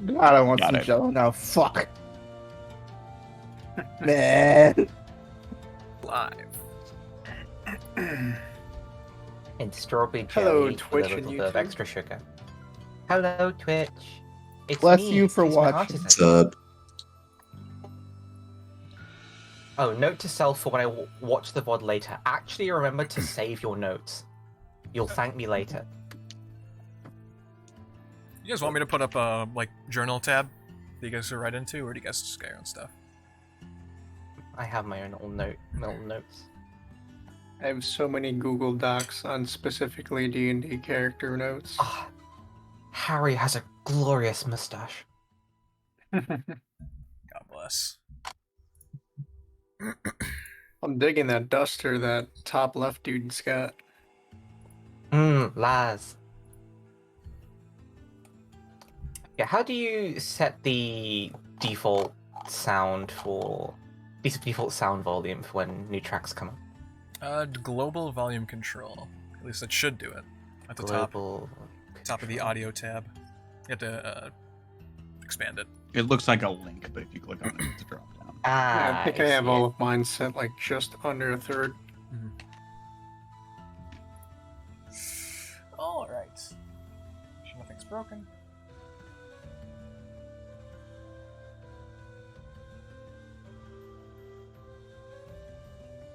God, I want Got some it. jello now. Fuck. Man. Live. And strawberry Hello, jelly with Twitch a and little bit of YouTube. extra sugar. Hello, Twitch. It's Bless me, you for it's my watching. Autus. What's up? Oh, note to self for when I watch the VOD later. Actually remember to save your notes. You'll thank me later. You guys want me to put up a journal tab that you guys are write into, or do you guys just get your own stuff? I have my own little notes. I have so many Google Docs on specifically D&D character notes. Ah, Harry has a glorious mustache. God bless. I'm digging that duster that top left dude's got. Laz. Yeah, how do you set the default sound volume for when new tracks come up? Global volume control. At least it should do it. At the top of the audio tab. You have to expand it. It looks like a link, but if you click on it, it's a drop down. Yeah, I think I have see all it. of mine set like just under a third. All right. Sure nothing's broken.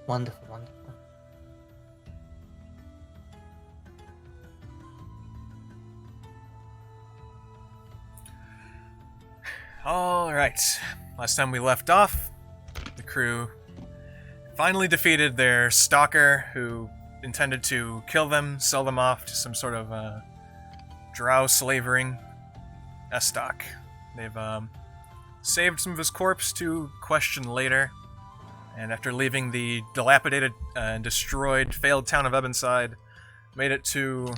Wonderful, wonderful. All right. Last time we left off, the crew finally defeated their stalker, who intended to kill them, sell them off to some sort of drow slavering Estoc. They've saved some of his corpse to question later, and after leaving the dilapidated and destroyed, failed town of Ebonside, made it to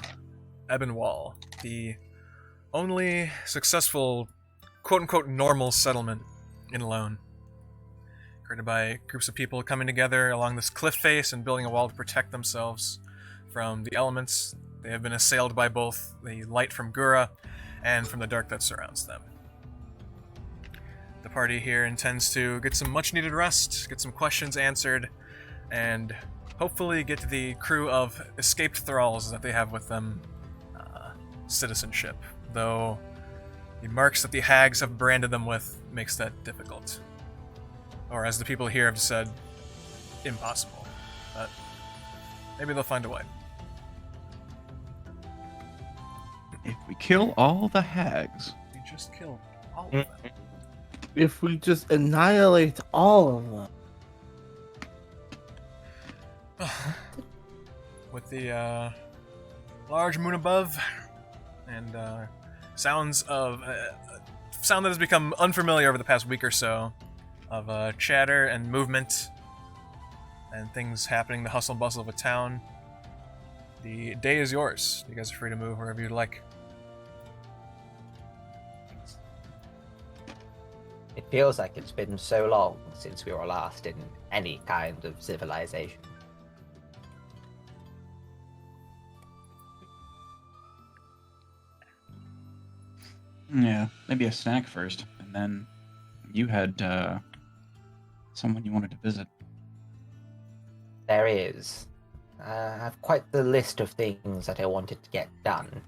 Ebonwall, the only successful quote-unquote normal settlement in Lone. Created by groups of people coming together along this cliff face and building a wall to protect themselves from the elements. They have been assailed by both the light from Gura and from the dark that surrounds them. The party here intends to get some much-needed rest, get some questions answered, and hopefully get the crew of escaped thralls that they have with them citizenship, though the marks that the hags have branded them with makes that difficult. Or as the people here have said, impossible. But maybe they'll find a way. If we kill all the hags, We just killed all of them. If we just annihilate all of them. With the large moon above and sounds of sound that has become unfamiliar over the past week or so of chatter and movement and things happening, the hustle and bustle of a town. The day is yours. You guys are free to move wherever you'd like. It feels like it's been so long since we were last in any kind of civilization. yeah, maybe a snack first, and then you had someone you wanted to visit. There is. I have quite the list of things that I wanted to get done.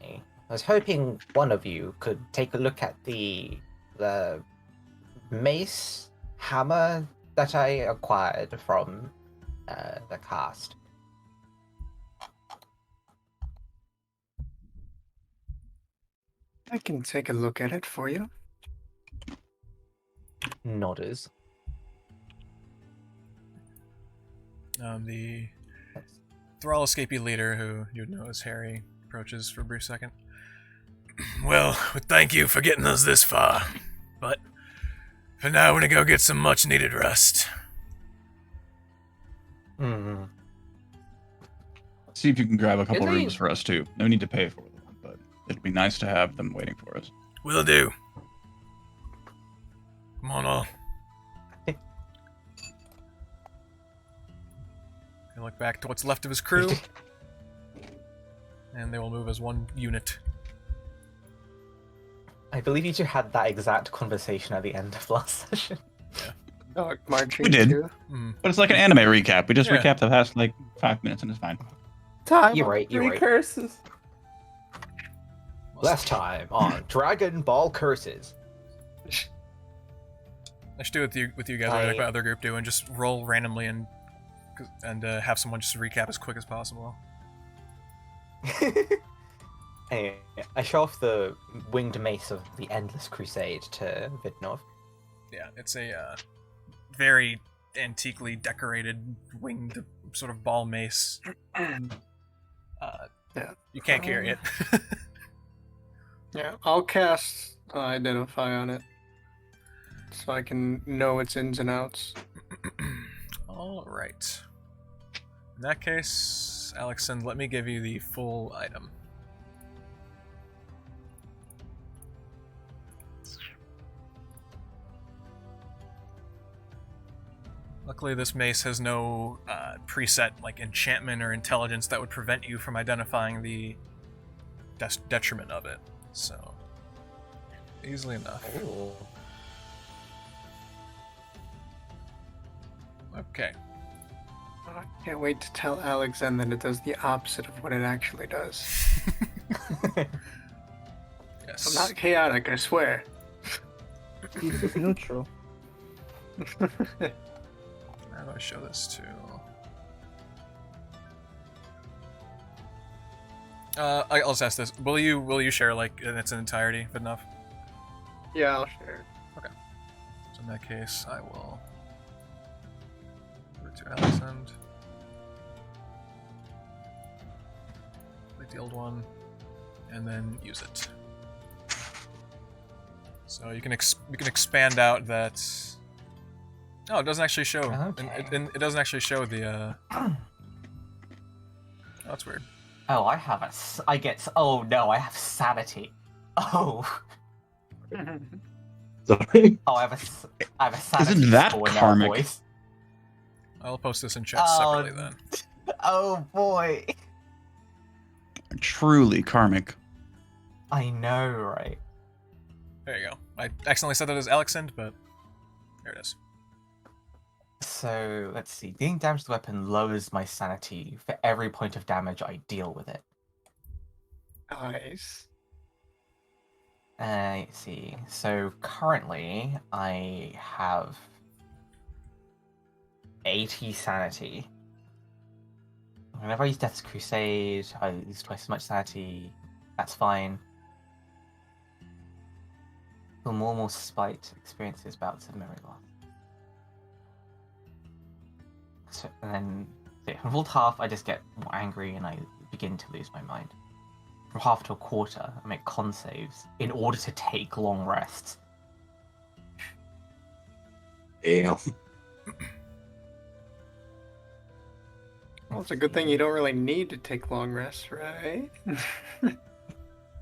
I was hoping one of you could take a look at the mace hammer that I acquired from the cast. I can take a look at it for you. Nodders. The Thrall escapee leader, who you'd know as Harry, approaches for a brief second. Well, thank you for getting us this far, but for now we're gonna go get some much-needed rest. See if you can grab a couple Isn't he- rooms for us too. No need to pay for them, but it'd be nice to have them waiting for us. Will do. Come on, all. He'll look back to what's left of his crew, and they will move as one unit. I believe you two had that exact conversation at the end of last session. Dog marching We did. too. But it's like an anime recap. We just Yeah. recapped the past like 5 minutes and it's fine. Time You're of right, you're three right. curses. Last time on Dragon Ball Curses. I should do it with you guys, like my other group do, and just roll randomly and have someone just recap as quick as possible. Anyway, I show off the winged mace of the Endless Crusade to Vidnov. Yeah, it's a very antiquely decorated winged sort of ball mace. Yeah. You can't carry it. Yeah, I'll cast Identify on it, so I can know its ins and outs. All right. In that case, Alyxend, let me give you the full item. Luckily, this mace has no preset like enchantment or intelligence that would prevent you from identifying the detriment of it. So, easily enough. Ooh. Okay. I can't wait to tell Alyxend that it does the opposite of what it actually does. Yes. I'm not chaotic, I swear. He's neutral. How do I show this to? I'll just ask this. Will you share like in its entirety, Vidnov? Yeah, I'll share. So in that case, I will go to Alyxend. Delete the old one, and then use it. So you can expand out that. Oh, it doesn't actually show. Okay. It doesn't actually show the. Oh, that's weird. Oh, I have oh no, I have sanity. Oh. Sorry. Oh, I have a sanity Isn't that score now, karmic? boys. I'll post this in chat Oh, separately then. Oh boy. Truly karmic. I know, right? There you go. I accidentally said that as Alyxend, but there it is. So, let's see. Dealing damage to the weapon lowers my sanity for every point of damage I deal with it. Nice. Let's see. So, currently, I have 80 sanity. Whenever I use Death's Crusade, I lose twice as much sanity. That's fine. Feel more and more spite experiences bouts of memory loss. So, and then from full to half, I just get more angry and I begin to lose my mind. From half to a quarter, I make con saves in order to take long rests. Damn. Well, it's a good thing you don't really need to take long rests, right?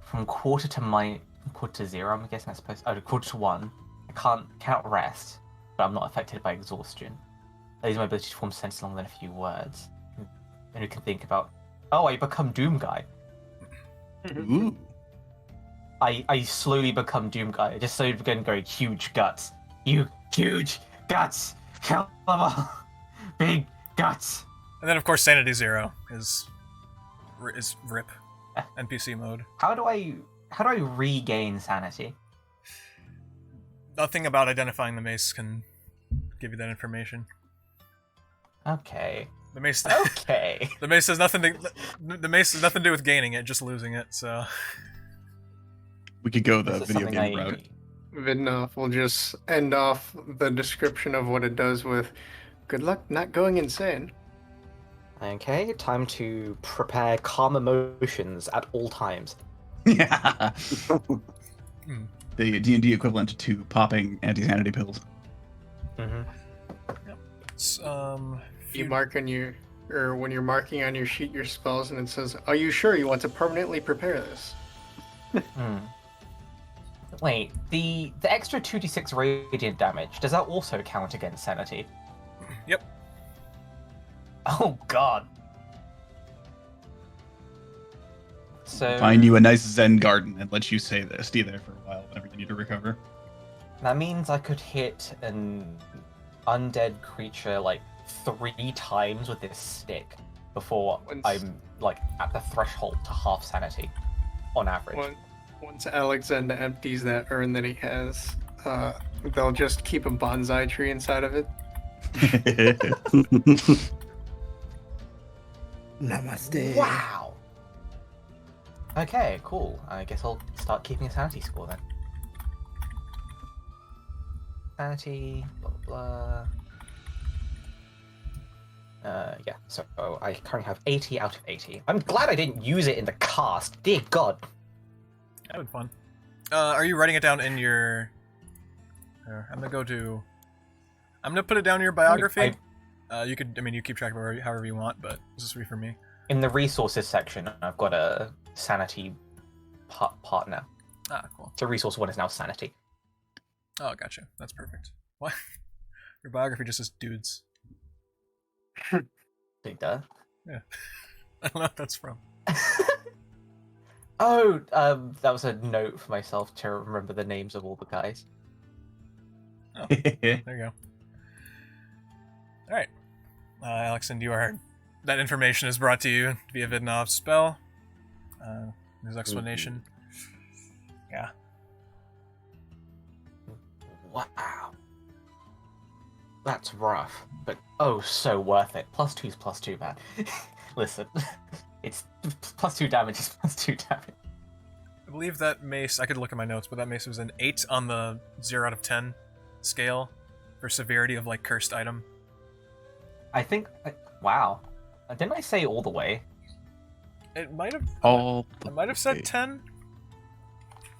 From quarter to zero, I'm guessing I suppose. Oh, quarter to one, I cannot rest, but I'm not affected by exhaustion. I lose my ability to form sentences longer than a few words. And you can think about, oh, I become Doom Guy. Ooh. I slowly become Doom Guy. I just slowly begin to go huge guts. You huge guts. Hell of a big guts. And then of course Sanity 0 is RIP NPC mode. How do I regain sanity? Nothing about identifying the mace can give you that information. Okay. The mace Okay. the mace has nothing to do with gaining it, just losing it, so We could go the This is video something game I- route. Vidnov will just end off the description of what it does with, "Good luck not going insane." Okay, time to prepare calm emotions at all times. Yeah. The D&D equivalent to popping anti-sanity pills. Mm-hmm. it's You mark on your, or when you're marking on your sheet your spells, and it says, "Are you sure you want to permanently prepare this?" Wait, the extra 2d6 radiant damage, does that also count against sanity? Yep. Oh god. So Find you a nice Zen garden and let you say there, stay there for a while whenever need to recover. That means I could hit an undead creature like 3 times with this stick before I'm like at the threshold to half sanity, on average. Once Alyxend empties that urn that he has, they'll just keep a bonsai tree inside of it. Namaste. Wow. Okay, cool. I guess I'll start keeping a sanity score then. Sanity, blah blah blah. Yeah, so I currently have 80 out of 80. I'm glad I didn't use it in the cast. Dear God. That would be fun. Are you writing it down in your... I'm gonna put it down in your biography. You could, you keep track of it however you want, but this is free for me. In the resources section, I've got a sanity partner. Ah, cool. So resource 1 is now sanity. Oh, gotcha. That's perfect. What? Your biography just says dudes. Big duh. Yeah. I don't know what that's from. Oh, that was a note for myself to remember the names of all the guys. Oh, there you go. Alright. Alyxend, that information is brought to you via Vidnov's spell. His explanation. Yeah. Wow. That's rough, but oh, so worth it. +2's +2, man. Listen, it's +2 damage is +2 damage. I believe that mace, I could look at my notes, but that mace was an 8 on the 0 out of 10 scale for severity of, like, cursed item. I think, wow. Didn't I say all the way? It might have... I might have said 10,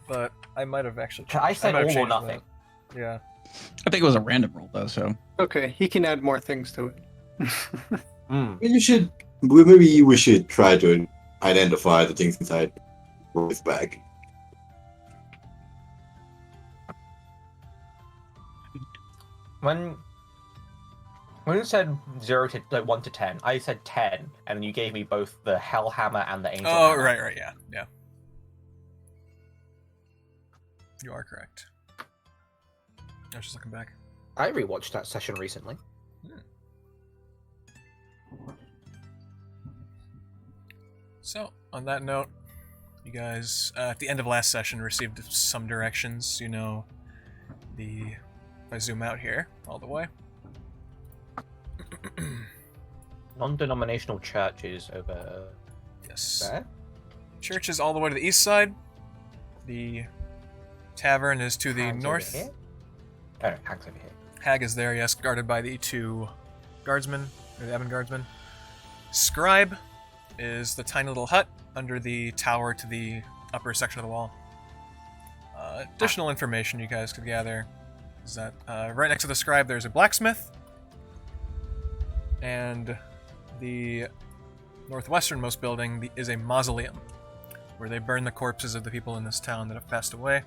but I might have actually... I said might have all or changed nothing. that. Yeah. think it was a random roll though, so. Okay, he can add more things to it. Maybe we should try to identify the things inside Roy's bag. When you said 0 to 1 to 10, I said 10, and then you gave me both the Hell Hammer and the Angel Oh, Hammer. right, yeah. You are correct. I was just looking back. I rewatched that session recently. So, on that note, you guys, at the end of last session, received some directions. You know, if I zoom out here, all the way. Non-denominational churches over Yes. there. Church is all the way to the east side. The tavern is to the Hags over north. here? Oh, no, Hags over here. Hag is there, yes, guarded by the 2 guardsmen, or the Ebon guardsmen. Scribe is the tiny little hut under the tower to the upper section of the wall. Additional information you guys could gather is that right next to the scribe there's a blacksmith, and the northwesternmost building is a mausoleum, where they burn the corpses of the people in this town that have passed away,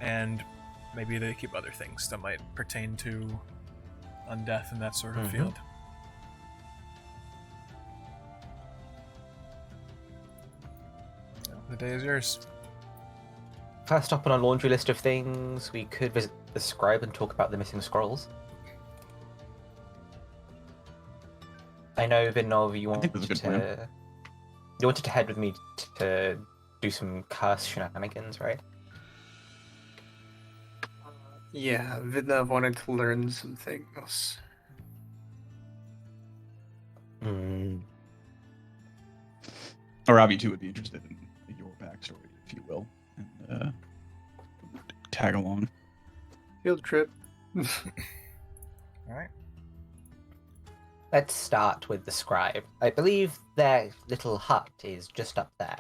and maybe they keep other things that might pertain to undeath and that sort of field. So, the day is yours. First up on our laundry list of things, we could visit the scribe and talk about the missing scrolls. I know, Vidnov, you wanted to head with me to do some curse shenanigans, right? Yeah, Vidnov wanted to learn some things. Aravi too would be interested in your backstory, if you will, and tag along. Field trip. Alright. Let's start with the scribe. I believe their little hut is just up there.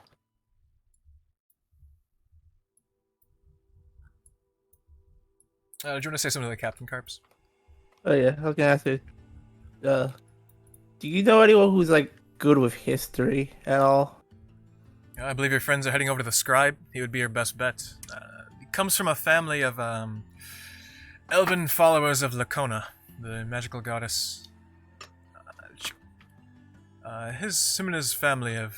Do you want to say something to the Captain, Karps? Oh yeah, I was gonna ask you. Do you know anyone who's like good with history at all? Yeah, I believe your friends are heading over to the scribe. He would be your best bet. He comes from a family of elven followers of Lacona, the magical goddess. Him and his family have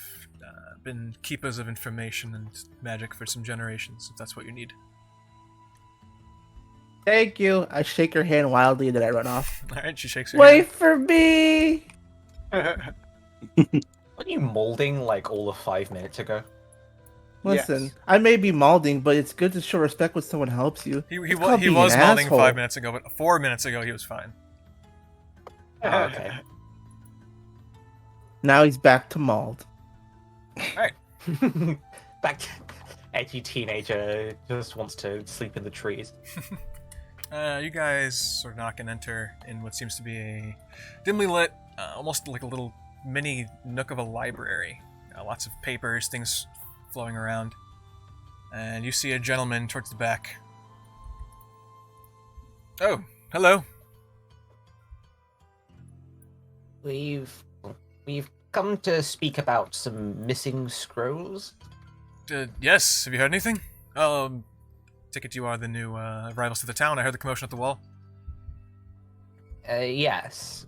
been keepers of information and magic for some generations, if that's what you need. Thank you. I shake her hand wildly and then I run off. Alright, she shakes her Wait hand. for me! Weren't you molding like all of 5 minutes ago? Listen, Yes. I may be malding, but it's good to show respect when someone helps you. He It's called being was an molding asshole. 5 minutes ago, but 4 minutes ago he was fine. Oh, okay. Now he's back to mauled. Back to edgy teenager just wants to sleep in the trees. You guys sort of knock and enter in what seems to be a dimly lit, almost like a little mini nook of a library. Lots of papers, things flowing around. And you see a gentleman towards the back. Oh, hello. We've come to speak about some missing scrolls. Yes, have you heard anything? Take it you are the new arrivals to the town. I heard the commotion at the wall. Yes.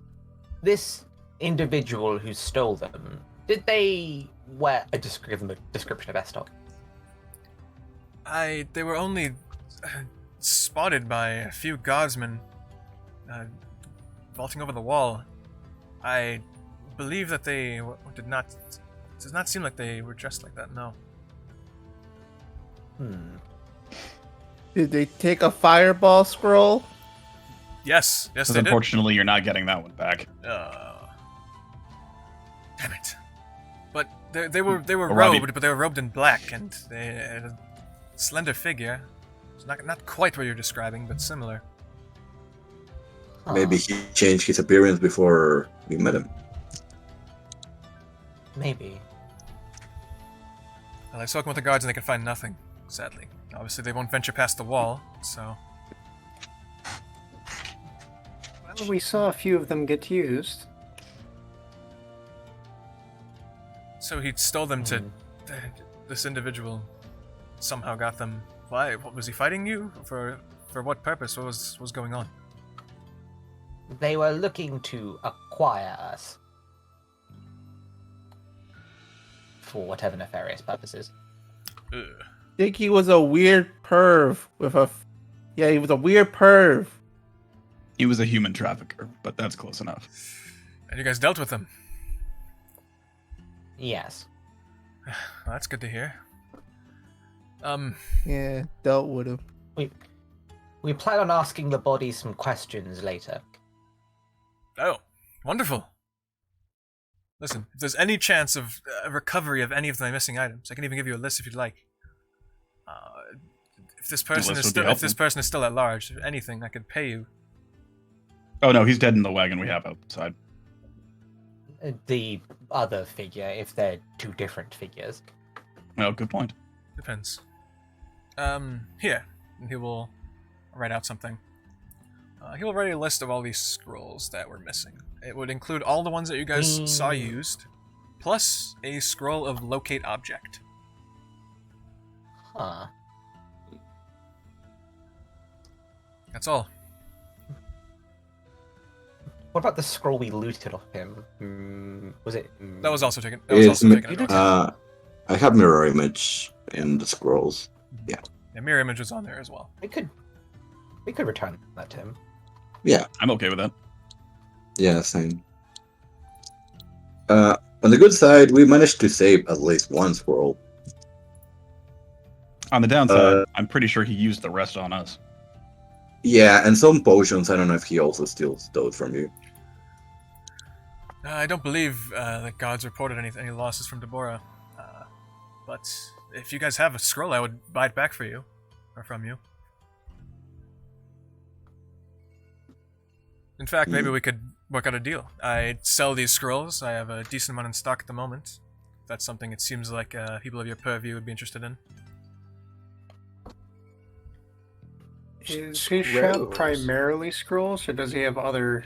This individual who stole them, did they give them a description of Estok? They were only spotted by a few guardsmen vaulting over the wall. I believe that they did not. It does not seem like they were dressed like that. No. Did they take a fireball scroll? Yes, Because they did. unfortunately, you're not getting that one back. Damn it! But they were Aravi. robed, but they were robed in black, and they had a slender figure. It's not quite what you're describing, but similar. Maybe he changed his appearance before we met him. Maybe. Well, I've spoken with the guards, and they can find nothing. Sadly, obviously they won't venture past the wall. So Well, we saw a few of them get used. he stole them to. This individual somehow got them. Why? What was he fighting you for? For what purpose? What was going on? They were looking to acquire us. For whatever nefarious purposes. Ugh. Think he was a weird perv with a. Yeah, he was a weird perv. He was a human trafficker, but that's close enough. And you guys dealt with them. Yes. Well, that's good to hear. Yeah, dealt with him. We plan on asking the body some questions later. Oh, wonderful. Listen, if there's any chance of a recovery of any of the missing items, I can even give you a list if you'd like. If this person list is would be still helpful. at large, if anything, I could pay you. Oh no, he's dead in the wagon we have outside. The other figure, if they're two different figures. Well, good point. Depends. Here. And he will write out something. He will write a list of all these scrolls that were missing. It would include all the ones that you guys saw used, plus a scroll of locate object. Huh. That's all. What about the scroll we looted off him? Was it? That was also taken. That was also taken into account. I have mirror image in the scrolls. Yeah, mirror image was on there as well. We could return that to him. Yeah, I'm okay with that. yeah, same. On the good side, we managed to save at least one scroll. On the downside, I'm pretty sure he used the rest on us. Yeah, and some potions. I don't know if he also steals those from you. I don't believe that gods reported any losses from Deborah. But if you guys have a scroll, I would buy it back for you. Or from you. In fact, maybe we could work out a deal. I'd sell these scrolls. I have a decent amount in stock at the moment. If that's something it seems like people of your purview would be interested in. Is his shop Scrolls. primarily scrolls, or does he have other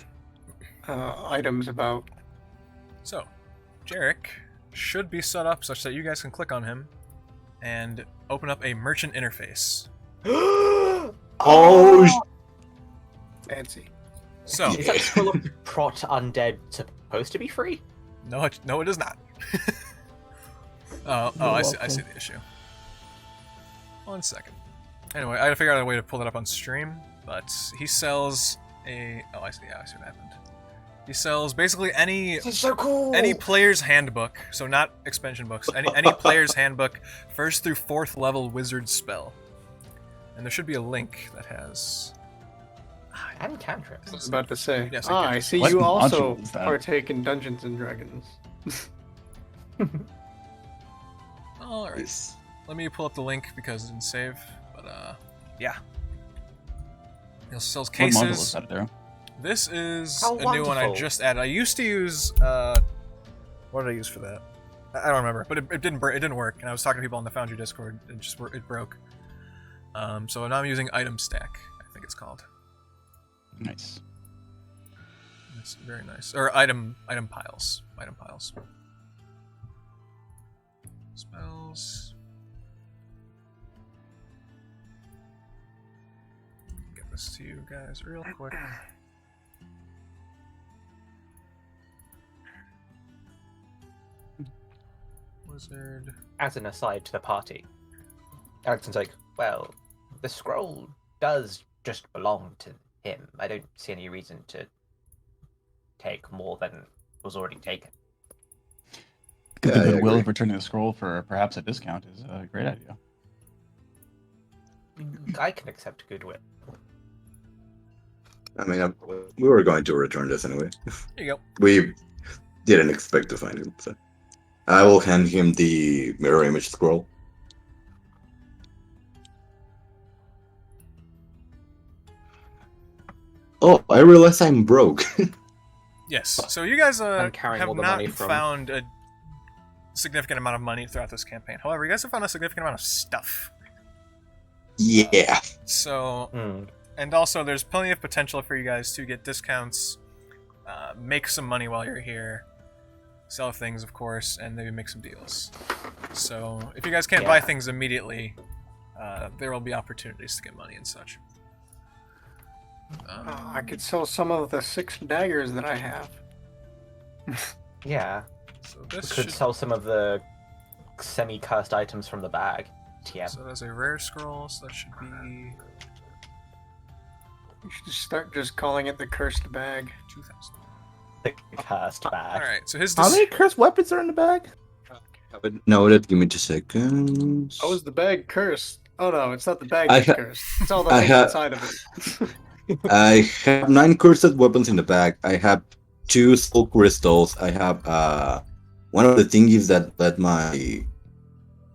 items about? So, Jarek should be set up such that you guys can click on him and open up a merchant interface. Oh, Fancy. So, Is that scroll of prot undead supposed to be free? no, it is not. Oh, You're I see welcome. the issue. 1 second. Anyway, I gotta figure out a way to pull that up on stream, but he sells a... Oh, I see what happened. He sells basically any This is so cool. any player's handbook, so not expansion books, any player's handbook, 1st through 4th level wizard spell. And there should be a link that has... And cantrips. I was about to say. Yes, I see What you also module is that? partake in Dungeons and Dragons. Alright. Yes. Let me pull up the link because it didn't save, but yeah. He also sells What module is cases. that there? This is How a new one I wonderful. just added. I used to use what did I use for that? I don't remember, but it didn't work. And I was talking to people on the Foundry Discord, and it broke. So now I'm using item stack. I think it's called. Nice. It's very nice. Or item piles. Item piles. Spells. Get this to you guys real quick. Wizard. As an aside to the party, Alyxend's like, well, the scroll does just belong to him. I don't see any reason to take more than was already taken. The Yeah, I goodwill agree. of returning the scroll for perhaps a discount is a great idea. I can accept goodwill. I mean, we were going to return this anyway. Here you go. We didn't expect to find him. So. I will hand him the mirror image scroll. Oh, I realize I'm broke. Yes. So you guys I'm carrying have all the not money from- found a significant amount of money throughout this campaign. However, you guys have found a significant amount of stuff. Yeah. So, Hmm. and also there's plenty of potential for you guys to get discounts, make some money while you're here, sell things, of course, and maybe make some deals. So, if you guys can't buy Yeah. things immediately, there will be opportunities to get money and such. I could sell some of the 6 daggers that I have. Yeah, So we this could should... sell some of the semi-cursed items from the bag. TM. So there's a rare scroll, so that should be You should just start just calling it the cursed bag. 2,000. The cursed bag. Alright, so his... How many cursed weapons are in the bag? Have it noted. Give me 2 seconds. Oh, is the bag cursed? Oh no, it's not the bag I that's ha- cursed. It's all the I things ha- inside of it. I have 9 cursed weapons in the bag. I have 2 soul crystals. I have one of the thingies that let my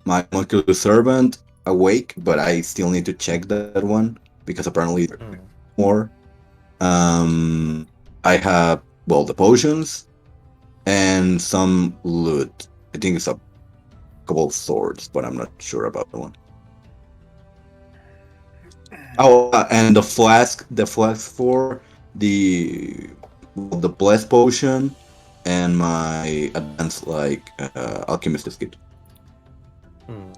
molecular servant awake, but I still need to check that one because apparently there's Hmm. more. I have the potions and some loot. I think it's a couple of swords, but I'm not sure about the one. Oh, and the flask for the blessed potion and my advanced alchemist kit. Hmm.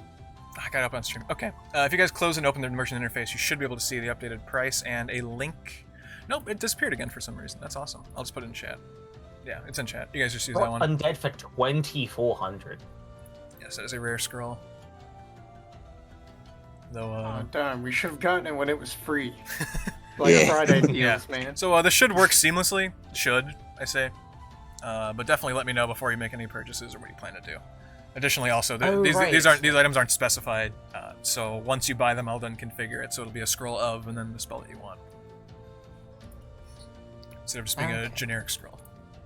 I got it up on stream. Okay. If you guys close and open the merchant interface, you should be able to see the updated price and a link. Nope, it disappeared again for some reason. That's awesome. I'll just put it in chat. Yeah, it's in chat. You guys just use that one. Undead for 2,400. Yes, that is a rare scroll. Though, Oh, darn, we should have gotten it when it was free. Like Yeah. Friday deals, Yeah. man. So this should work seamlessly. Should, I say. But definitely let me know before you make any purchases or what you plan to do. Additionally, also, Oh, these right. these items aren't specified. So once you buy them, I'll then configure it so it'll be a scroll of and then the spell that you want. Instead of just being a Okay. generic scroll.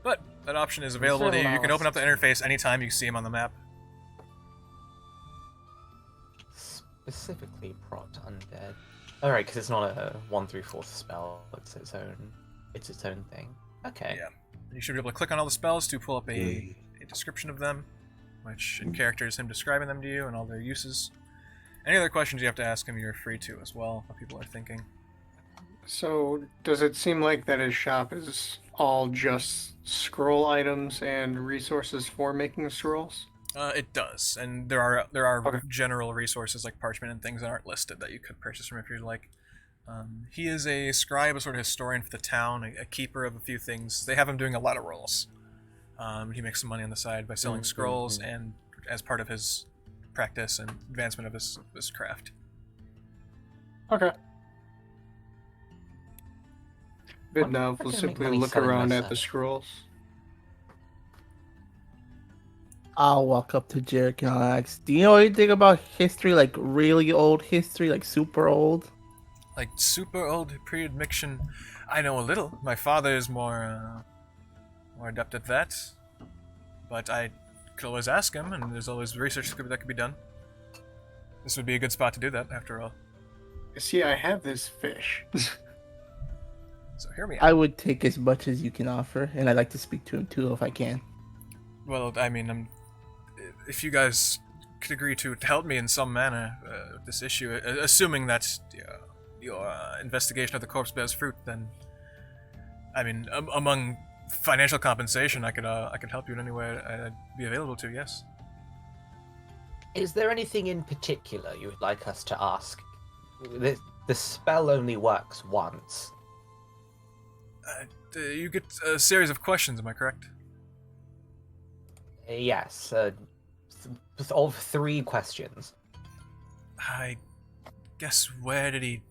But that option is available to you. You can open up the interface anytime you see them on the map. Specifically prot undead. Alright, because it's not a 1 through 4th spell. It's its own thing. Okay. Yeah. You should be able to click on all the spells to pull up a description of them, which in character is him describing them to you and all their uses. Any other questions you have to ask him, you're free to as well, what people are thinking. So, does it seem like that his shop is all just scroll items and resources for making scrolls? It does, and there are Okay. general resources like parchment and things that aren't listed that you could purchase from if you'd like. He is a scribe, a sort of historian for the town, a keeper of a few things. They have him doing a lot of rolls. He makes some money on the side by selling scrolls and as part of his practice and advancement of his craft. Okay. Vidnov I will can make simply money look selling around at myself. the scrolls. I'll walk up to Jarek and I'll ask, do you know anything about history, like really old history, like super old? Like super old pre-admixtion, I know a little. My father is more adept at that, but I could always ask him, and there's always research that could be done. This would be a good spot to do that, after all. See, I have this fish. So hear me out. I would take as much as you can offer, and I'd like to speak to him too if I can. Well, I mean, if you guys could agree to help me in some manner with this issue, assuming that your investigation of the corpse bears fruit, then, I mean, among financial compensation, I could help you in any way I'd be available to. Yes. Is there anything in particular you would like us to ask? The spell only works once. You get a series of questions. Am I correct? Yes, of 3 questions. I guess where did he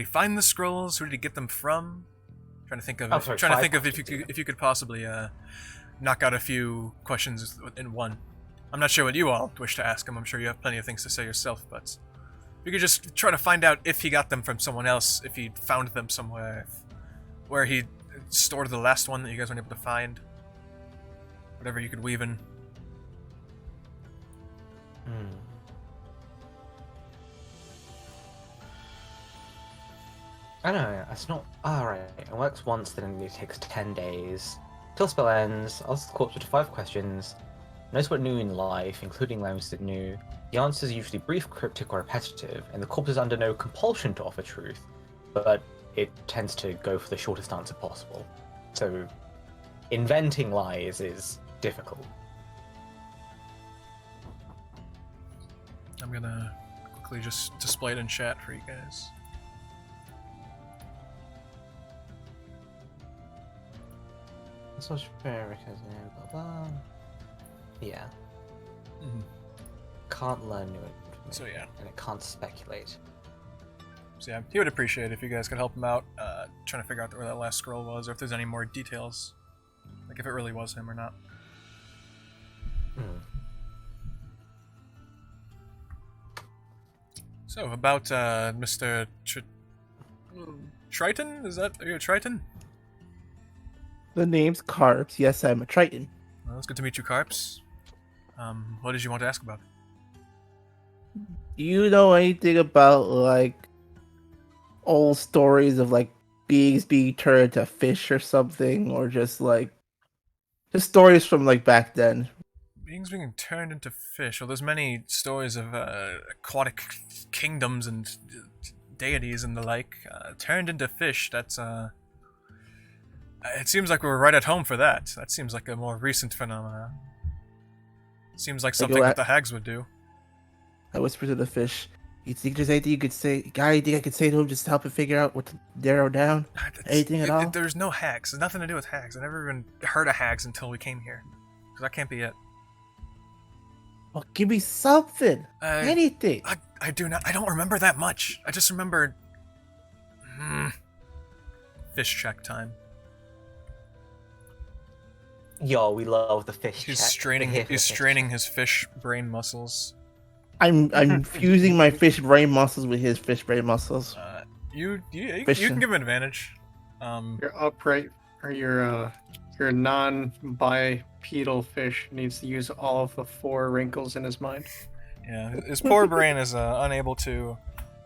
find the scrolls? Who did he get them from? Trying to think of Oh, sorry, trying to 5 think of questions, if you could possibly knock out a few questions in one. I'm not sure what you all wish to ask him. I'm sure you have plenty of things to say yourself, but if you could just try to find out if he got them from someone else, if he found them somewhere, where he stored the last one that you guys weren't able to find. Whatever you could weave in. I don't know, it's not... Alright, it works once, then it takes 10 days. Till spell ends, ask the corpse to 5 questions. Notice what new in life, including languages it knew. The answers are usually brief, cryptic, or repetitive, and the corpse is under no compulsion to offer truth, but it tends to go for the shortest answer possible. So, inventing lies is difficult. I'm gonna quickly just display it in chat for you guys. This was fair because blah blah. Yeah. Mhm. Can't learn new information. So yeah. And it can't speculate. So yeah, he would appreciate it if you guys could help him out, trying to figure out where that last scroll was, or if there's any more details, like if it really was him or not. So about Mr. Triton? Are you a Triton? The name's Karps. Yes, I'm a Triton. Well, it's good to meet you, Karps. What did you want to ask about? Do you know anything about, like, old stories of, like, beings being turned into fish or something? Or just stories from, like, back then? Beings being turned into fish. Well, there's many stories of aquatic kingdoms and deities and the like. Turned into fish, that's, it seems like we're right at home for that. That seems like a more recent phenomenon. Seems like something that the hags would do. I whisper to the fish, you think there's anything you could say? Guy, anything I could say to him just to help him figure out what to narrow down? Anything at all? There's no hags. There's nothing to do with hags. I never even heard of hags until we came here. Because that can't be it. Well, give me something. Anything. I do not. I don't remember that much. I just remember. Fish check time. Yo, we love the fish. He's check. straining. We're here for He's the fish straining check. his fish brain muscles. I'm fusing my fish brain muscles with his fish brain muscles. You can Fishing. give him advantage. Your upright or your non-bipedal fish needs to use all of the 4 wrinkles in his mind. Yeah, his poor brain is unable to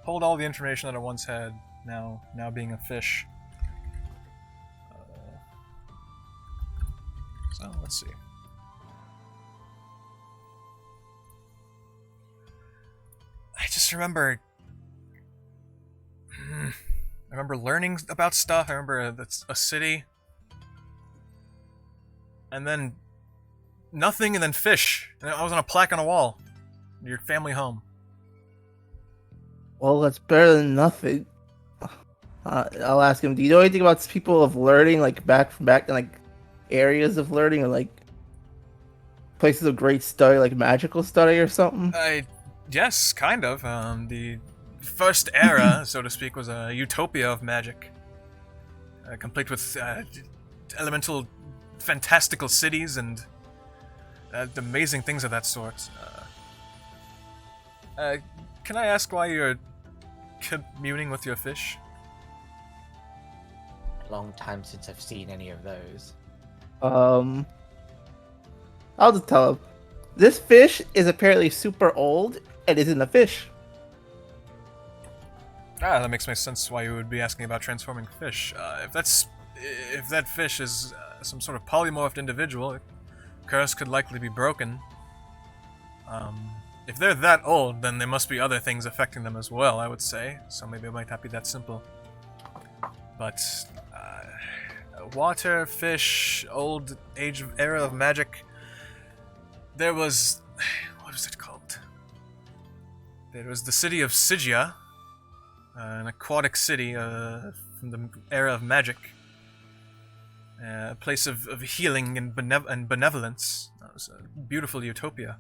hold all the information that it once had. Now being a fish. So let's see. I just remember. I remember learning about stuff. I remember that's a city. And then nothing, and then fish. And I was on a plaque on a wall. Your family home. Well, that's better than nothing. I'll ask him, do you know anything about people of learning, like back in like areas of learning, or like places of great study, like magical study or something? Yes, kind of. The first era, so to speak, was a utopia of magic, complete with elemental, fantastical cities and amazing things of that sort. Can I ask why you're communing with your fish? Long time since I've seen any of those. I'll just tell him. This fish is apparently super old and isn't a fish. That makes sense why you would be asking about transforming fish. If that fish is some sort of polymorphed individual, the curse could likely be broken. If they're that old, then there must be other things affecting them as well, I would say. So maybe it might not be that simple. But water, fish, old age of era of magic. There was, what was it called? There was the city of Sigia, an aquatic city from the era of magic, a place of healing and benevolence. That was a beautiful utopia.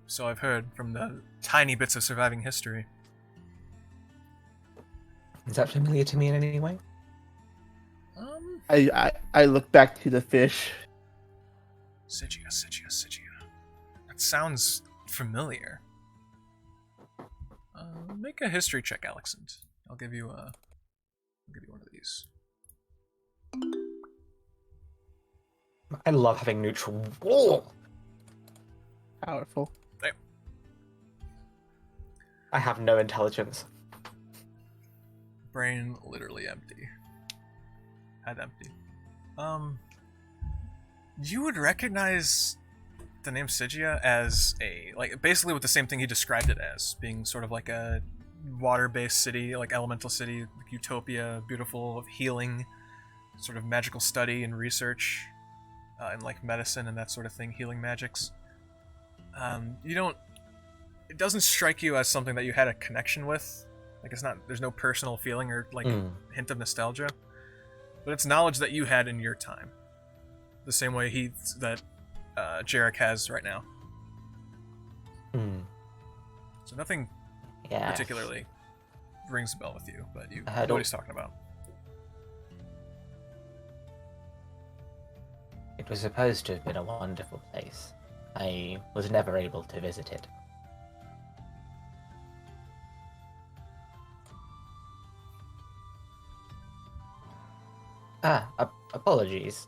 So I've heard from the tiny bits of surviving history. Is that familiar to me in any way? I look back to the fish. Sigia. That sounds familiar. Make a history check, Alyxend. I'll give you one of these. I love having neutral. Whoa! Powerful. There. I have no intelligence. Brain literally empty. Head empty. You would recognize the name Sigia as basically with the same thing he described it as, being sort of like a water-based city, like elemental city, like utopia, beautiful, of healing, sort of magical study and research, and like medicine and that sort of thing, healing magics. It doesn't strike you as something that you had a connection with. Like there's no personal feeling or like hint of nostalgia, but it's knowledge that you had in your time, the same way that Jarek has right now. So nothing particularly rings a bell with you, but you know what he's talking about. It was supposed to have been a wonderful place. I was never able to visit it. Apologies.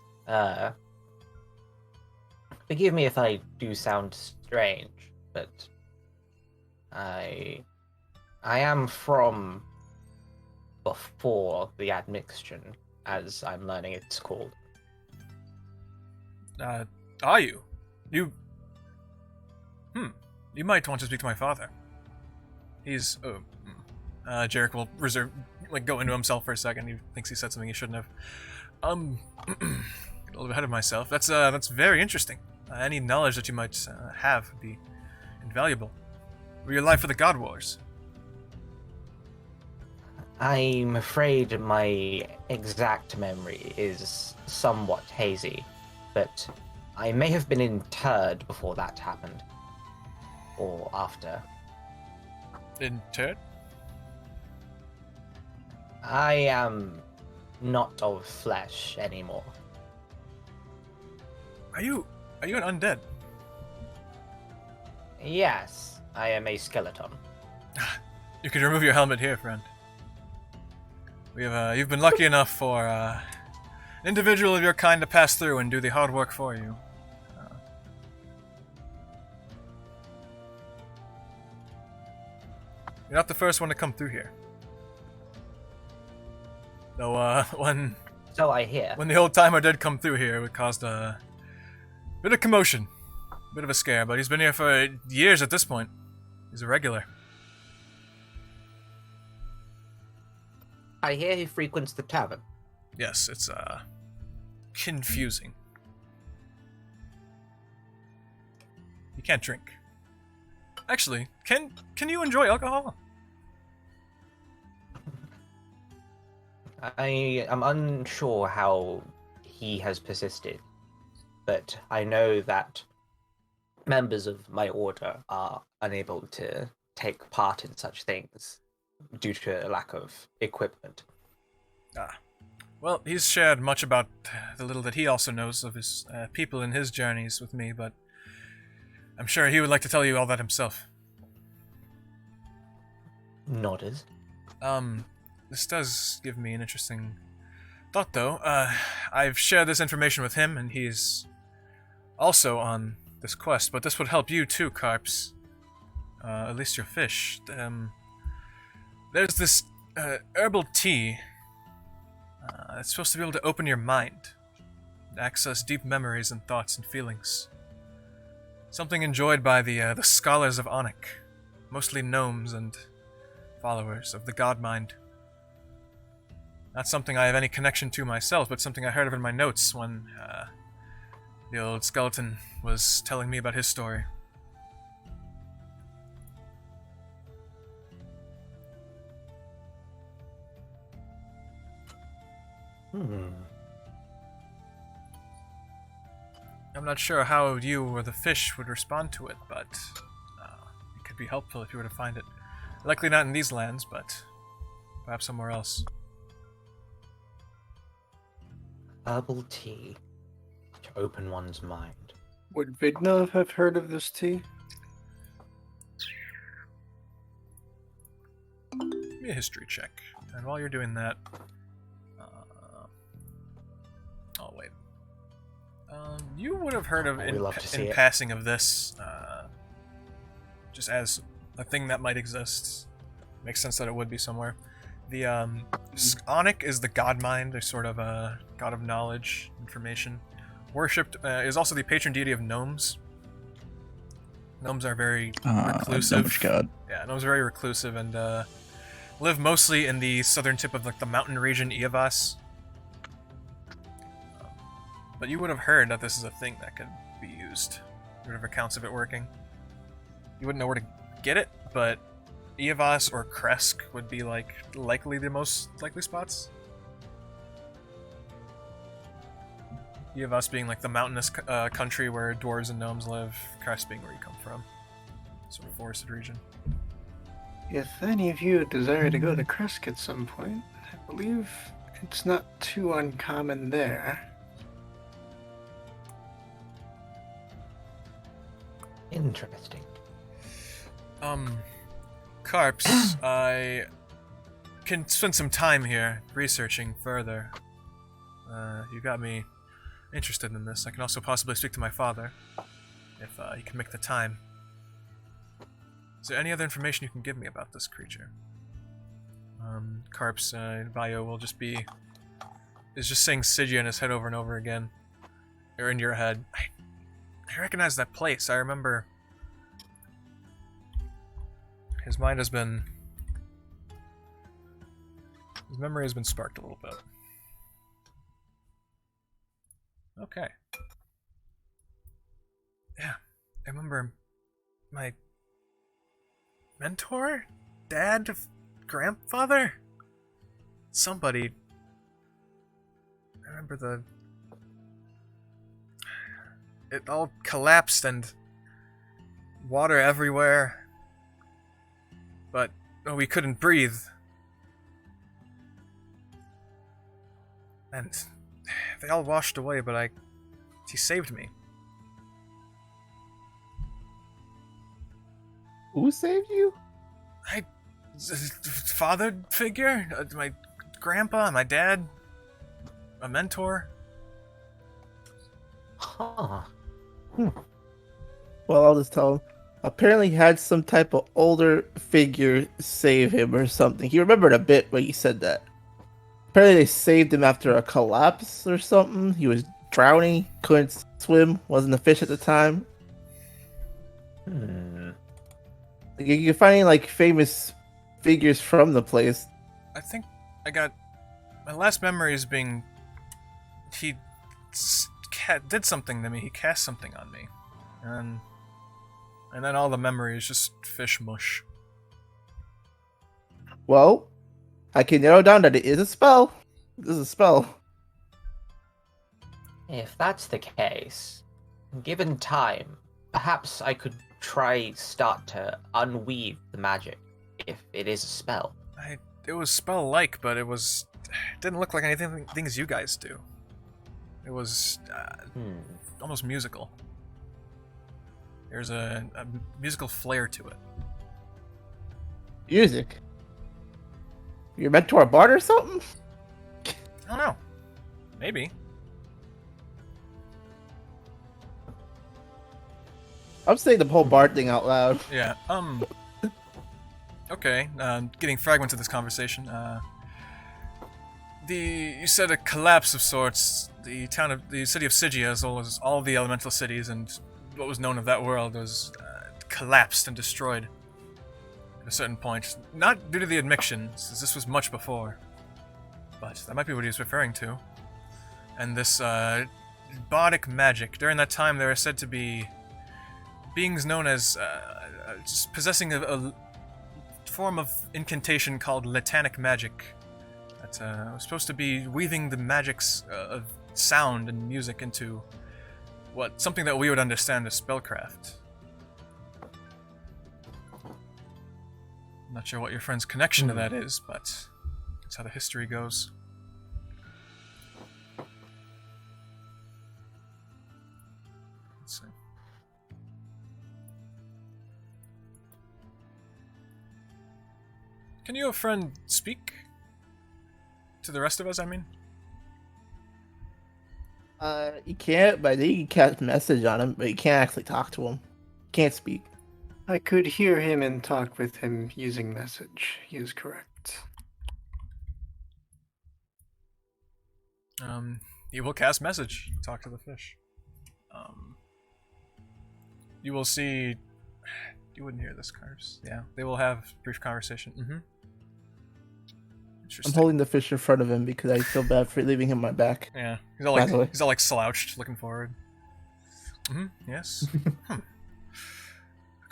Forgive me if I do sound strange, but I am from before the Admixtion, as I'm learning it's called. Are you? You might want to speak to my father. He's Jarek will go into himself for a second. He thinks he said something he shouldn't have. Get a little bit ahead of myself. That's very interesting. Any knowledge that you might have would be invaluable. For your life for the God Wars. I'm afraid my exact memory is somewhat hazy, but I may have been interred before that happened. Or after. Interred? I am not of flesh anymore. Are you an undead? Yes, I am a skeleton. You could remove your helmet here, friend. You've been lucky enough for an individual of your kind to pass through and do the hard work for you. You're not the first one to come through here. Though, when So I hear. When the old timer did come through here, it caused a bit of commotion, a bit of a scare, but he's been here for years at this point. He's a regular. I hear he frequents the tavern. Yes, it's confusing. You can't drink. Actually, can you enjoy alcohol? I am unsure how he has persisted, but I know that members of my order are unable to take part in such things due to a lack of equipment. Ah. Well, he's shared much about the little that he also knows of his people in his journeys with me, but I'm sure he would like to tell you all that himself. Nodders. This does give me an interesting thought, though. I've shared this information with him, and he's also on this quest, but this would help you too, Karps. At least your fish. There's this herbal tea. It's supposed to be able to open your mind, and access deep memories and thoughts and feelings. Something enjoyed by the scholars of Onyx, mostly gnomes and followers of the god mind. Not something I have any connection to myself, but something I heard of in my notes when the old skeleton was telling me about his story. I'm not sure how you or the fish would respond to it, but it could be helpful if you were to find it. Likely not in these lands, but perhaps somewhere else. Herbal tea to open one's mind. Would Vidnov have heard of this tea? Give me a history check. And while you're doing that... oh, wait. You would have heard of We love to see in it. passing of this, just as a thing that might exist. Makes sense that it would be somewhere. The Onyx is the god mind. They're sort of a god of knowledge, information. Worshipped is also the patron deity of gnomes. Gnomes are very reclusive. Gnomish god. Yeah, gnomes are very reclusive and live mostly in the southern tip of like the mountain region, Iavas. But you would have heard that this is a thing that could be used. You would have accounts of it working. You wouldn't know where to get it, but Iavas or Kresk would be like likely the most likely spots. Iavas being like the mountainous country where dwarves and gnomes live, Kresk being where you come from. Sort of forested region. If any of you desire to go to Kresk at some point, I believe it's not too uncommon there. Interesting. Karps, I can spend some time here researching further. You got me interested in this. I can also possibly speak to my father, if he can make the time. Is there any other information you can give me about this creature? Karps' bio will just be... is just saying Sigia in his head over and over again. Or in your head. I recognize that place. I remember... His mind has been... His memory has been sparked a little bit. Okay. Yeah, I remember my mentor? Dad? Grandfather? Somebody. I remember the... It all collapsed and water everywhere. But we couldn't breathe. And they all washed away, but he saved me. Who saved you? Father figure? My grandpa, my dad, a mentor. Huh. Well, I'll just tell him. Apparently he had some type of older figure save him or something. He remembered a bit when he said that. Apparently they saved him after a collapse or something. He was drowning, couldn't swim, wasn't a fish at the time. You can find like famous figures from the place. I think I got... My last memory is being... He did something to me. He cast something on me. And then all the memory is just fish mush. Well, I can narrow down that it is a spell. This is a spell. If that's the case, given time, perhaps I could start to unweave the magic, if it is a spell. It was spell-like, but it didn't look like anything things you guys do. It was almost musical. There's a musical flair to it. Music. Your mentor bard or something? I don't know. Maybe. I'm saying the whole bard thing out loud. Yeah. Okay. Getting fragments of this conversation. You said a collapse of sorts. The city of Sigia, as well as all of the elemental cities and what was known of that world, was collapsed and destroyed at a certain point. Not due to the Admixtion, since this was much before. But that might be what he was referring to. And this bardic magic. During that time, there are said to be beings known as just possessing a form of incantation called Letanic magic. That was supposed to be weaving the magics of sound and music into something that we would understand as spellcraft. I'm not sure what your friend's connection to that is, but that's how the history goes. Let's see. Can your friend speak to the rest of us, I mean? You can't, but I think you can cast a message on him, but you can't actually talk to him. Can't speak. I could hear him and talk with him using message. He is correct. You will cast message. Talk to the fish. You will see. You wouldn't hear this, Karps. Yeah, they will have brief conversation. I'm Interesting. holding the fish in front of him because I feel bad for leaving him on my back. Yeah, By the way. he's all like slouched, looking forward. Yes.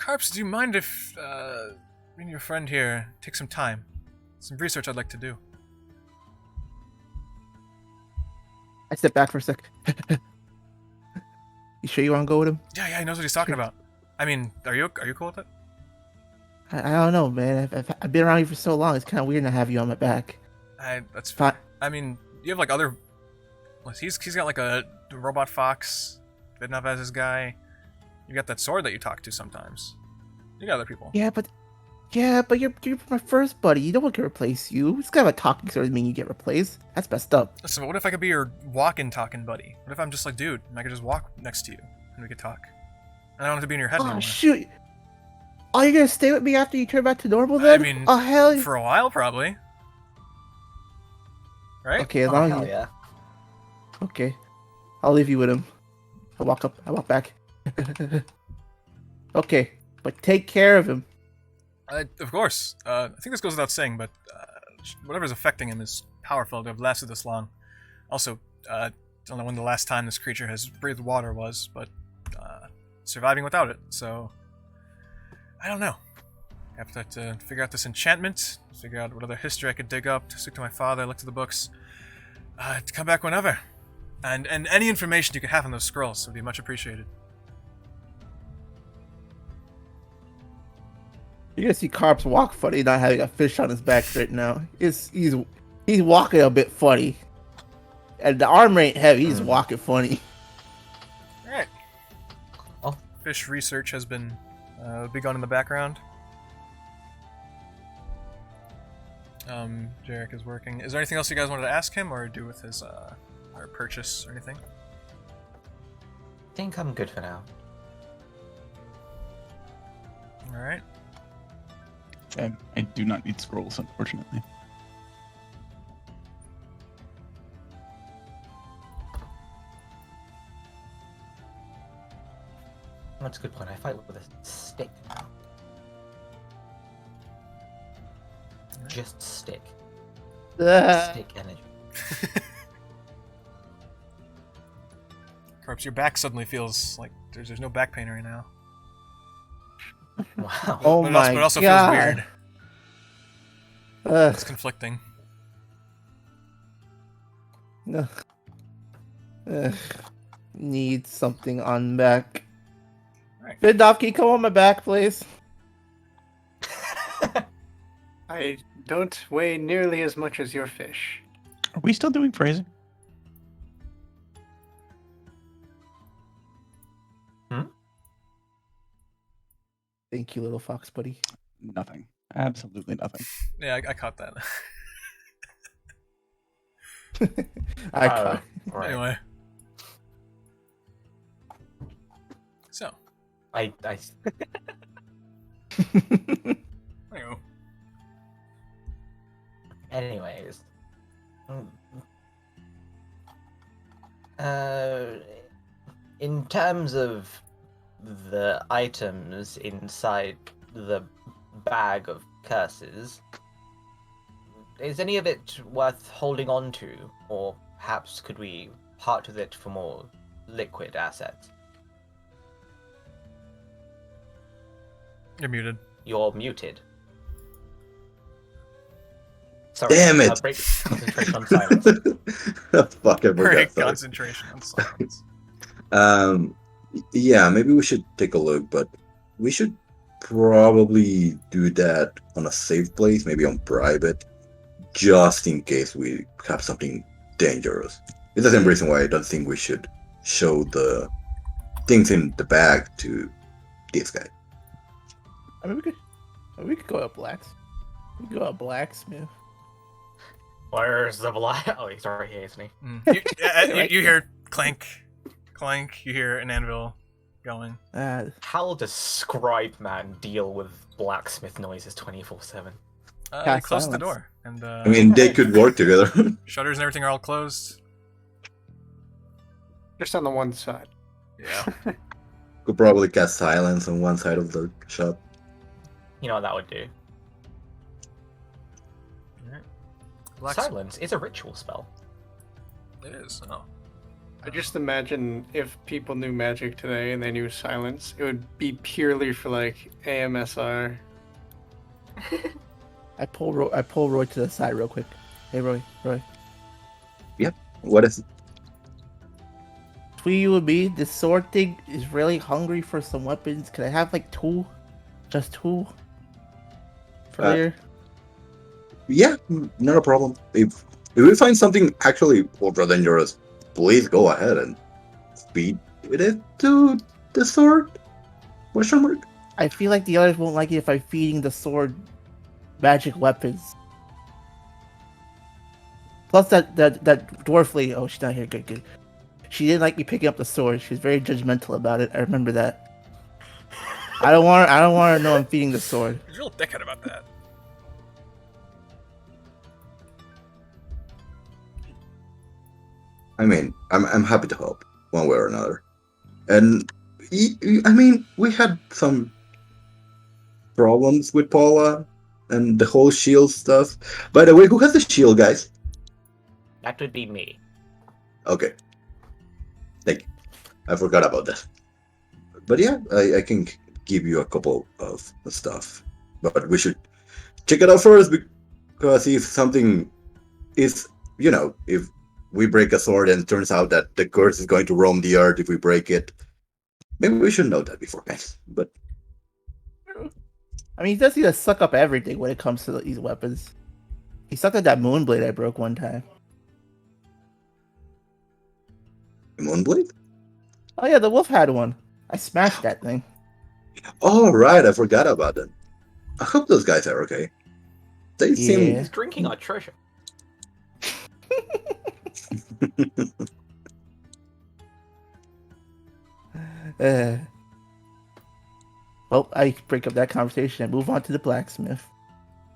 Karps, do you mind if me and your friend here take some time? Some research I'd like to do. I step back for a sec. You sure you want to go with him? Yeah, he knows what he's talking about. I mean, are you cool with it? I don't know, man. I've been around you for so long. It's kind of weird not have you on my back. That's fine. I mean, you have like other. He's got like a robot fox. Vidnov has his guy. You got that sword that you talk to sometimes. You got other people. Yeah, but you're my first buddy. You don't want to replace you. It's kind of a talking sword doesn't mean you get replaced. That's messed up. Listen, but what if I could be your walking, talking buddy? What if I'm just like, dude, and I could just walk next to you and we could talk? And I don't have to be in your head anymore. Oh shoot! Are you gonna stay with me after you turn back to normal then? I mean, oh hell! For a while, probably. Right? Okay, as long as hell you... yeah. Okay, I'll leave you with him. I walk back. Okay, but take care of him. Of course. I think this goes without saying, but whatever's affecting him is powerful to have lasted this long. Also, don't know when the last time this creature has breathed water was, but surviving without it, so I don't know. I have to figure out this enchantment, figure out what other history I could dig up, to speak to my father, look to the books, to come back whenever. And any information you could have on those scrolls would be much appreciated. You're gonna see Karps walk funny, not having a fish on his back right now. He's walking a bit funny, and the armor ain't heavy. He's walking funny. All right. Oh. Fish research has been begun in the background. Jarek is working. Is there anything else you guys wanted to ask him or do with his or purchase or anything? I think I'm good for now. All right. I do not need scrolls, unfortunately. That's a good point. I fight with a stick now. Just stick. Stick energy. Karps, your back suddenly feels like there's no back pain right now. Wow. Oh But my it also god! feels weird. Ugh. It's conflicting. Ugh. Ugh. Need something on back. Vidnov, can you come on my back, please? I don't weigh nearly as much as your fish. Are we still doing phrasing? Thank you, little fox buddy. Nothing. Absolutely nothing. Yeah, I caught that. I Oh, can't. right. Anyway. So, I anyway. Anyways. In terms of the items inside the bag of curses, is any of it worth holding on to? Or perhaps could we part with it for more liquid assets? You're muted. You're muted. Sorry, Damn it! break concentration on silence. Fuck, I forgot. Break Sorry. concentration on silence. Yeah, maybe we should take a look, but we should probably do that on a safe place, maybe on private, just in case we have something dangerous. It's the same reason why I don't think we should show the things in the bag to this guy. I mean, we could go up We could go up blacksmith. Where's the black? Oh, he's right here, isn't he? You hear clank, clank. You hear an anvil going. How does scribe man deal with blacksmith noises 24/7? They closed the silence. door, and I mean, they could work together. shutters and everything are all closed. Just on the one side. Yeah. Could probably cast silence on one side of the shop. You know what that would do? Silence is a ritual spell. It is. Oh. I just imagine if people knew magic today and they knew silence, it would be purely for like AMSR. I pull Roy to the side real quick. Hey, Roy. What is it? Between you and me, this sword thing is really hungry for some weapons. Can I have like two? Just two? For later? Yeah, not a problem. If we find something actually ultra dangerous, please go ahead and feed it to the sword? Question mark? I feel like the others won't like it if I'm feeding the sword magic weapons. Plus that dwarf lady. Oh, she's not here. Good. She didn't like me picking up the sword. She was very judgmental about it. I remember that. I don't want her to know I'm feeding the sword. He's real dickhead about that. I mean, I'm happy to help one way or another. And I mean, we had some problems with Paula and the whole shield stuff. By the way, who has the shield, guys? That would be me. Okay. Thank you. I forgot about that. But yeah, I can give you a couple of stuff. But we should check it out first, because if something is, if we break a sword and it turns out that the curse is going to roam the earth if we break it, maybe we should know that beforehand. But I mean, he does need to suck up everything when it comes to these weapons. He sucked up that moonblade I broke one time. Moonblade? Oh yeah, the wolf had one. I smashed that thing. Oh, right, I forgot about that. I hope those guys are okay. They seem... He's drinking our treasure. Well, I break up that conversation and move on to the blacksmith.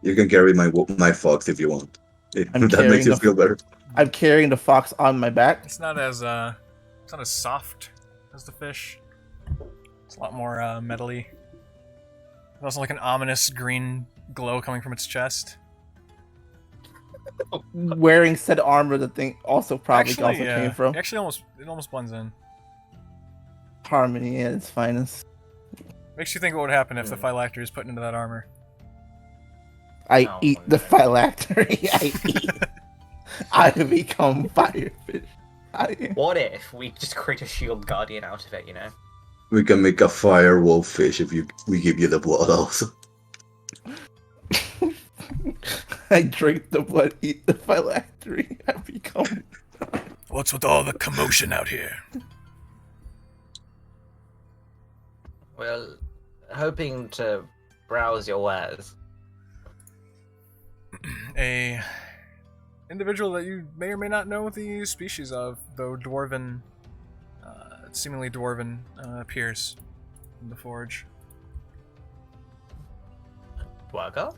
You can carry my fox if you want. If I'm that makes you carrying feel better. I'm carrying the fox on my back. It's not as soft as the fish. It's a lot more metally. There's also like an ominous green glow coming from its chest. Wearing said armor, the thing also probably came from. Actually, it almost blends in. Harmony at its finest. Makes you think what would happen if the phylactery is put into that armor. I eat the phylactery. I become firefish. What if we just create a shield guardian out of it, We can make a fire wolf fish if we give you the blood also. I drink the blood, eat the phylactery, I become. What's with all the commotion out here? Well, hoping to browse your wares. A individual that you may or may not know the species of, though dwarven, seemingly dwarven, appears in the forge. Dwargo?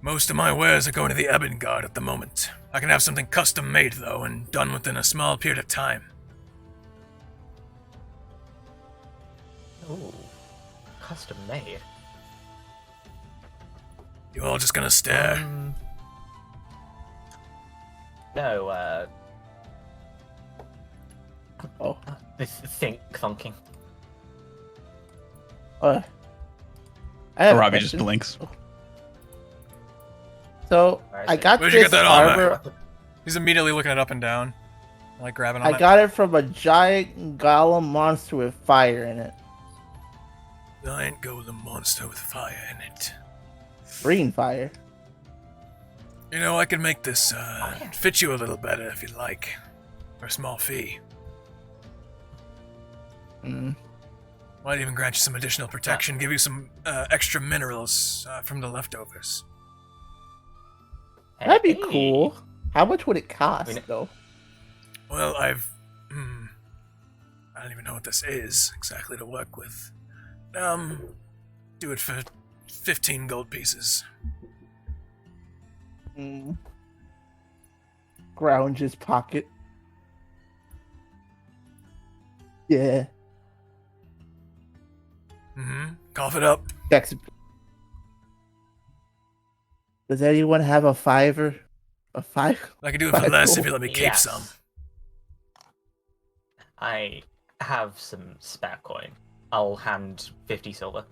Most of my wares are going to the Ebonguard at the moment. I can have something custom made, though, and done within a small period of time. Ooh, custom made. You all just gonna stare? No, Oh. this think funking. I have a Aravi just question. blinks. So Where is I it? got Where'd you this get that armor? armor. He's immediately looking it up and down, like grabbing on I it. got it from a giant golem monster with fire in it. Giant golem monster with fire in it. Green fire. You know, I could make this yeah. fit you a little better if you'd like, for a small fee. Mm. Might even grant you some additional protection, give you some extra minerals from the leftovers. That'd be Hey. cool. How much would it cost, I mean- though? Well, I don't even know what this is exactly to work with. Do it for 15 gold pieces. Mm. Ground his pocket. Yeah. Cough it up. Dex. Does anyone have a fiver? A five? I can do it for Five less if gold. you let me keep Yes. some. I have some spare coin. I'll hand 50 silver.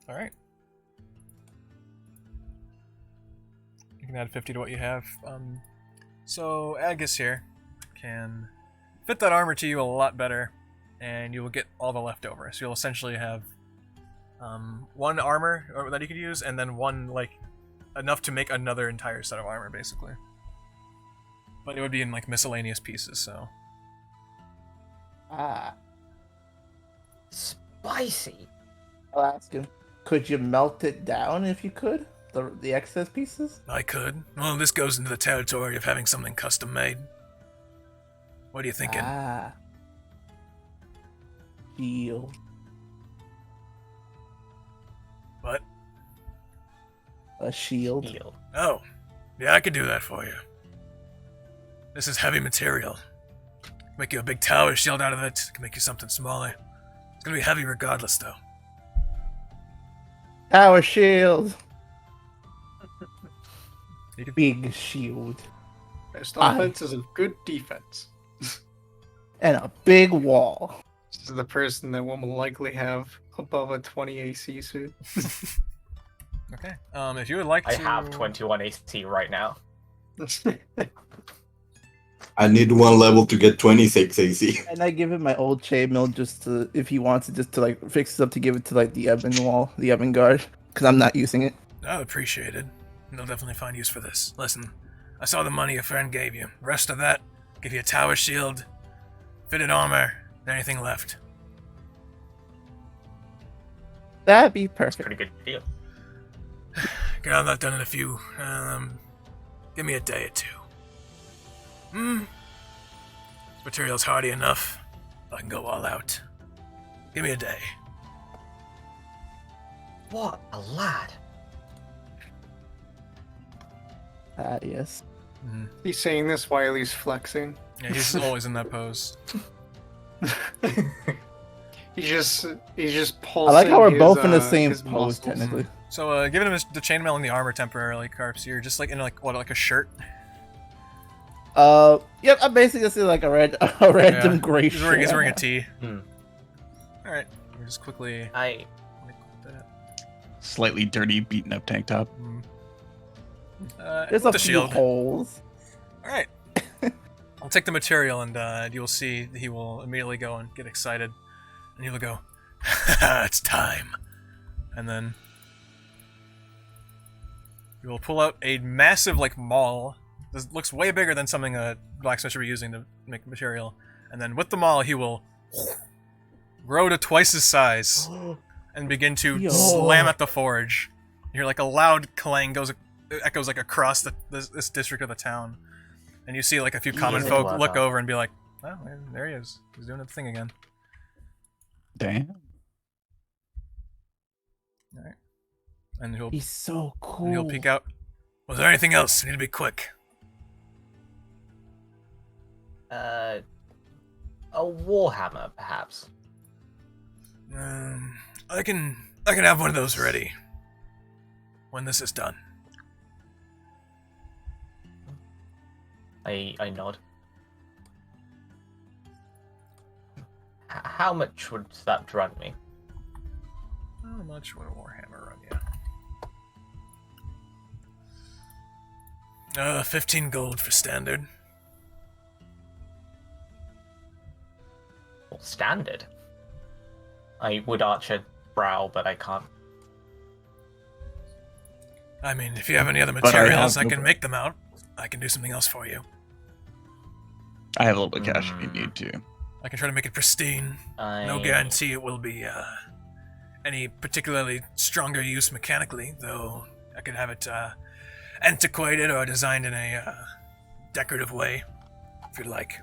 Alright. You can add 50 to what you have. So Agus here can fit that armor to you a lot better, and you will get all the leftovers. So you'll essentially have one armor that you could use, and then one, like, enough to make another entire set of armor, basically. But it would be in, like, miscellaneous pieces, so... Ah. Spicy. I'll ask him. Could you melt it down if you could? The excess pieces? I could. Well, this goes into the territory of having something custom made. What are you thinking? Ah. Shield. What? A shield. Heal. Oh, yeah, I could do that for you. This is heavy material. Make you a big tower shield out of it. Can make you something smaller. It's gonna be heavy regardless, though. Tower shield. You could... Big shield. Best offense is a good defense. And a big wall. This is the person that will likely have above a 20 AC suit. Okay. If you would like I to... have 21 AC right now. I need one level to get 26 AC. And I give him my old chainmail just to, if he wants it, just to like fix it up to give it to like the Ebonwall, the Ebonguard, because I'm not using it. I appreciate it. They'll definitely find use for this. Listen, I saw the money a friend gave you. The rest of that, give you a tower shield, fitted armor, and anything left. That'd be perfect. Pretty good deal. Get all that done in a few. Give me a day or two. This material's hardy enough. I can go all out. Give me a day. What a lad. Ah, yes. He's saying this while he's flexing. Yeah, he's always in that pose. He's just I pulsing. like how we're his, both in the same his pose, muscles. technically. So, giving him the chainmail and the armor temporarily, Karps, you're just like in like a shirt. Yep, I'm basically just in like a random Yeah. gray He's wearing a shirt. tee. Hmm. Alright, we'll just quickly... I let me click that. Slightly dirty, beaten up tank top. There's with a the few shield. holes. Alright. I'll take the material, and you'll see he will immediately go and get excited, and he will go, "It's time," and then he will pull out a massive like maul. This looks way bigger than something a blacksmith should be using to make material, and then with the maul he will grow to twice his size and begin to slam at the forge. You hear like a loud clang echoes like across this district of the town. And you see like a few common folk look over and be like, "Oh, there he is. He's doing the thing again." Damn. All right. And He's so cool. he'll peek out. Was there anything else? I need to be quick. A warhammer, perhaps. I can have one of those ready when this is done. I nod. How much would that run me? How much would a warhammer run you? 15 gold for standard. Well, standard. I would arch a brow, but I can't. I mean, if you have any other But I materials, have I no- can make them out. I can do something else for you. I have a little bit of cash if you need to. I can try to make it pristine. No guarantee it will be any particularly stronger use mechanically, though I could have it antiquated or designed in a decorative way, if you'd like.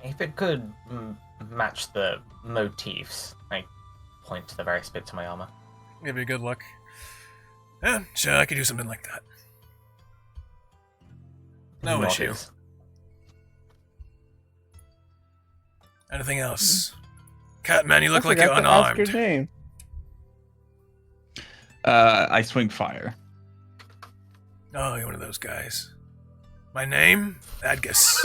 If it could match the motifs, I point to the various bits of my armor. Give you a good look. Yeah, sure, I could do something like that. No Nod issue. is- Anything else? Catman, you look I like you're forgot to ask unarmed. your name. I swing fire. Oh, you're one of those guys. My name? Adgus.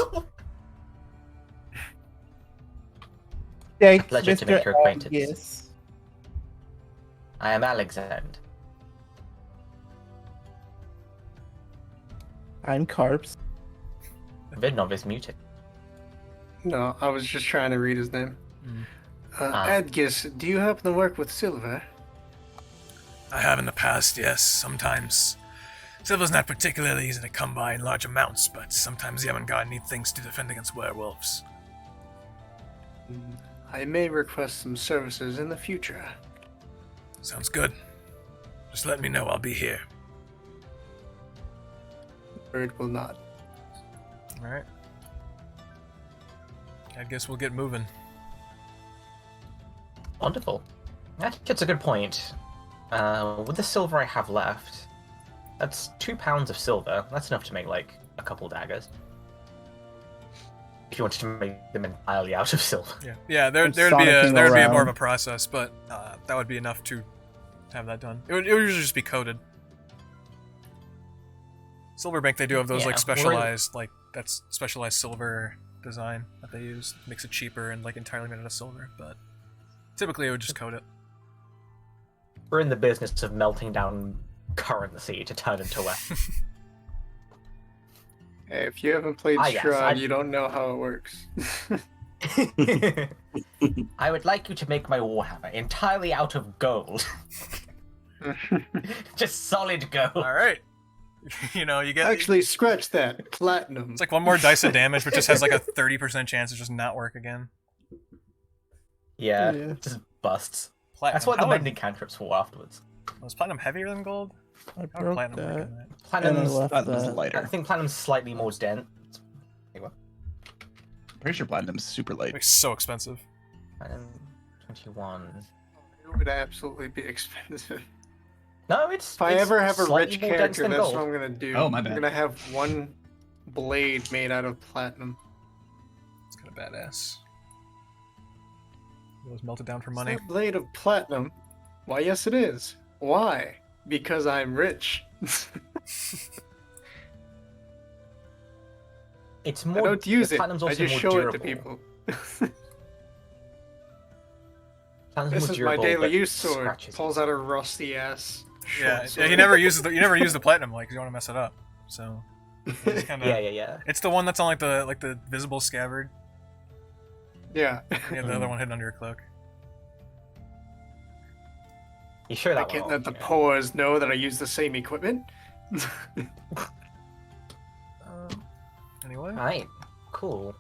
Thanks, Pleasure to Mr. make your acquaintance. Yes. I am Alyxend. I'm Karps. Vidnov is muted. No, I was just trying to read his name. Ah. Adgis, do you happen to work with silver? I have in the past, yes. Sometimes silver's not particularly easy to come by in large amounts, but sometimes the Avantgarde need things to defend against werewolves. I may request some services in the future. Sounds good. Just let me know, I'll be here. Bird will not. Alright. I guess we'll get moving. Wonderful. I think it's a good point. With the silver I have left, that's 2 pounds of silver. That's enough to make, like, a couple daggers. If you wanted to make them entirely out of silver. Yeah, there'd be sonicking more of around. a process, but that would be enough to have that done. It would usually just be coated. Silverbank, they do have those Yeah, like we're- specialized, like that's specialized silver design that they use. Makes it cheaper and like entirely made out of silver, but typically it would just coat it. We're in the business of melting down currency to turn into wealth. Hey, if you haven't played Ah, yes, Shroud, you don't know how it works. I would like you to make my warhammer entirely out of gold. Just solid gold. All right, you know you get Actually, scratch that. Platinum. it's like one more dice of damage, but just has like a 30% chance to just not work again. Yeah, Yeah. just busts. Platinum. That's what the How would- mending cantrips for afterwards. was platinum heavier than gold? I How would broke platinum work that. in that? And I Platinum's, left Platinum's that. I lighter. think platinum's slightly more dense. Pretty sure platinum's super light. It's so expensive. Platinum 21. It would absolutely be expensive. No, it's. If I it's ever have a slightly rich more dense character, than that's gold. what I'm gonna do. Oh, my I'm bad. gonna have one blade made out of platinum. It's kind of badass. It was melted down for Is money. that blade of platinum? Why, yes, it is. Why? Because I'm rich. It's I more. don't use the it. platinum's I also just more show durable. it to people. Platinum's This more is durable, my daily but use sword. scratches. Pulls out a rusty ass. Yeah, short sword. you never use the platinum like 'cause you don't want to mess it up. So It's kinda, Yeah. It's the one that's on like the visible scabbard. Yeah. Yeah, the other one hidden under your cloak. You sure I that can't one? let the Poas know that I use the same equipment. Anyway. Right. Cool.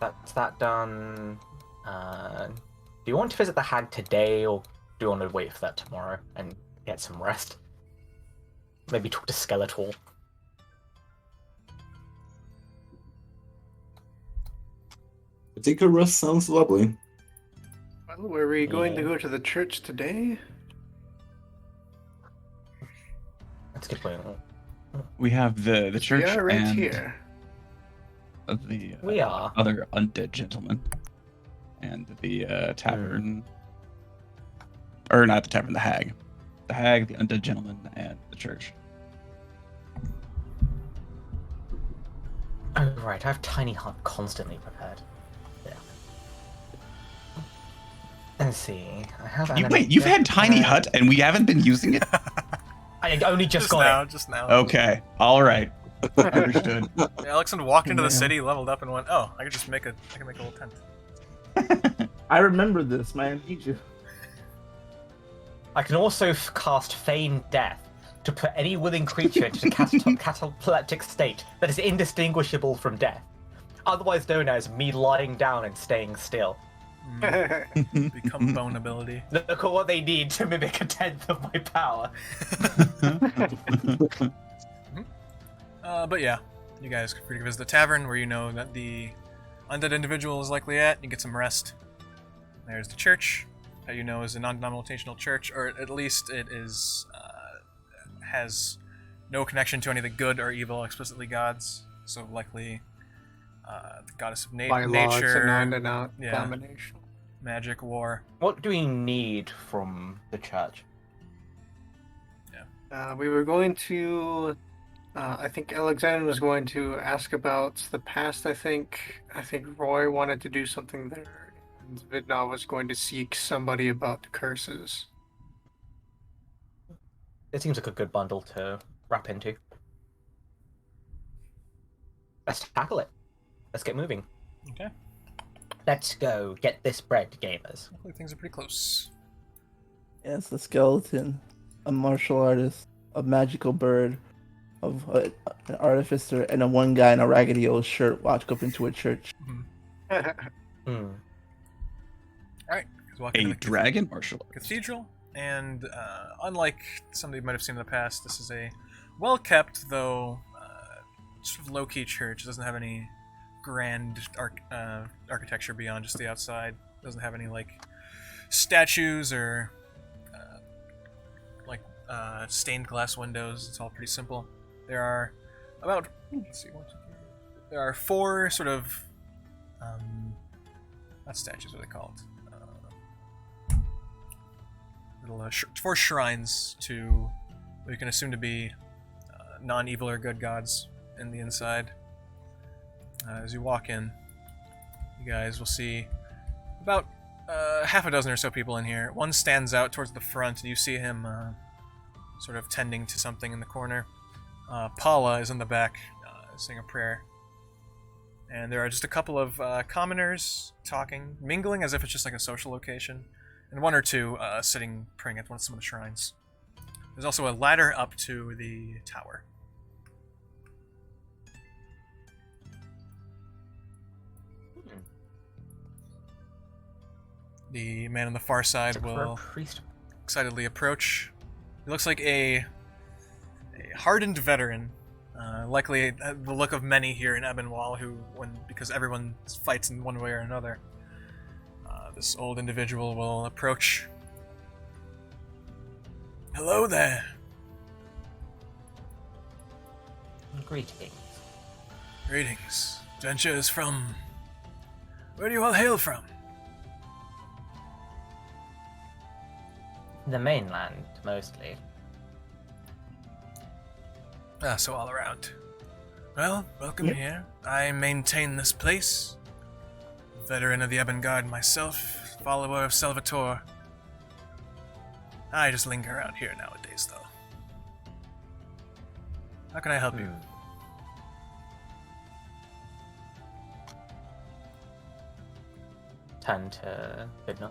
That's that done. Do you want to visit the hag today, or do you want to wait for that tomorrow and get some rest? Maybe talk to Skeletor. I think a rest sounds lovely. Well, were we going to Yeah. go to the church today? That's a good point. We have the church Yeah, right and here. the We are. other undead gentleman and the tavern, or not the tavern, the hag, the undead gentleman, and the church. Oh right, I have Tiny Hut constantly prepared. Yeah. Let's see. I have. Wait, you've had Tiny Hut and we haven't been using it? I only just got it. Just now. Okay, all right, understood. Alyxend walked into the Man. city, leveled up, and went, "Oh, I can make a little tent." I remember this, man. Need you. I can also cast Feign Death to put any willing creature into a cataleptic state that is indistinguishable from death, otherwise known as me lying down and staying still. Become bone ability. Look at what they need to mimic a tenth of my power. But yeah, you guys are free to visit the tavern where you know that the undead individual is likely at. You get some rest. There's the church that you know is a non-denominational church, or at least it is has no connection to any of the good or evil explicitly gods. So likely the goddess of By law, it's a nature, non-denomination. magic, war. What do we need from the church? We were going to. I think Alyxend was going to ask about the past. I think Roy wanted to do something there, and Vidnov was going to seek somebody about the curses. It seems like a good bundle to wrap into. Let's tackle it. Let's get moving. Okay. Let's go get this bread, gamers. Hopefully things are pretty close. Yes, the skeleton, a martial artist, a magical bird, of an artificer, and a one guy in a raggedy old shirt walk up into a church. Hmm. Alright, walk A into the dragon martial arts. cathedral, and unlike somebody you might have seen in the past, this is a well-kept, though sort of low-key church. It doesn't have any grand architecture beyond just the outside. It doesn't have any like statues or stained glass windows. It's all pretty simple. There are about there are four sort of not statues, what are they called? Four shrines to what you can assume to be non-evil or good gods in the inside. As you walk in, you guys will see about half a dozen or so people in here. One stands out towards the front, and you see him sort of tending to something in the corner. Paula is in the back, saying a prayer. And there are just a couple of commoners talking, mingling as if it's just like a social location, and one or two sitting praying at some of the shrines. There's also a ladder up to the tower. The man on the far side will priest. excitedly approach. He looks like a hardened veteran, likely the look of many here in Ebonwall, because everyone fights in one way or another. This old individual will approach. Hello there. Greetings. Greetings. Adventures from... Where do you all hail from? The mainland, mostly. So all around. Well, welcome here. I maintain this place. Veteran of the Ebon Guard myself, follower of Salvatore. I just linger around here nowadays, though. How can I help you? Turn to Vidnov.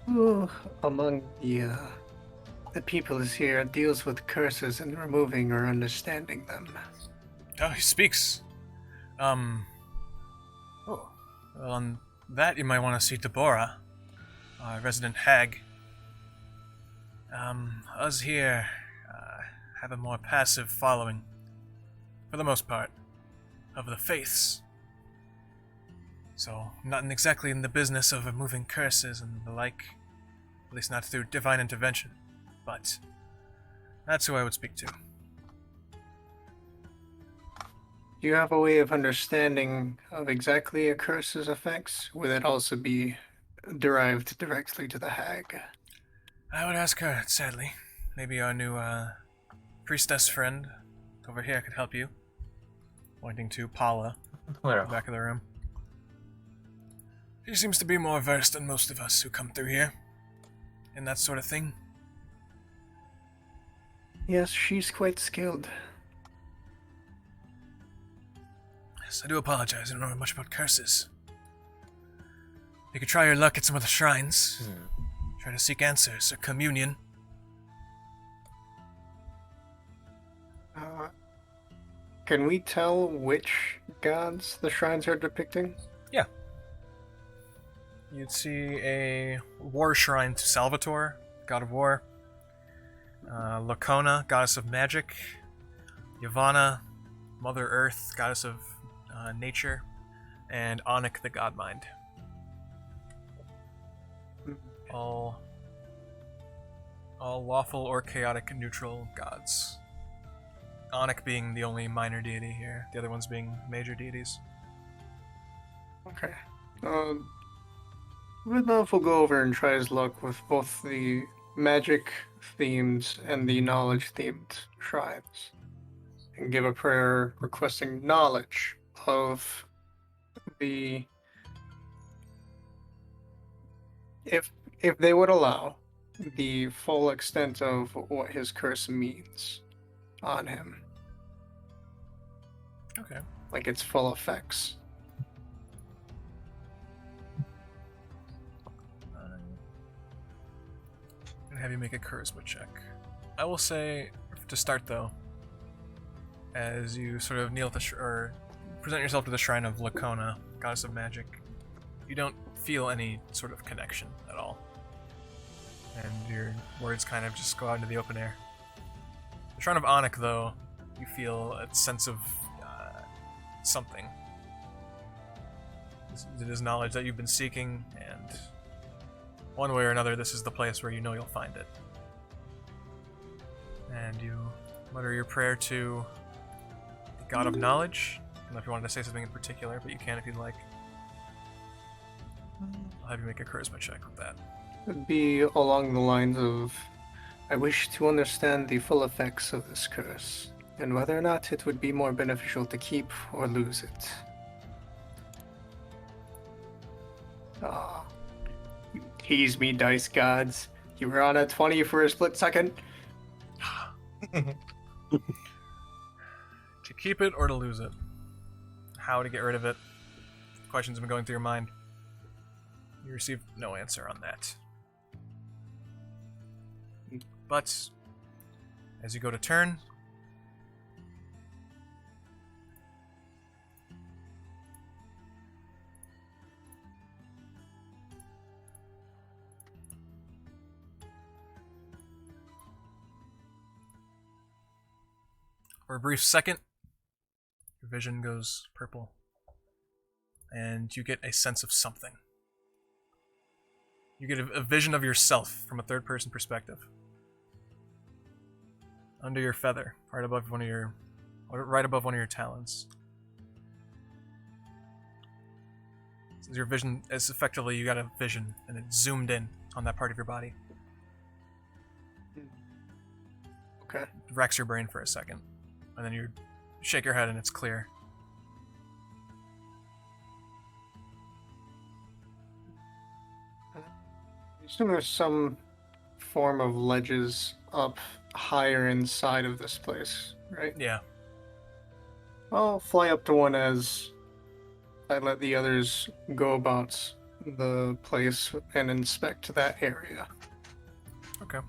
Who among the peoples here deals with curses and removing or understanding them? Oh, he speaks. Oh. Well, on that you might want to see Deborah, our resident hag. Us here have a more passive following, for the most part, of the faiths. So, not exactly in the business of removing curses and the like, at least not through divine intervention, but that's who I would speak to. Do you have a way of understanding of exactly a curse's effects? Would it also be derived directly to the hag? I would ask her, sadly. Maybe our new priestess friend over here could help you. Pointing to Paula, Where? the back of the room. She seems to be more versed than most of us who come through here in that sort of thing. Yes, she's quite skilled. Yes, I do apologize. I don't know much about curses. You could try your luck at some of the shrines. Try to seek answers or communion. Can we tell which gods the shrines are depicting? Yeah. You'd see a war shrine to Salvatore, god of war. Lacona, goddess of magic. Yavanna, Mother Earth, goddess of nature. And Onyx, the god mind. All lawful or chaotic neutral gods. Onyx being the only minor deity here, the other ones being major deities. Okay. Vidnov will go over and try his luck with both the magic themed and the knowledge themed shrines. And give a prayer requesting knowledge of the if they would allow the full extent of what his curse means on him. Okay. Like its full effects. I'm gonna have you make a charisma check. I will say, to start though, as you sort of kneel at the or present yourself to the shrine of Lacona, goddess of magic, you don't feel any sort of connection at all. And your words kind of just go out into the open air. The shrine of Onyx, though, you feel a sense of something. It is knowledge that you've been seeking, and one way or another, this is the place where you know you'll find it. And you mutter your prayer to the God of Knowledge. I don't know if you wanted to say something in particular, but you can if you'd like. I'll have you make a charisma check with that. It'd be along the lines of, I wish to understand the full effects of this curse, and whether or not it would be more beneficial to keep or lose it. Ah, you tease me, dice gods. You were on a 20 for a split second. To keep it or to lose it? How to get rid of it? Questions have been going through your mind. You received no answer on that. But as you go to turn, for a brief second, your vision goes purple, and you get a sense of something. You get a vision of yourself from a third-person perspective. Under your feather, right above one of your talons. So your vision is effectively, you got a vision, and it zoomed in on that part of your body. Okay. It racks your brain for a second, and then you shake your head and it's clear. I assume there's some form of ledges up higher inside of this place, right? Yeah. I'll fly up to one as I let the others go about the place and inspect that area. Okay.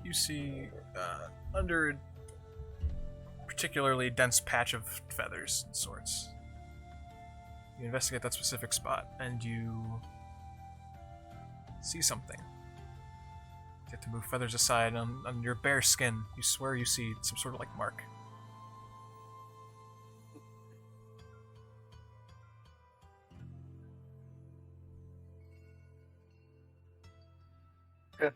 You see, under a particularly dense patch of feathers and sorts. You investigate that specific spot, and you see something. You have to move feathers aside. On your bare skin, you swear you see some sort of like mark. Okay.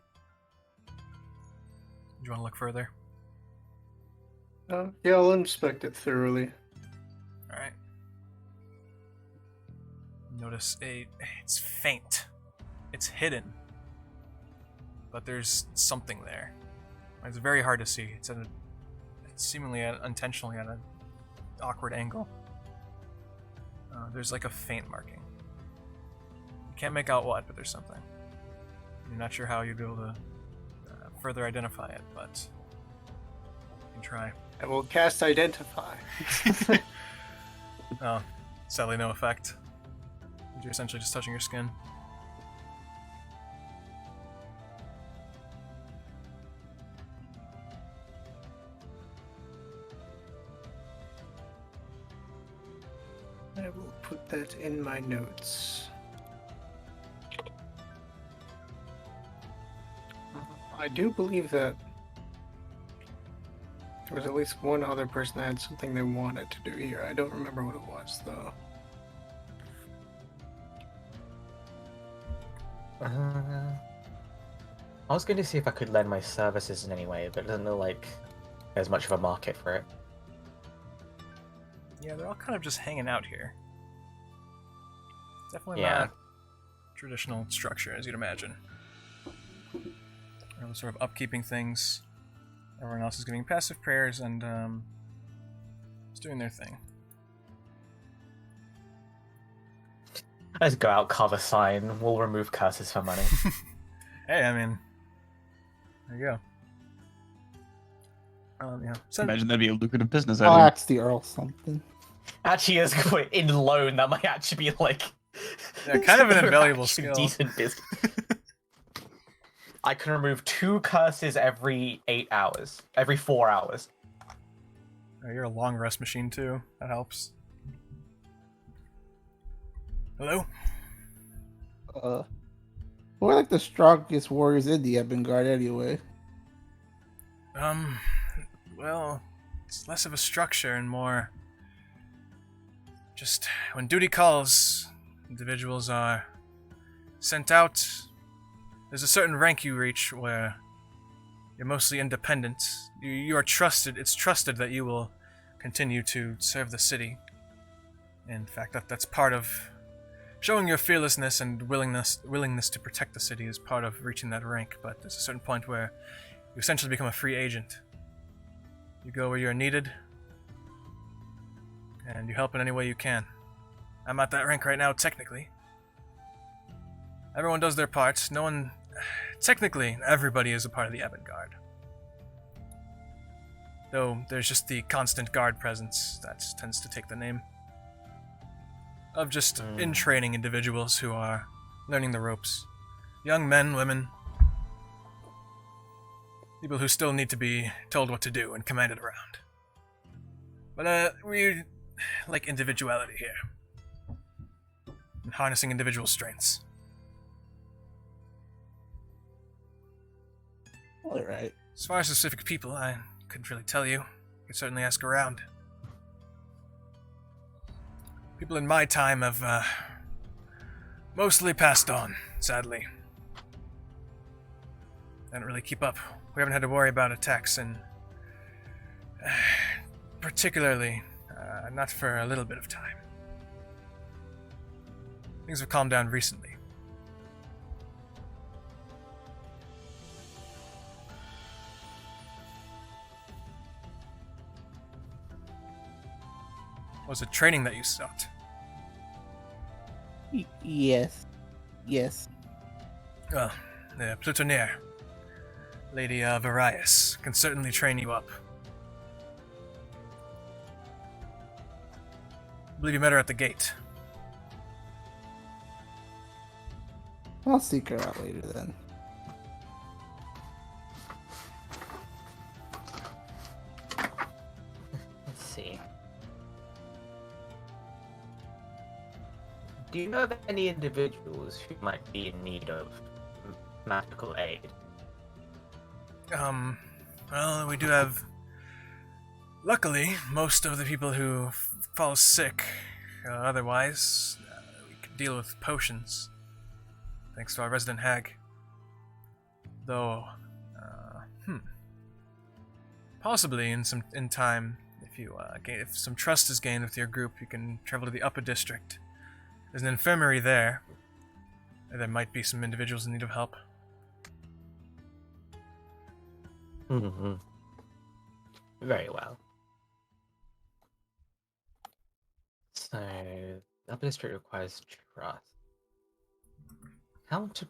Do you want to look further? Yeah, I'll inspect it thoroughly. Alright. Notice it's faint. It's hidden. But there's something there. It's very hard to see. It's seemingly unintentionally at an awkward angle. There's like a faint marking. You can't make out what, but there's something. You're not sure how you'd be able to further identify it, but you can try. I will cast Identify. Oh, sadly no effect. You're essentially just touching your skin. I will put that in my notes. I do believe that there was at least one other person that had something they wanted to do here. I don't remember what it was, though. I was going to see if I could lend my services in any way, but it doesn't look like there's much of a market for it. Yeah, they're all kind of just hanging out here. Definitely Yeah. not traditional structure, as you'd imagine. They're sort of upkeeping things. Everyone else is giving passive prayers and just doing their thing. Let's go out, carve a sign. We'll remove curses for money. Hey, I mean, there you go. Yeah. So, Imagine that'd be a lucrative business. I'll idea. ask the Earl something. Actually, is in loan. That might actually be like yeah, kind of an invaluable actually skill. decent business. I can remove 2 curses every 8 hours. Every 4 hours. Oh, you're a long rest machine too. That helps. Hello? We're like the strongest warriors in the Ebonguard anyway. Well, it's less of a structure and more just when duty calls, individuals are sent out. There's a certain rank you reach where you're mostly independent. You are trusted. It's trusted that you will continue to serve the city. In fact, that's part of showing your fearlessness and willingness to protect the city is part of reaching that rank. But there's a certain point where you essentially become a free agent. You go where you're needed, and you help in any way you can. I'm at that rank right now, technically. Everyone does their part. No one... Technically, everybody is a part of the Ebonguard. Though, there's just the constant guard presence that tends to take the name of just in-training individuals who are learning the ropes. Young men, women, people who still need to be told what to do and commanded around. But, we like individuality here. And harnessing individual strengths. Alright. As far as specific people, I couldn't really tell you. You could certainly ask around. People in my time have, mostly passed on, sadly. I didn't really keep up. We haven't had to worry about attacks in... particularly, not for a little bit of time. Things have calmed down recently. Was it training that you sought? Yes. Yes. Well, the Plutonier, Lady Varius, can certainly train you up. I believe you met her at the gate. I'll seek her out later then. Let's see. Do you know of any individuals who might be in need of magical aid? Well, we do have... Luckily, most of the people who fall sick, otherwise, we can deal with potions. Thanks to our resident hag. Though, possibly in time, if some trust is gained with your group, you can travel to the upper district. There's an infirmary there. There might be some individuals in need of help. Mm-hmm. Very well. So, the upper district requires trust. How to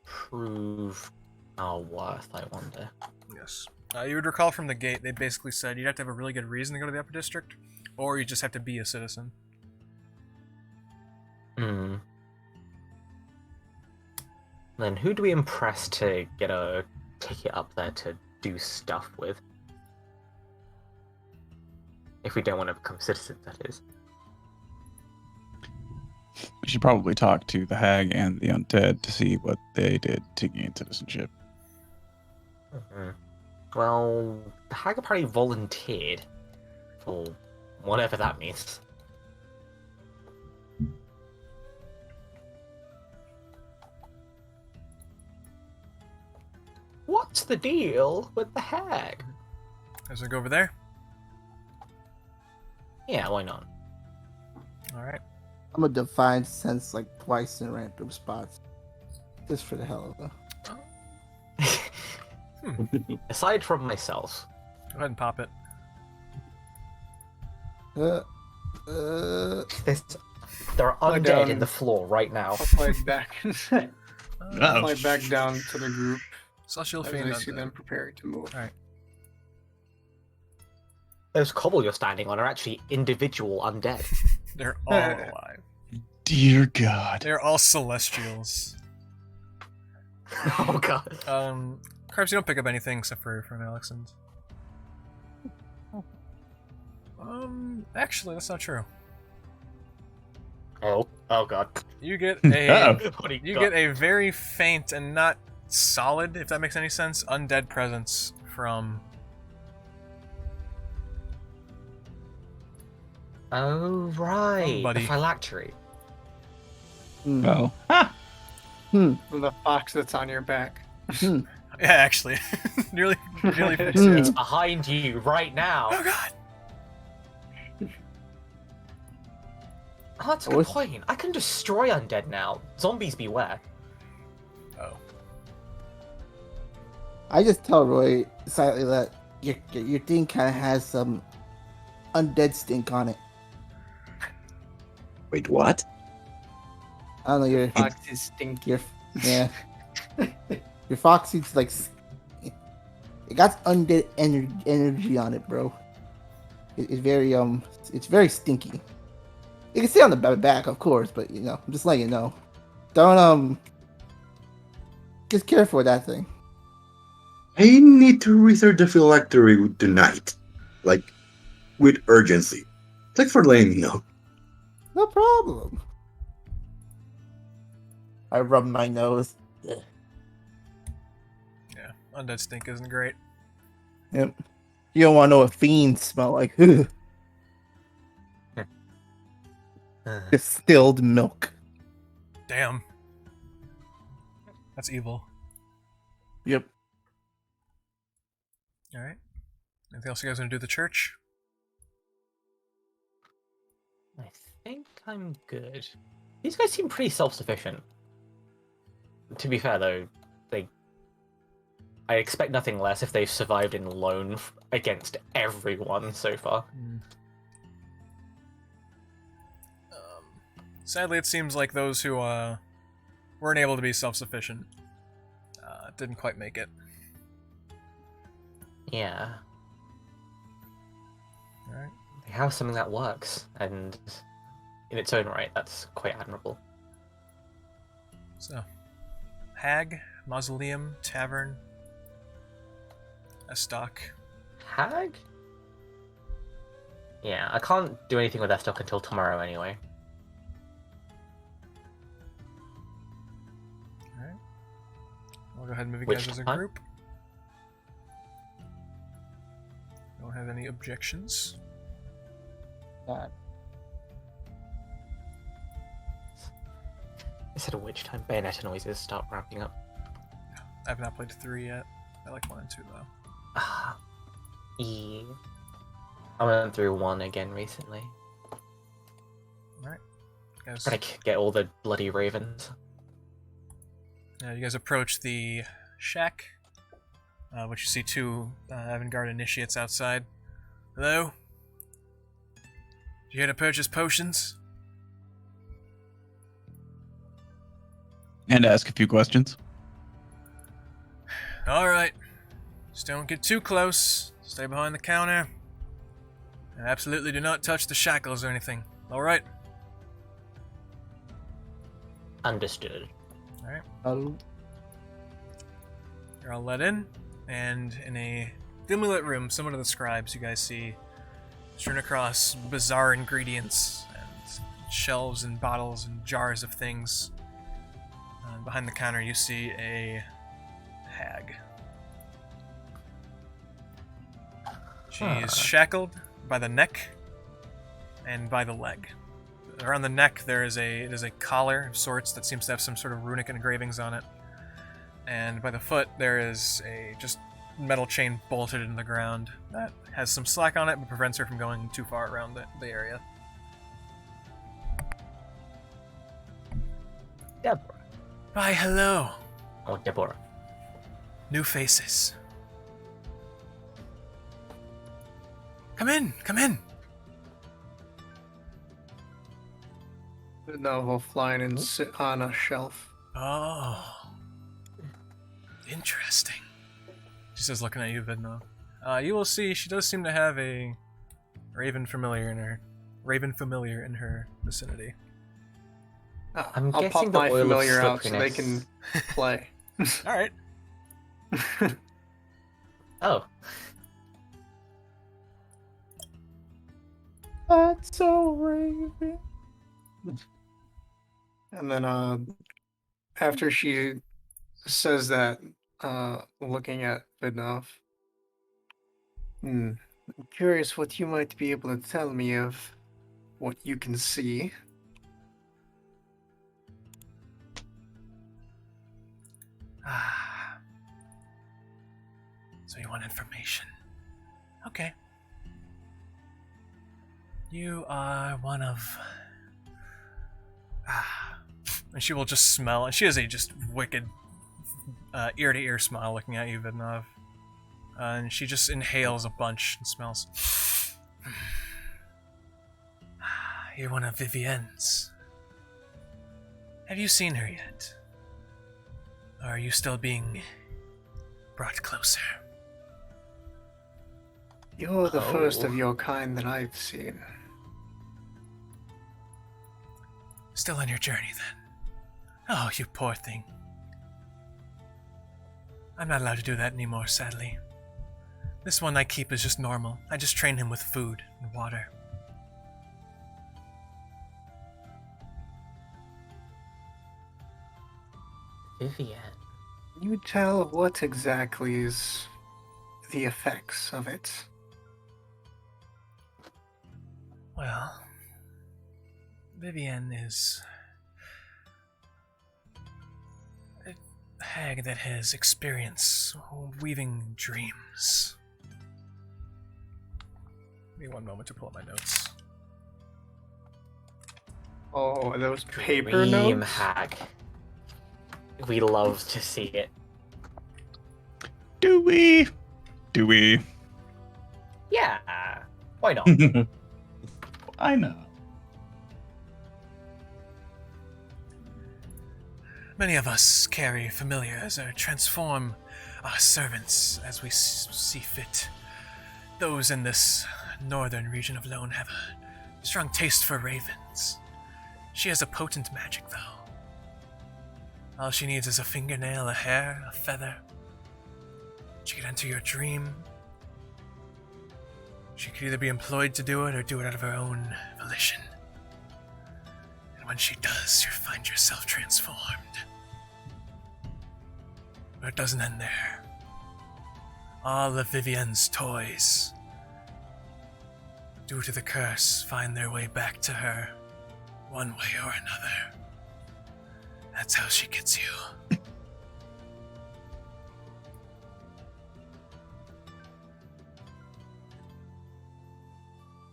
prove our worth, I wonder. Yes. You would recall from the gate, they basically said you'd have to have a really good reason to go to the upper district, or you just have to be a citizen. Hmm. Then who do we impress to get a ticket up there to do stuff with? If we don't want to become citizens, that is. We should probably talk to the hag and the undead to see what they did to gain citizenship. Mm-hmm. Well, the hag apparently volunteered. For whatever that means. What's the deal with the hag? As I go over there. Yeah, why not? Alright. I'm a divine sense like twice in random spots. Just for the hell of it. Aside from myself. Go ahead and pop it. There are Lie undead down. in the floor right now. I'll slide back. Uh-oh. Slide back down to the group Celestial as Fiend. I see them preparing to move. Alright. Those cobble you're standing on are actually individual undead. They're all alive. Dear God. They're all celestials. Oh god. Karps, you don't pick up anything except for from Alyxend. Actually, that's not true. Oh god. You get a What do you got? get a very faint and not solid, if that makes any sense, undead presence from. Oh right, buddy. the phylactery. Hmm. Oh. Hmm. The fox that's on your back. Hmm. Yeah, actually, nearly fits. It's Yeah. behind you right now. Oh god. Oh, that's a good point. I can destroy undead now. Zombies beware. Oh. I just tell Roy silently that your thing kind of has some undead stink on it. Wait, what? I don't know, your Fox is stinky. yeah. Your foxy's like it got undead energy on it, bro. It's very stinky. You can stay on the back, of course, but you know, I'm just letting you know. Don't just careful with that thing. I need to research the phylactery tonight. Like, with urgency. Thanks for letting me know. No problem. I rub my nose. Ugh. Yeah, undead stink isn't great. Yep. You don't want to know what fiends smell like. Ugh. Distilled milk. Damn. That's evil. Yep. Alright. Anything else you guys want to do at the church? I think I'm good. These guys seem pretty self-sufficient. To be fair, though, I expect nothing less if they've survived in lone against everyone so far. Sadly, it seems like those who weren't able to be self-sufficient didn't quite make it. Yeah. Alright. They have something that works, and in its own right, that's quite admirable. So, hag, mausoleum, tavern, a stock. Hag? Yeah, I can't do anything with that stock until tomorrow anyway. Alright. I'll go ahead and move you Which guys as a time? group. Don't have any objections. I said a witch time. Bayonetta noises start ramping up. I have not played 3 yet. I like 1 and 2 though. Ah, yeah. I went through 1 again recently. Alright. Guys, Trying to get all the bloody ravens. you guys approach the shack, which you see 2 avant-garde initiates outside. Hello? You here to purchase potions? And ask a few questions. Alright. Just don't get too close. Stay behind the counter. And absolutely do not touch the shackles or anything. Alright? Understood. Alright. You're all let in, and in a dimly lit room, similar to the scribes, you guys see strewn across bizarre ingredients and shelves and bottles and jars of things. Behind the counter, you see a hag. She is shackled by the neck and by the leg. Around the neck, there is a collar of sorts that seems to have some sort of runic engravings on it. And by the foot, there is a just metal chain bolted in the ground that has some slack on it, but prevents her from going too far around the area. Deborah. Why, hello. Oh, Deborah. New faces. Come in, come in. Vidnov will fly in and sit on a shelf. Oh. Interesting. She says, looking at you, Vidnov. You will see she does seem to have a raven familiar in her vicinity. I'm I'll guessing pop the my oil of familiar out so they slipperiness. can play. Alright. Oh, That's so raven. And then after she says that, looking at Vidnov, I'm curious what you might be able to tell me of what you can see. Ah. So you want information? Okay. You are one of... And she will just smell, and she has a just wicked ear-to-ear smile looking at you, Vidnov. And she just inhales a bunch and smells. You're one of Vivienne's. Have you seen her yet? Or are you still being brought closer? You're the first Oh. of your kind that I've seen. Still on your journey, then? Oh, you poor thing. I'm not allowed to do that anymore, sadly. This one I keep is just normal. I just train him with food and water. Vivienne. Can you tell what exactly is the effects of it? Well, Vivienne is a hag that has experience weaving dreams. Give me one moment to pull up my notes. Oh, are those paper Dream notes? hag. We love to see it. Do we? Do we? Yeah. Why not? I know. Many of us carry familiars or transform our servants as we see fit. Those in this northern region of Lone have a strong taste for ravens. She has a potent magic, though. All she needs is a fingernail, a hair, a feather. She could enter your dream. She could either be employed to do it or do it out of her own volition. And when she does, you find yourself transformed. But it doesn't end there. All of Vivienne's toys, due to the curse, find their way back to her, one way or another. That's how she gets you.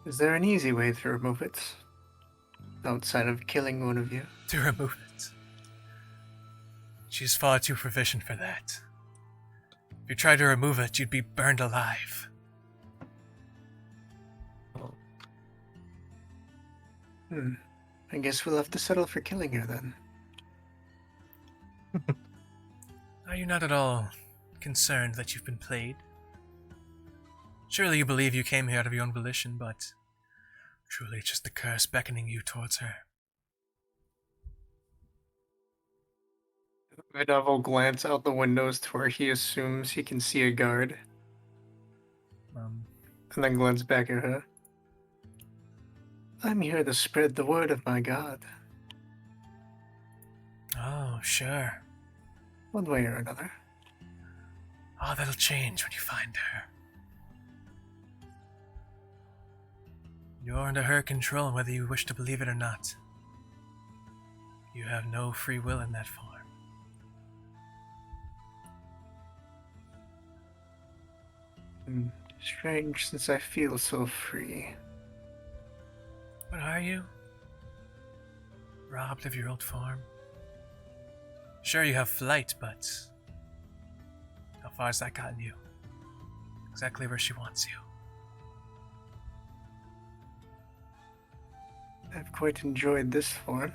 Is there an easy way to remove it? Outside of killing one of you? To remove it. She's far too proficient for that. If you tried to remove it, you'd be burned alive. I guess we'll have to settle for killing her then. Are you not at all concerned that you've been played? Surely you believe you came here out of your own volition, but truly it's just the curse beckoning you towards her. Vidnov will glance out the windows to where he assumes he can see a guard, and then glance back at her. I'm here to spread the word of my god. Oh, sure. One way or another. Oh, that'll change when you find her. You're under her control whether you wish to believe it or not. You have no free will in that form. Strange, since I feel so free. But are you? Robbed of your old form? Sure, you have flight, but how far has that gotten you? Exactly where she wants you. I've quite enjoyed this form.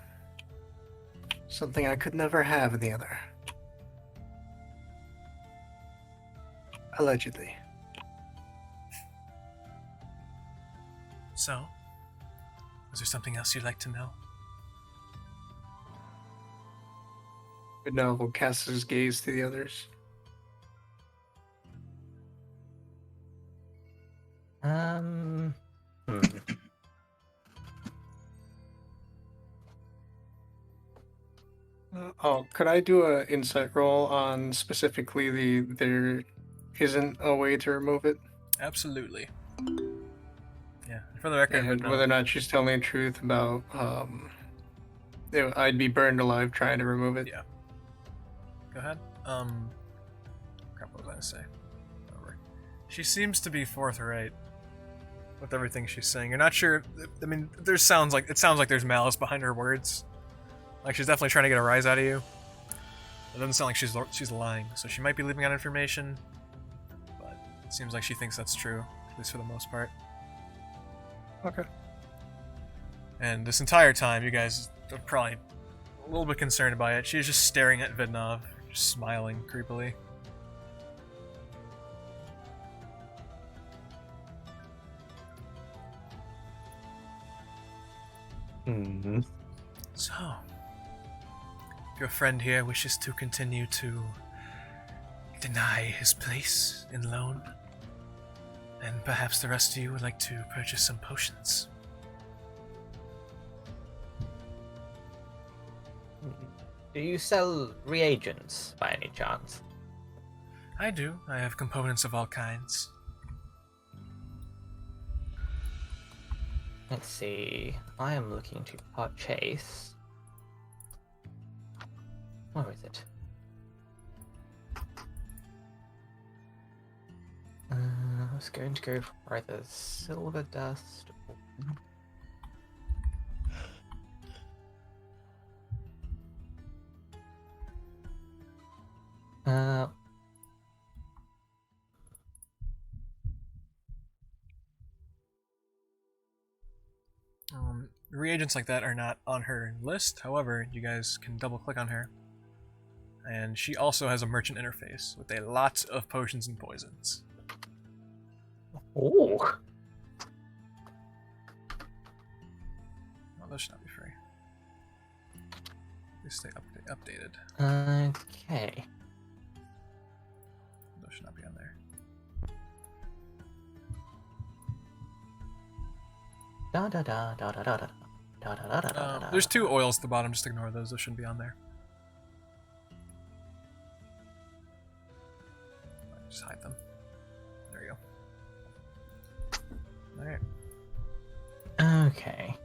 Something I could never have in the other. Allegedly. So, is there something else you'd like to know? Vidnov will cast his gaze to the others. Could I do an insight roll on specifically there isn't a way to remove it? Absolutely. Yeah, for the record, And Vidnov- whether or not she's telling the truth about, I'd be burned alive trying to remove it. Yeah. Go ahead. Crap, what was I gonna say? Whatever. She seems to be forthright with everything she's saying. You're not sure. I mean, it sounds like there's malice behind her words. Like she's definitely trying to get a rise out of you. It doesn't sound like she's lying, so she might be leaving out information. But it seems like she thinks that's true, at least for the most part. Okay. And this entire time, you guys are probably a little bit concerned by it. She's just staring at Vidnov, just smiling creepily. So, if your friend here wishes to continue to deny his place in loan, and perhaps the rest of you would like to purchase some potions. Do you sell reagents by any chance? I do. I have components of all kinds. Let's see. I am looking to purchase. Where is it? I was going to go for either silver dust or... Reagents like that are not on her list. However, you guys can double click on her And she also has a merchant interface with a lot of potions and poisons. Ooh. Well, those should not be free. They stay updated. Okay. Those should not be on there. Da da da da da da da da da da da. There's 2 oils at the bottom, just ignore those. Those shouldn't be on there. Just hide them. There you go. Alright. Okay.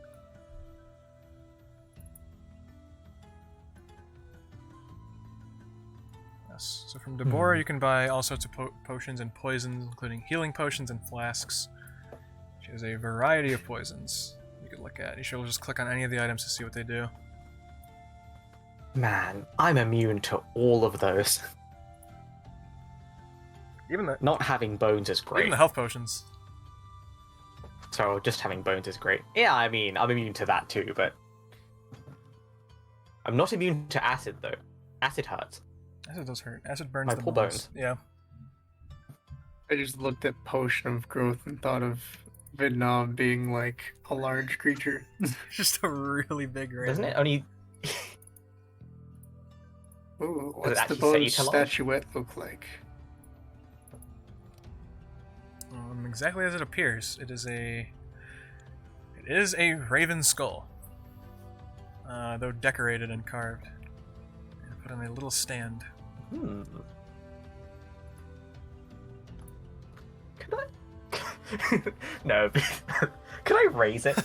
Yes. So from Deborah, you can buy all sorts of potions and poisons, including healing potions and flasks. She has a variety of poisons you could look at. You should just click on any of the items to see what they do. Man, I'm immune to all of those. Even the Not having bones is great. even the health potions. So just having bones is great. Yeah, I mean, I'm immune to that too, but I'm not immune to acid though. Acid hurts. Acid does hurt. Acid burns My the poor bones. Yeah. I just looked at Potion of Growth and thought of Vidnov being like a large creature. Just a really big raven. Doesn't it only... Ooh, Does it what's the actually say bone you can launch? statuette look like? Exactly as it appears. It is a raven skull. Though decorated and carved. And put on a little stand. Hmm. Could I? No. Could I raise it?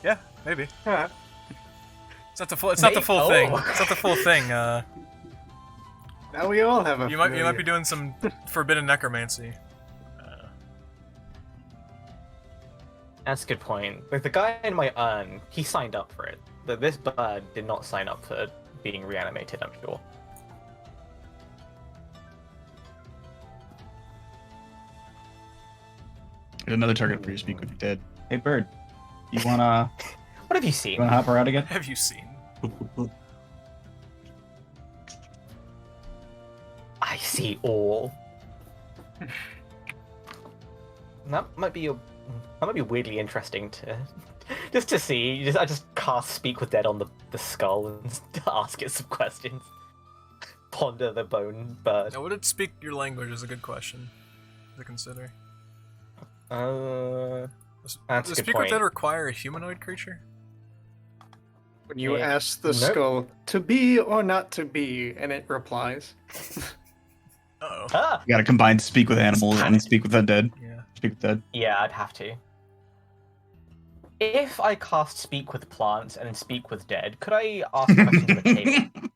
Yeah, maybe. Yeah. It's not the full. It's not the full Oh. thing. It's not the full thing. Now we all have a You might be familiar. doing some forbidden necromancy. That's a good point. Like the guy in my urn, he signed up for it. But this bird did not sign up for being reanimated, I'm sure. There's another target for you. Speak with your dead. Hey, bird. You wanna What have you seen? hop her out again? Have you seen? I see all. That might be weirdly interesting to just to see. I just cast Speak with Dead on the skull and ask it some questions. Ponder the bone bird. Now, would it speak your language? Is a good question to consider. That's a Does good Speak with point. Dead require a humanoid creature? When you Yeah. ask the Nope. skull to be or not to be, and it replies. Uh-oh. Ah! You gotta combine speak with animals and speak with the dead. Yeah. Speak with dead. Yeah, I'd have to. If I cast Speak with Plants and then Speak with Dead, could I ask a question to the table?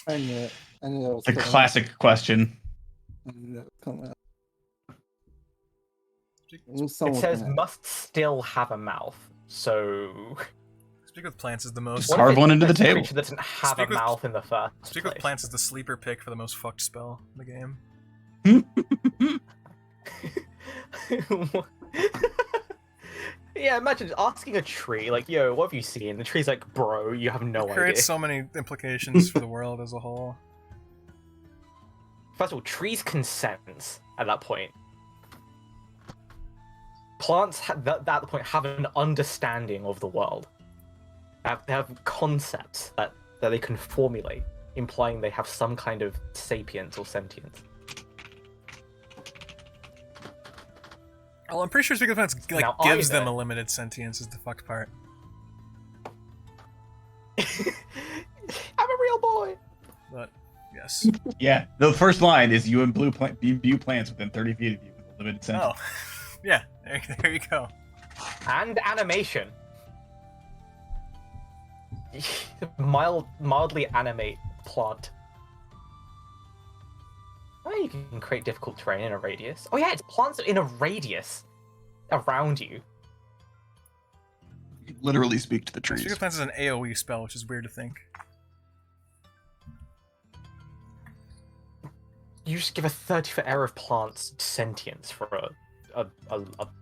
I knew it. I knew that was The coming. classic question. I knew that was coming. Speak, I knew It someone was says gonna- must still have a mouth, so... Speak with Plants is the most. What? Carve one into the it's a table. creature that doesn't have Speak a with- mouth in the first Speak place. with Plants is the sleeper pick for the most fucked spell in the game. Yeah, imagine asking a tree, like, yo, what have you seen? The tree's like, bro, you have no It creates idea. so many implications for the world as a whole. First of all, trees can sense at that point. Plants at that point have an understanding of the world. They have concepts that they can formulate, implying they have some kind of sapience or sentience. Well, I'm pretty sure Speak with Plants like Now, gives them either- a limited sentience is the fucked part. I'm a real boy! But yes. Yeah, the first line is you view plants within 30 feet of you with a limited sense. Oh, yeah. There you go. And animation. Mildly animate plant. Oh, you can create difficult terrain in a radius. Oh yeah, it's plants in a radius around you. You literally speak to the Speak trees. with Plants is an AoE spell, which is weird to think. You just give a 30-foot area of plants sentience for a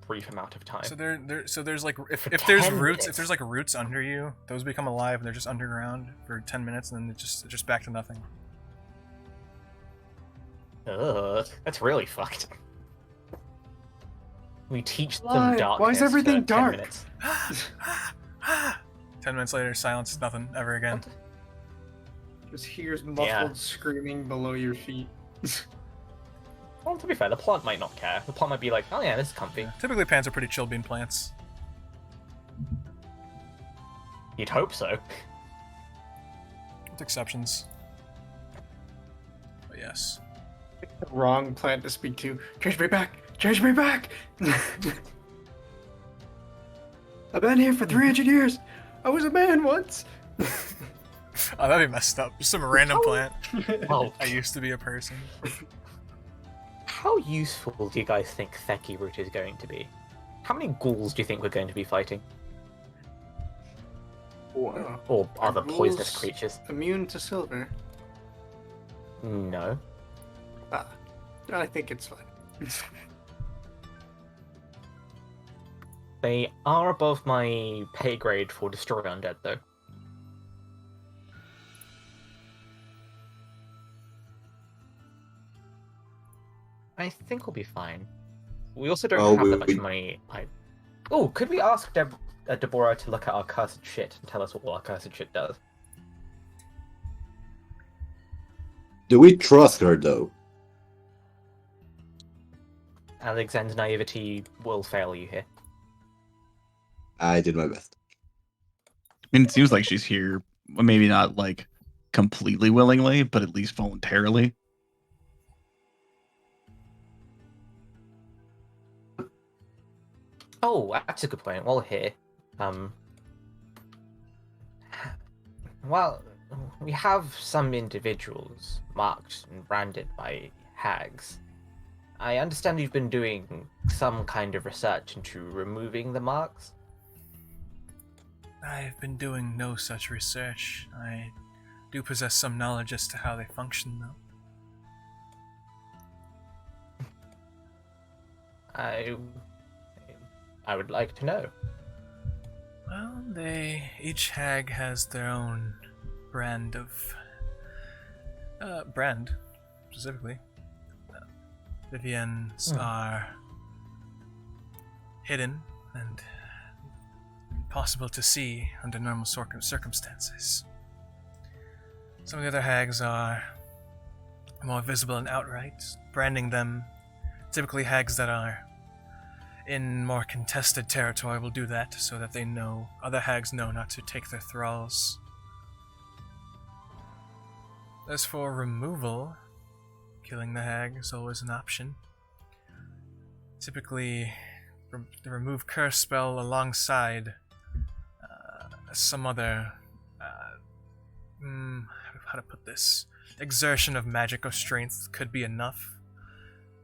brief amount of time. So there's like For if there's 10 roots if minutes. there's like roots under you, those become alive and they're just underground for 10 minutes and then it's just back to nothing. Ugh, that's really fucked. We teach them Why? darkness Why is everything for 10 dark? minutes. 10 minutes later, silence, nothing, ever again. Just hears muffled Yeah. screaming below your feet. Well, to be fair, the plant might not care. The plant might be like, oh yeah, this is comfy. Yeah. Typically, plants are pretty chill bean plants. You'd hope so. With exceptions. But yes. The wrong plant to speak to. Change me back! Change me back! I've been here for 300 years! I was a man once! Oh, that'd be messed up. Just some random plant. Oh, I used to be a person. how useful do you guys think Theki Root is going to be? How many ghouls do you think we're going to be fighting? Wow. Or other ghouls- poisonous creatures? Immune to silver. No. Ah, I think it's fine. They are above my pay grade for Destroy Undead, though. I think we'll be fine. We also don't Oh, have that much we- money. Oh, could we ask Deborah to look at our cursed shit and tell us what all our cursed shit does? Do we trust her though? Alyxend's naivety will fail you here. I did my best. I mean, it seems like she's here, maybe not like completely willingly, but at least voluntarily. Oh, that's a good point. While we're here, well, we have some individuals marked and branded by hags. I understand you've been doing some kind of research into removing the marks. I've been doing no such research. I do possess some knowledge as to how they function, though. I would like to know. Well, each hag has their own brand of... brand, specifically. Vivienne's are hidden and impossible to see under normal circumstances. Some of the other hags are more visible and outright, branding them. Typically hags that are in more contested territory will do that so that they know, other hags know not to take their thralls. As for removal, killing the hag is always an option. Typically, the remove curse spell alongside some other, how to put this, exertion of magic or strength could be enough,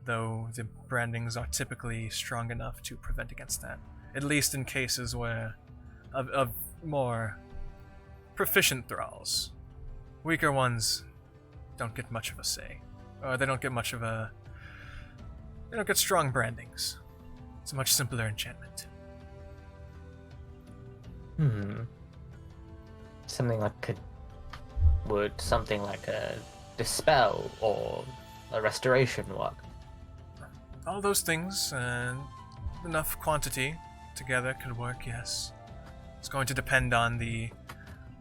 though the brandings are typically strong enough to prevent against that. At least in cases where of more proficient thralls. Weaker ones don't get much of a say. Or they don't get much of a... They don't get strong brandings. It's a much simpler enchantment. Would something like a dispel or a restoration work? All those things, and enough quantity together could work, yes. It's going to depend on the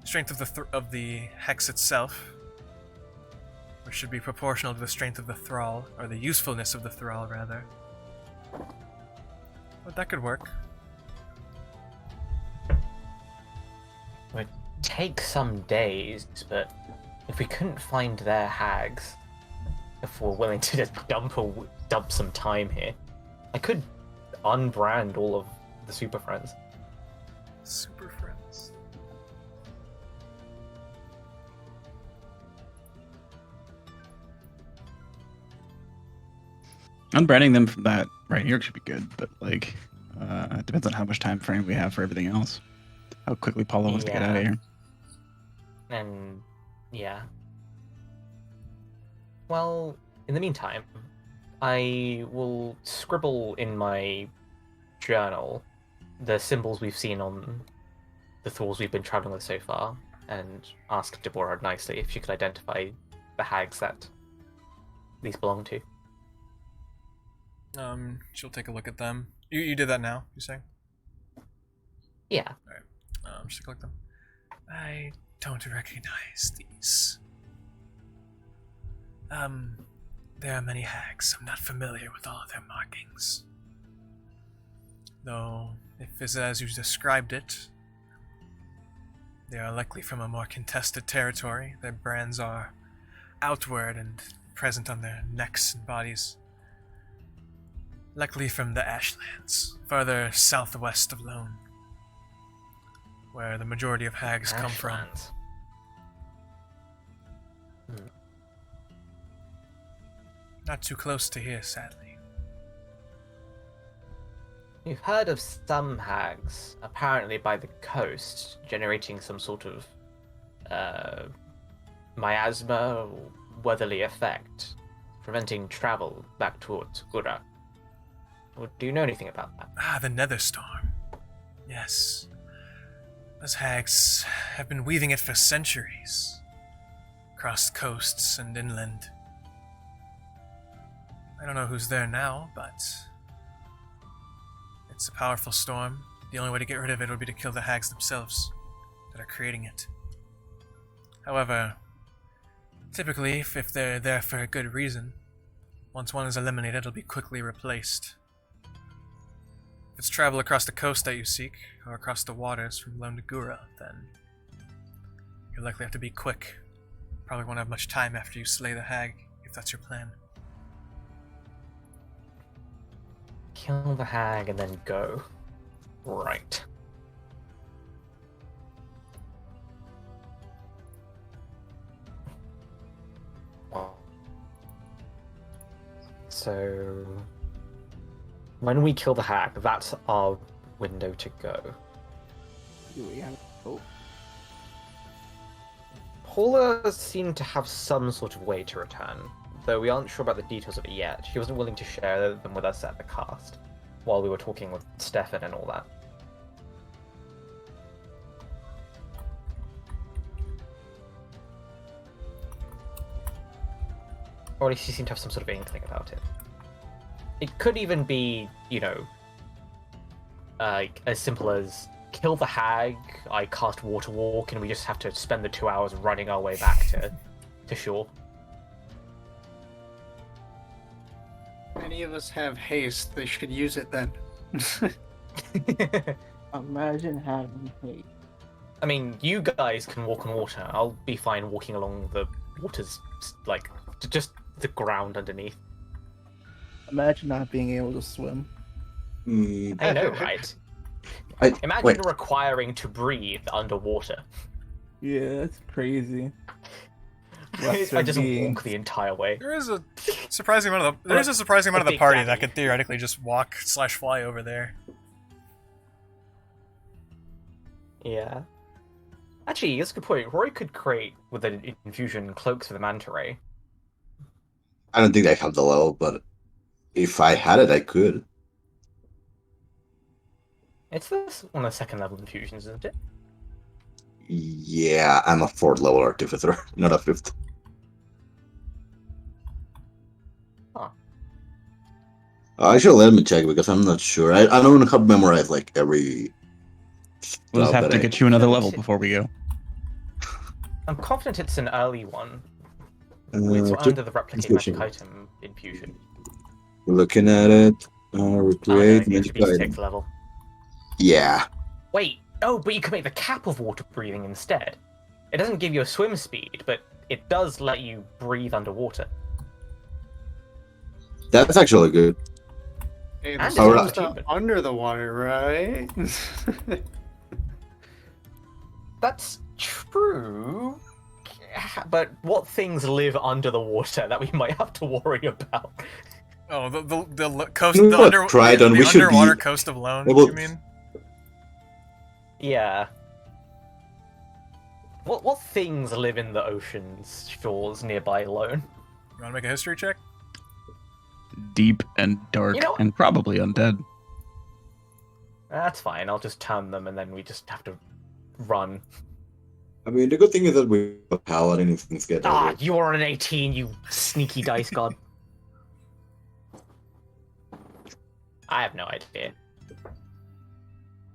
strength of the hex itself, which should be proportional to the strength of the thrall, or the usefulness of the thrall, rather. But that could work. It would take some days, but if we couldn't find their hags, if we're willing to just dump some time here, I could unbrand all of the Super Friends. Super friends. Unbranding them from that right here should be good, but like, it depends on how much time frame we have for everything else. How quickly Paula wants to get out of here. And yeah. Well, in the meantime, I will scribble in my journal the symbols we've seen on the thralls we've been traveling with so far, and ask Deborah nicely if she could identify the hags that these belong to. She'll take a look at them. You did that now, you saying? Yeah. Just click them. I don't recognize these. There are many hags. I'm not familiar with all of their markings. Though, if it's as you described it, they are likely from a more contested territory. Their brands are outward and present on their necks and bodies. Likely from the Ashlands, farther southwest of Lone, where the majority of hags come from. Ashlands. Not too close to here, sadly. You've heard of some hags, apparently by the coast, generating some sort of miasma or weatherly effect, preventing travel back towards Gura. Do you know anything about that? Ah, the Netherstorm. Yes. Those hags have been weaving it for centuries, across coasts and inland. I don't know who's there now, but it's a powerful storm. The only way to get rid of it would be to kill the hags themselves that are creating it. However, typically, if they're there for a good reason, once one is eliminated, it'll be quickly replaced. If it's travel across the coast that you seek, or across the waters from Lone to Gura, then you'll likely have to be quick. Probably won't have much time after you slay the hag, if that's your plan. Kill the hag and then go. Right. So, when we kill the hag, that's our window to go. Do we have hope? Paula seemed to have some sort of way to return, though we aren't sure about the details of it yet. She wasn't willing to share them with us at the cast, while we were talking with Stefan and all that. Or at least she seemed to have some sort of inkling about it. It could even be, you know, as simple as kill the hag, I cast Water Walk, and we just have to spend the 2 hours running our way back to shore. Many of us have haste. They should use it then. Imagine having hate. I mean, you guys can walk on water. I'll be fine walking along the waters, like, just the ground underneath. Imagine not being able to swim. I know, right? Imagine wait. requiring to breathe underwater. Yeah, that's crazy. I just walk the entire way. There is a surprising amount of the party that could theoretically just walk/fly over there. Yeah. Actually, that's a good point. Roy could create with an infusion cloaks for the manta ray. I don't think I have the level, but if I had it, I could. It's this one of the second level infusions, isn't it? Yeah, I'm a 4th level artificer, not a 5th. Huh. Actually, let me check because I'm not sure. I don't have memorized like every. We'll just stuff have that to get you another level before we go. I'm confident it's an early one. Uh, It's under the replicate magic item infusion. Looking at it, recreate it should magic be item. 6th level. Yeah, Wait, but you can make the cap of water breathing instead. It doesn't give you a swim speed, but it does let you breathe underwater. that's actually good. Hey, And this it's is under the water, right? That's true. But what things live under the water that we might have to worry about? Oh, the coast, You know the what, under, Tridon, the we should underwater be coast of Lone. able- You mean? Yeah. What things live in the ocean's shores nearby Lone? You want to make a history check? Deep and dark You know- and probably undead. That's fine. I'll just turn them, and then we just have to run. I mean, the good thing is that we have a paladin if things get Ah, over. you are an 18, you sneaky dice god. I have no idea.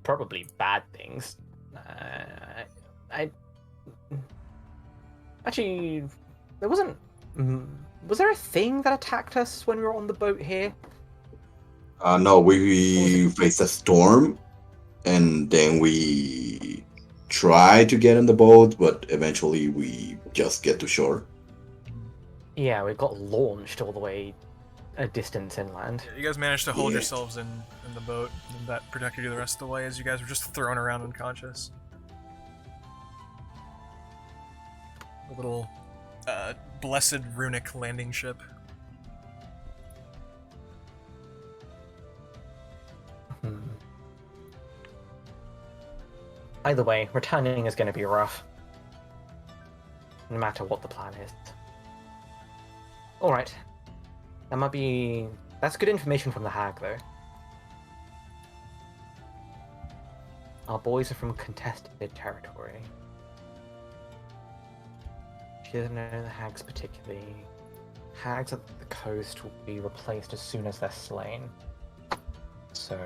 Probably bad things. I actually, there wasn't. Was there a thing that attacked us when we were on the boat here? No, we faced a storm, and then we tried to get on the boat, but eventually we just get to shore. Yeah, we got launched all the way a distance inland. Yeah, you guys managed to hold Yeah. yourselves in the boat, and that protected you the rest of the way as you guys were just thrown around unconscious. A little blessed runic landing ship. Either way, returning is going to be rough. No matter what the plan is. Alright. That might be... That's good information from the hag, though. Our boys are from contested territory. She doesn't know the hags particularly. Hags at the coast will be replaced as soon as they're slain. So...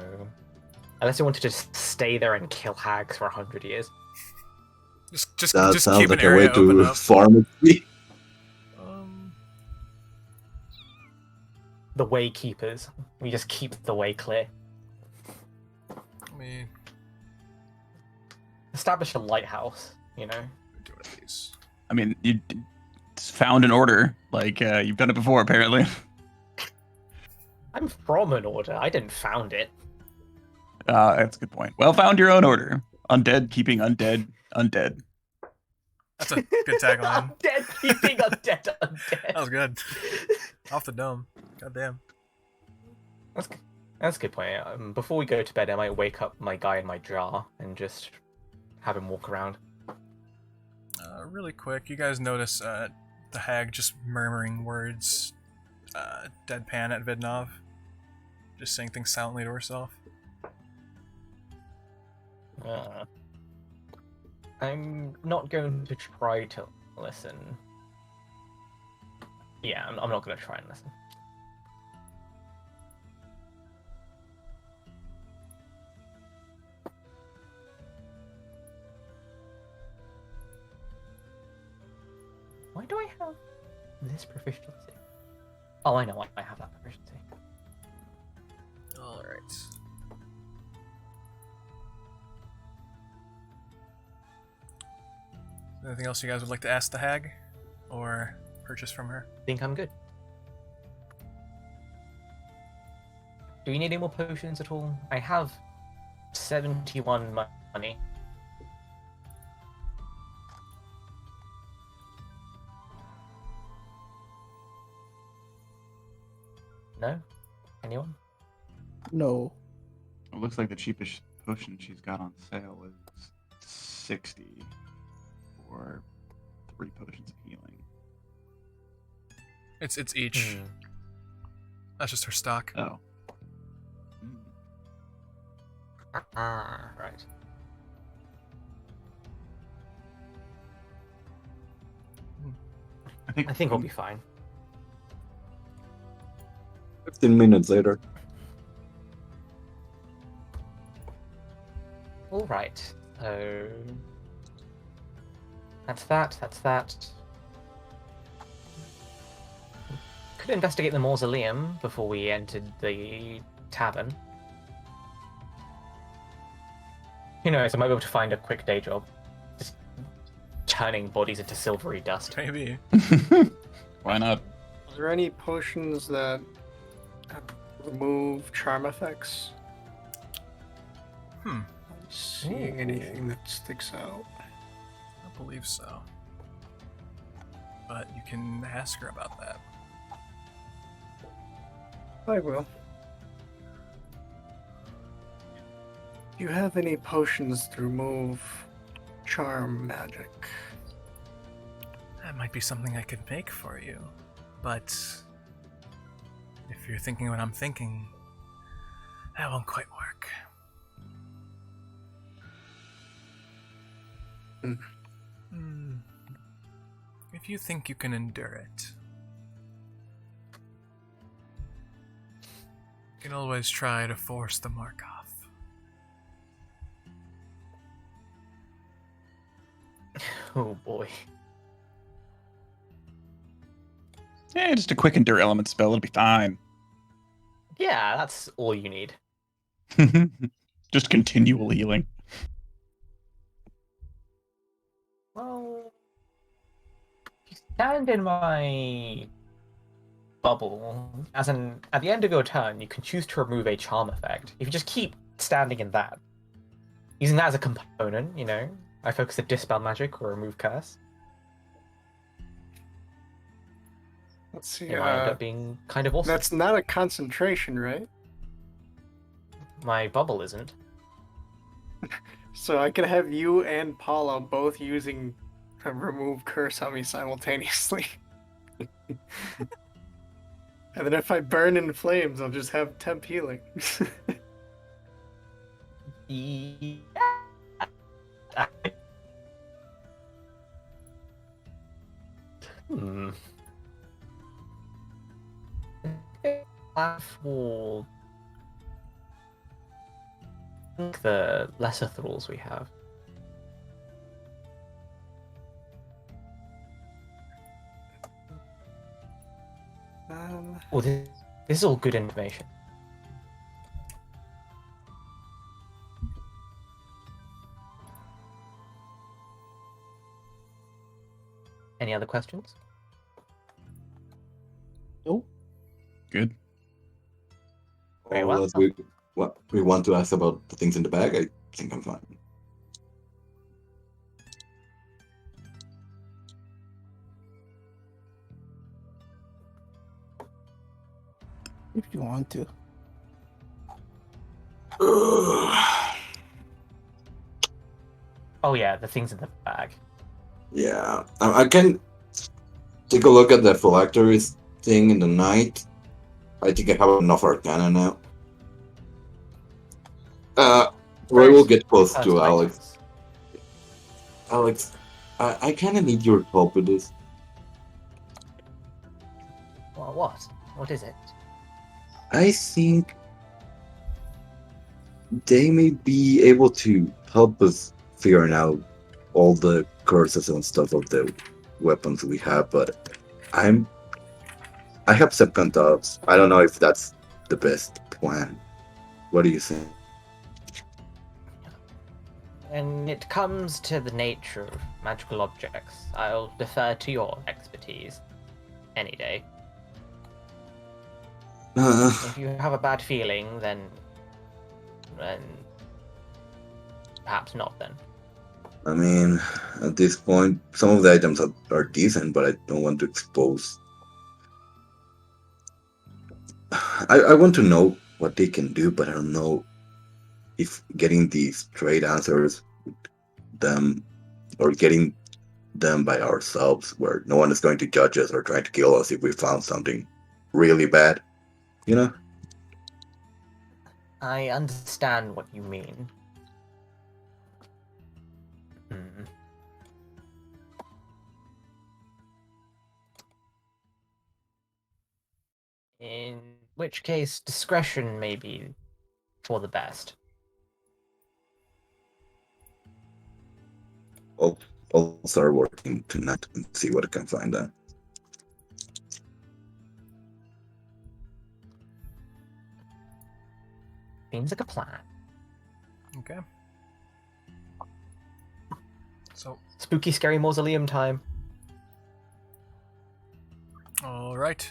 Unless you want to just stay there and kill hags for 100 years. Just That keep sounds an like a area way open to up. farm it. The way keepers. We just keep the way clear. Let me Establish a lighthouse, you know? do one of these. I mean, you found an order. Like, you've done it before, apparently. I'm from an order. I didn't found it. That's a good point. Well, found your own order. Undead keeping undead undead. That's a good tagline. Undead keeping undead undead. That was good. Off the dome. God damn. That's a good point. Before we go to bed, I might wake up my guy in my jar and just have him walk around. Really quick, you guys notice the hag just murmuring words, deadpan at Vidnov, just saying things silently to herself. I'm not going to try to listen. Yeah, I'm not going to try and listen. Why do I have this proficiency? Oh, I know why I have that proficiency. Alright. Anything else you guys would like to ask the hag? Or purchase from her? I think I'm good. Do we need any more potions at all? I have 71 money. No? Anyone? No. It looks like the cheapest potion she's got on sale is 60 for 3 potions of healing. It's each. That's just her stock. Oh. Right. I think we'll be fine. 15 minutes later. Alright, so... That's that. Could investigate the mausoleum before we entered the tavern. Who knows, I might be able to find a quick day job. Just turning bodies into silvery dust. Maybe. Why not? Are there any potions that remove charm effects? Hmm. Seeing anything that sticks out? I believe so. But you can ask her about that. I will. Do you have any potions to remove charm magic? That might be something I could make for you. But if you're thinking what I'm thinking, that won't quite work. If you think you can endure it, can always try to force the mark off. Oh boy. Yeah, just a quick endure element spell. It'll be fine. Yeah, that's all you need. Just continual healing. Well, if you stand in my bubble, as in, at the end of your turn, you can choose to remove a charm effect. If you just keep standing in that, using that as a component, you know, I focus a dispel magic or remove curse. Let's see. It might end up being kind of awesome. That's not a concentration, right? My bubble isn't. So I can have you and Paula both using a remove curse on me simultaneously. And then if I burn in flames, I'll just have temp healing. Yeah. Hmm. For the lesser thralls we have. Well, this is all good information. Any other questions? Nope. Good. Very All well. that what we want to ask about the things in the bag, I think I'm fine. If you want to. Oh yeah, the things in the bag. Yeah, I can take a look at the phylacteries thing in the night. I think I have enough arcana now. Roy will get close First to Alex. items. Alex, I kind of need your help with this. Well, what? What is it? I think they may be able to help us figuring out all the curses and stuff of the weapons we have, but I have second thoughts. I don't know if that's the best plan. What do you think? When it comes to the nature of magical objects, I'll defer to your expertise any day. If you have a bad feeling, then perhaps not then. I mean, at this point, some of the items are decent, but I don't want to expose. I want to know what they can do, but I don't know if getting the straight answers with them or getting them by ourselves, where no one is going to judge us or trying to kill us if we found something really bad. You know? I understand what you mean. Hmm. In which case, discretion may be for the best. I'll start working tonight and see what I can find out. Seems like a plan. Okay. So, Spooky, scary mausoleum time. all right.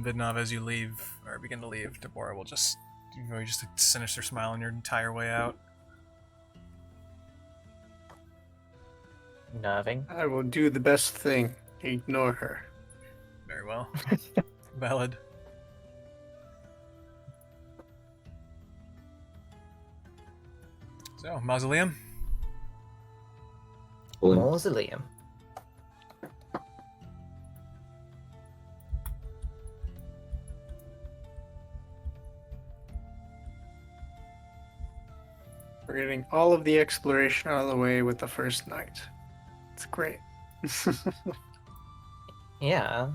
Vidnov, as you leave, or begin to leave, Deborah will just a sinister smile on your entire way out. Nerving. I will do the best thing. Ignore her. Very well. Valid. So, mausoleum. Mausoleum. We're getting all of the exploration out of the way with the first night. It's great. Yeah.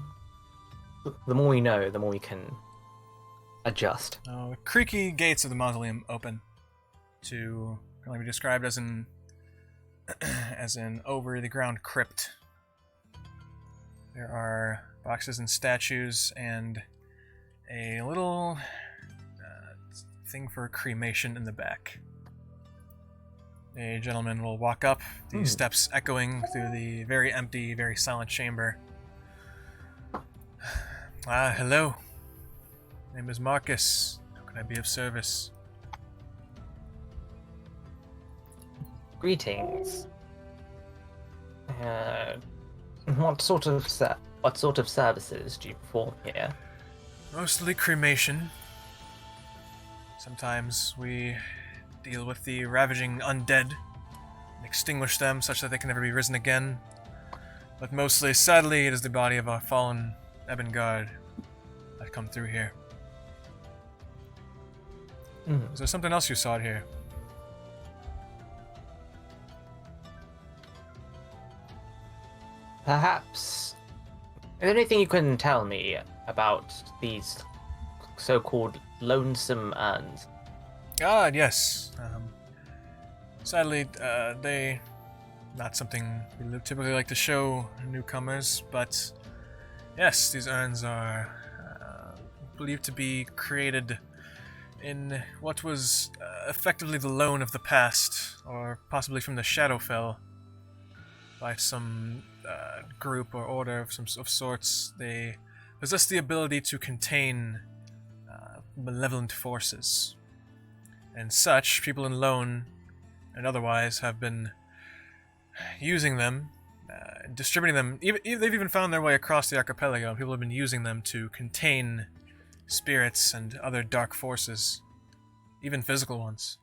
the more we know, the more we can adjust. The creaky gates of the mausoleum open to can only be described as an over the ground crypt. There are boxes and statues and a little thing for cremation in the back. A gentleman will walk up, the steps echoing through the very empty, very silent chamber. Hello. My name is Marcus. How can I be of service? Greetings. What sort of services do you perform here? Mostly cremation. Sometimes we deal with the ravaging undead and extinguish them such that they can never be risen again. But mostly, sadly, it is the body of our fallen Ebon Guard that come through here. Is there something else you saw here? Perhaps. Is there anything you can tell me about these so-called lonesome urns? Yes. Sadly, they not something we typically like to show newcomers, but yes, these urns are believed to be created in what was effectively the loan of the past, or possibly from the Shadowfell, by some group or order of sorts. They possess the ability to contain malevolent forces. And such, people in loan and otherwise have been using them, distributing them. They've even found their way across the archipelago, and people have been using them to contain spirits and other dark forces, even physical ones.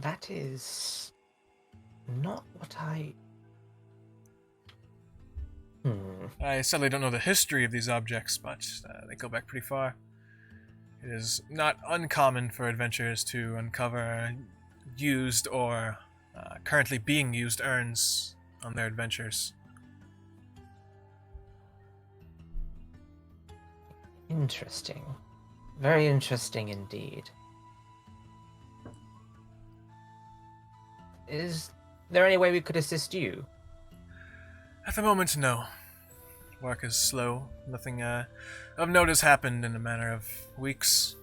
That is not what I... I sadly don't know the history of these objects, but they go back pretty far. It is not uncommon for adventurers to uncover used or currently being used urns on their adventures. Interesting. Very interesting indeed. Is there any way we could assist you? At the moment, no. Work is slow. Nothing of note has happened in a matter of weeks.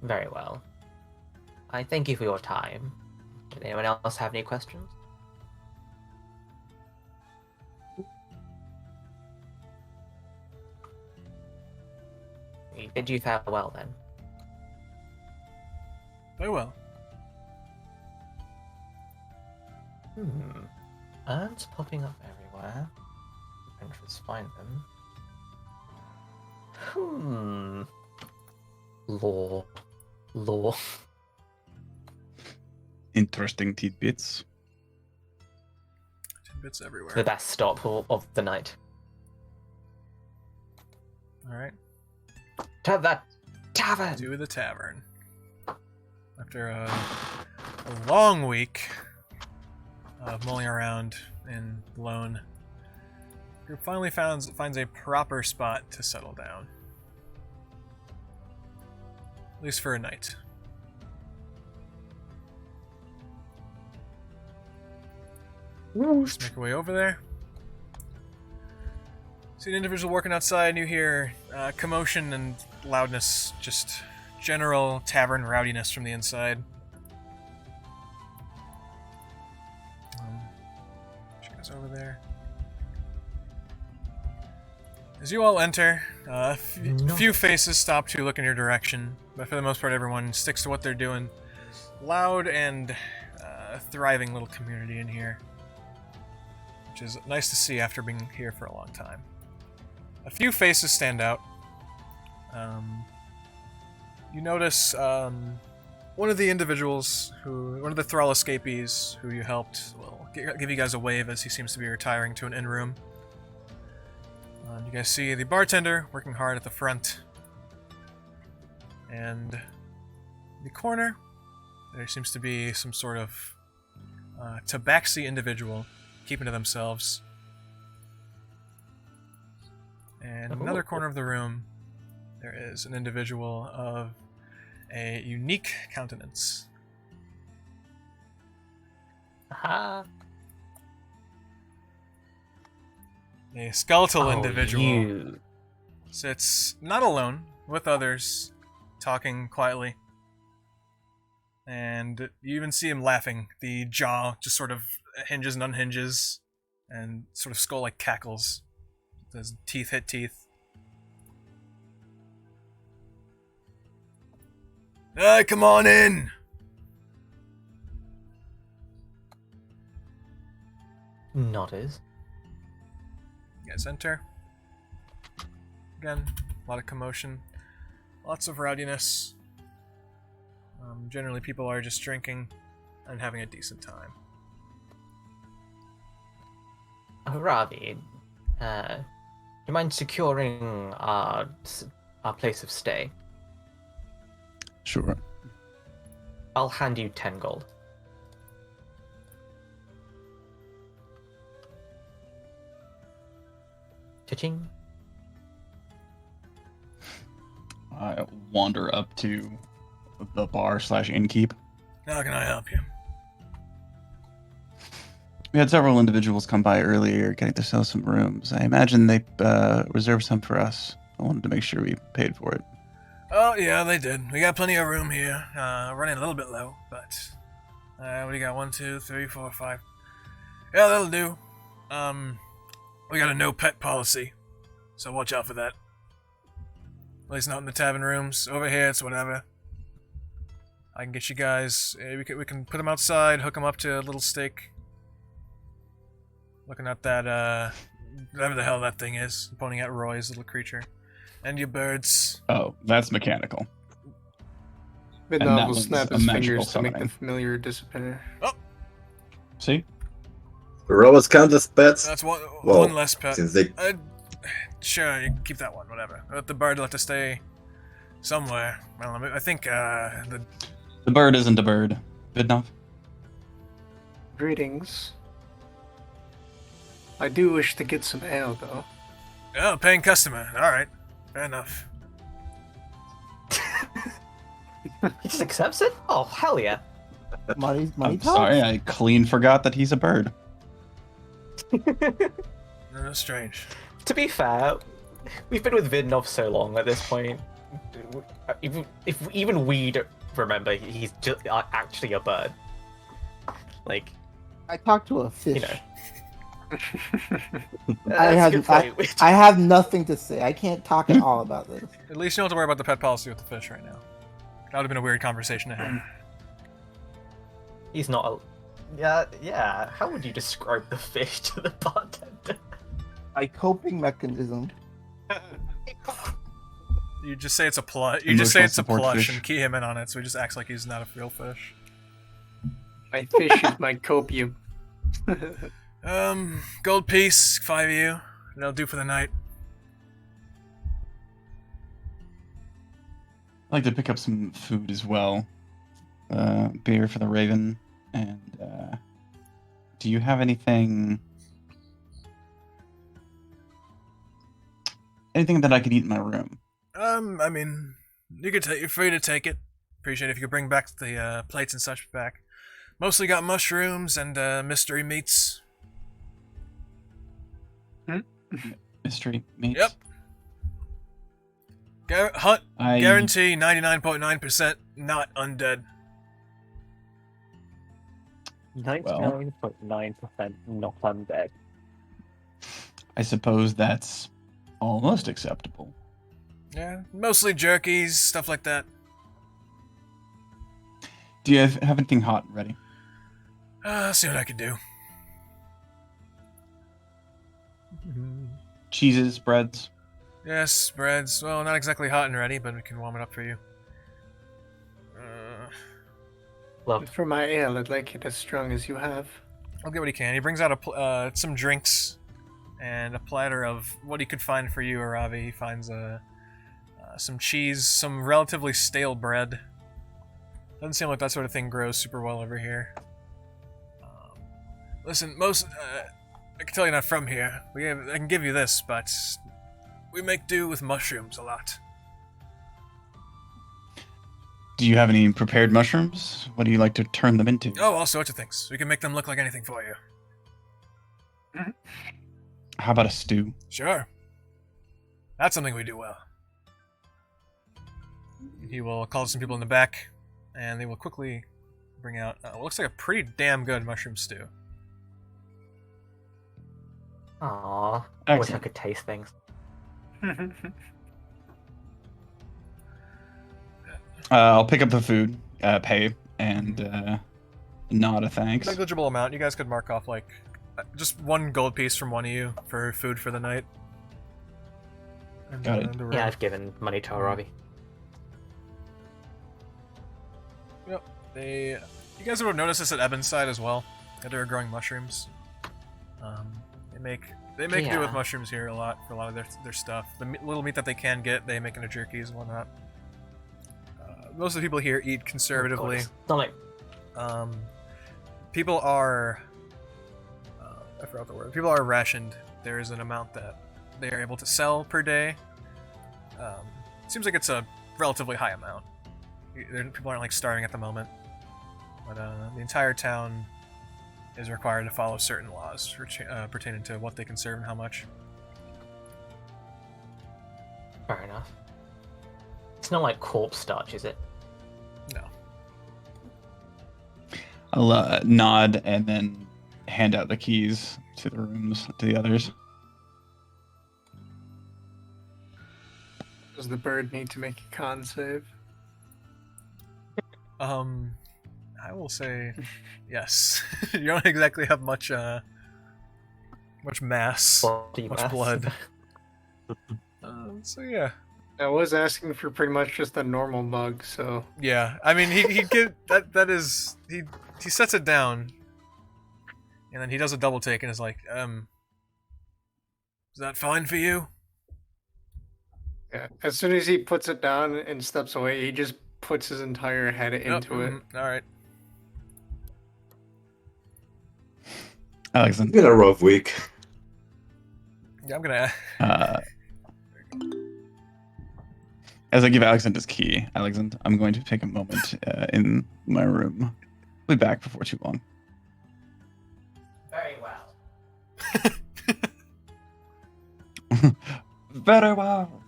Very well. I thank you for your time. Did anyone else have any questions? We bid you farewell then. Very well. Urns popping up everywhere. Adventurers find them. Lore. Interesting tidbits. Tidbits everywhere. The best stop of the night. Alright. To the tavern! To the tavern. After a long week of mulling around in Lone, the group finally finds a proper spot to settle down. At least for a night. Just make our way over there. See an individual working outside, and you hear commotion and loudness, just general tavern rowdiness from the inside. She goes over there. As you all enter, a few faces stop to look in your direction, but for the most part everyone sticks to what they're doing. Loud and thriving little community in here, which is nice to see after being here for a long time. A few faces stand out. You notice one of the individuals one of the thrall escapees who you helped will give you guys a wave as he seems to be retiring to an inn room. You guys see the bartender working hard at the front, and the corner, there seems to be some sort of tabaxi individual keeping to themselves. And in another corner of the room, there is an individual of a unique countenance. Aha. A skeletal Oh, individual you. sits not alone, with others, talking quietly. And you even see him laughing. The jaw just sort of hinges and unhinges, and sort of skull-like cackles. His teeth hit teeth. Hey, come on in! Nodders. You guys enter. Again, a lot of commotion. Lots of rowdiness. Generally, people are just drinking and having a decent time. Aravi, do you mind securing our place of stay? Sure. I'll hand you 10 gold. Cha-ching. I wander up to the bar / innkeep. How can I help you? We had several individuals come by earlier getting to sell some rooms. I imagine they reserved some for us. I wanted to make sure we paid for it. Oh, yeah, they did. We got plenty of room here. Running a little bit low, but... what do you got? 1, 2, 3, 4, 5. Yeah, that'll do. We got a no-pet policy, so watch out for that. At least not in the tavern rooms. Over here, it's whatever. I can get you guys... we can put them outside, hook them up to a little stake. Looking at that, whatever the hell that thing is. Pointing at Roy's little creature. And your birds. Oh, that's mechanical. And that Vidnov will one's snap a his magical fingers to make the summoning. familiar disappear. See? Robots count as pets. That's one Well, less pet. Since they Sure, you can keep that one, whatever. But the bird will have to stay somewhere. Well, I think, the... The bird isn't a bird. Vidnov? Greetings. I do wish to get some ale, though. Oh, paying customer. Alright. Fair enough. He just accepts it? Oh, hell yeah. Money I'm talks? sorry, I clean forgot that he's a bird. No, strange. To be fair, we've been with Vidnov so long at this point. Even we don't remember he's just actually a bird. Like, I talked to a fish. you know. I That's a good have point. I have nothing to say. I can't talk at all about this. At least you don't have to worry about the pet policy with the fish right now. That would have been a weird conversation to have. He's not a... Yeah. How would you describe the fish to the bartender? A coping mechanism. You just say it's a plush. You just say Emotional it's a support plush fish. and key him in on it, so he just acts like he's not a real fish. My fish is my copium. Gold piece, 5 of you. That'll do for the night. I'd like to pick up some food as well. Beer for the Raven. And, do you have anything... Anything that I could eat in my room? I mean, you're free to take it. Appreciate it if you could bring back the plates and such back. Mostly got mushrooms and meats. Mystery meats? Yep. Guarantee 99.9% not undead. 99.9% not undead. I suppose that's almost acceptable. Yeah, mostly jerkies, stuff like that. Do you have anything hot and ready? See what I can do. Cheeses, breads? Yes, breads. Well, not exactly hot and ready, but we can warm it up for you. Love. For my ale, I'd like it as strong as you have. I'll get what he can. He brings out some drinks and a platter of what he could find for you, Aravi. He finds some cheese, some relatively stale bread, Doesn't seem like that sort of thing grows super well over here. Listen, I can tell you're not from here. I can give you this, but we make do with mushrooms a lot. Do you have any prepared mushrooms? What do you like to turn them into? Oh, all sorts of things. We can make them look like anything for you. How about a stew? Sure. That's something we do well. He will call some people in the back, and they will quickly bring out what looks like a pretty damn good mushroom stew. Aww. I wish I Excellent. could taste things. I'll pick up the food, pay, and nod a thanks. Negligible amount. You guys could mark off like just one gold piece from one of you for food for the night. And, Got it. the Yeah, room. I've given money to Aravi. Yep. You guys would have noticed this at Eben's side as well. That they were growing mushrooms. They make do with Yeah. mushrooms here a lot for a lot of their stuff. The little meat that they can get, they make into jerkies and whatnot. Most of the people here eat conservatively. It's not like People are I forgot the word. People are rationed. There is an amount that they are able to sell per day. Seems like it's a relatively high amount. People aren't like starving at the moment, but the entire town is required to follow certain laws pertaining to what they can serve and how much. fair enough. It's not like corpse starch, is it? No. I'll nod and then hand out the keys to the rooms to the others. Does the bird need to make a con save? I will say yes. You don't exactly have much mass, Body much mass. blood. So yeah. I was asking for pretty much just a normal mug, so Yeah, I mean, he give that is he sets it down, and then he does a double take and is like, is that fine for you? yeah. As soon as he puts it down and steps away, he just puts his entire head into it. All right. It's Alyxend, been a rough week. Yeah, I'm gonna. as I give Alyxend his key, Alyxend, I'm going to take a moment in my room. I'll be back before too long. Very well. Very well.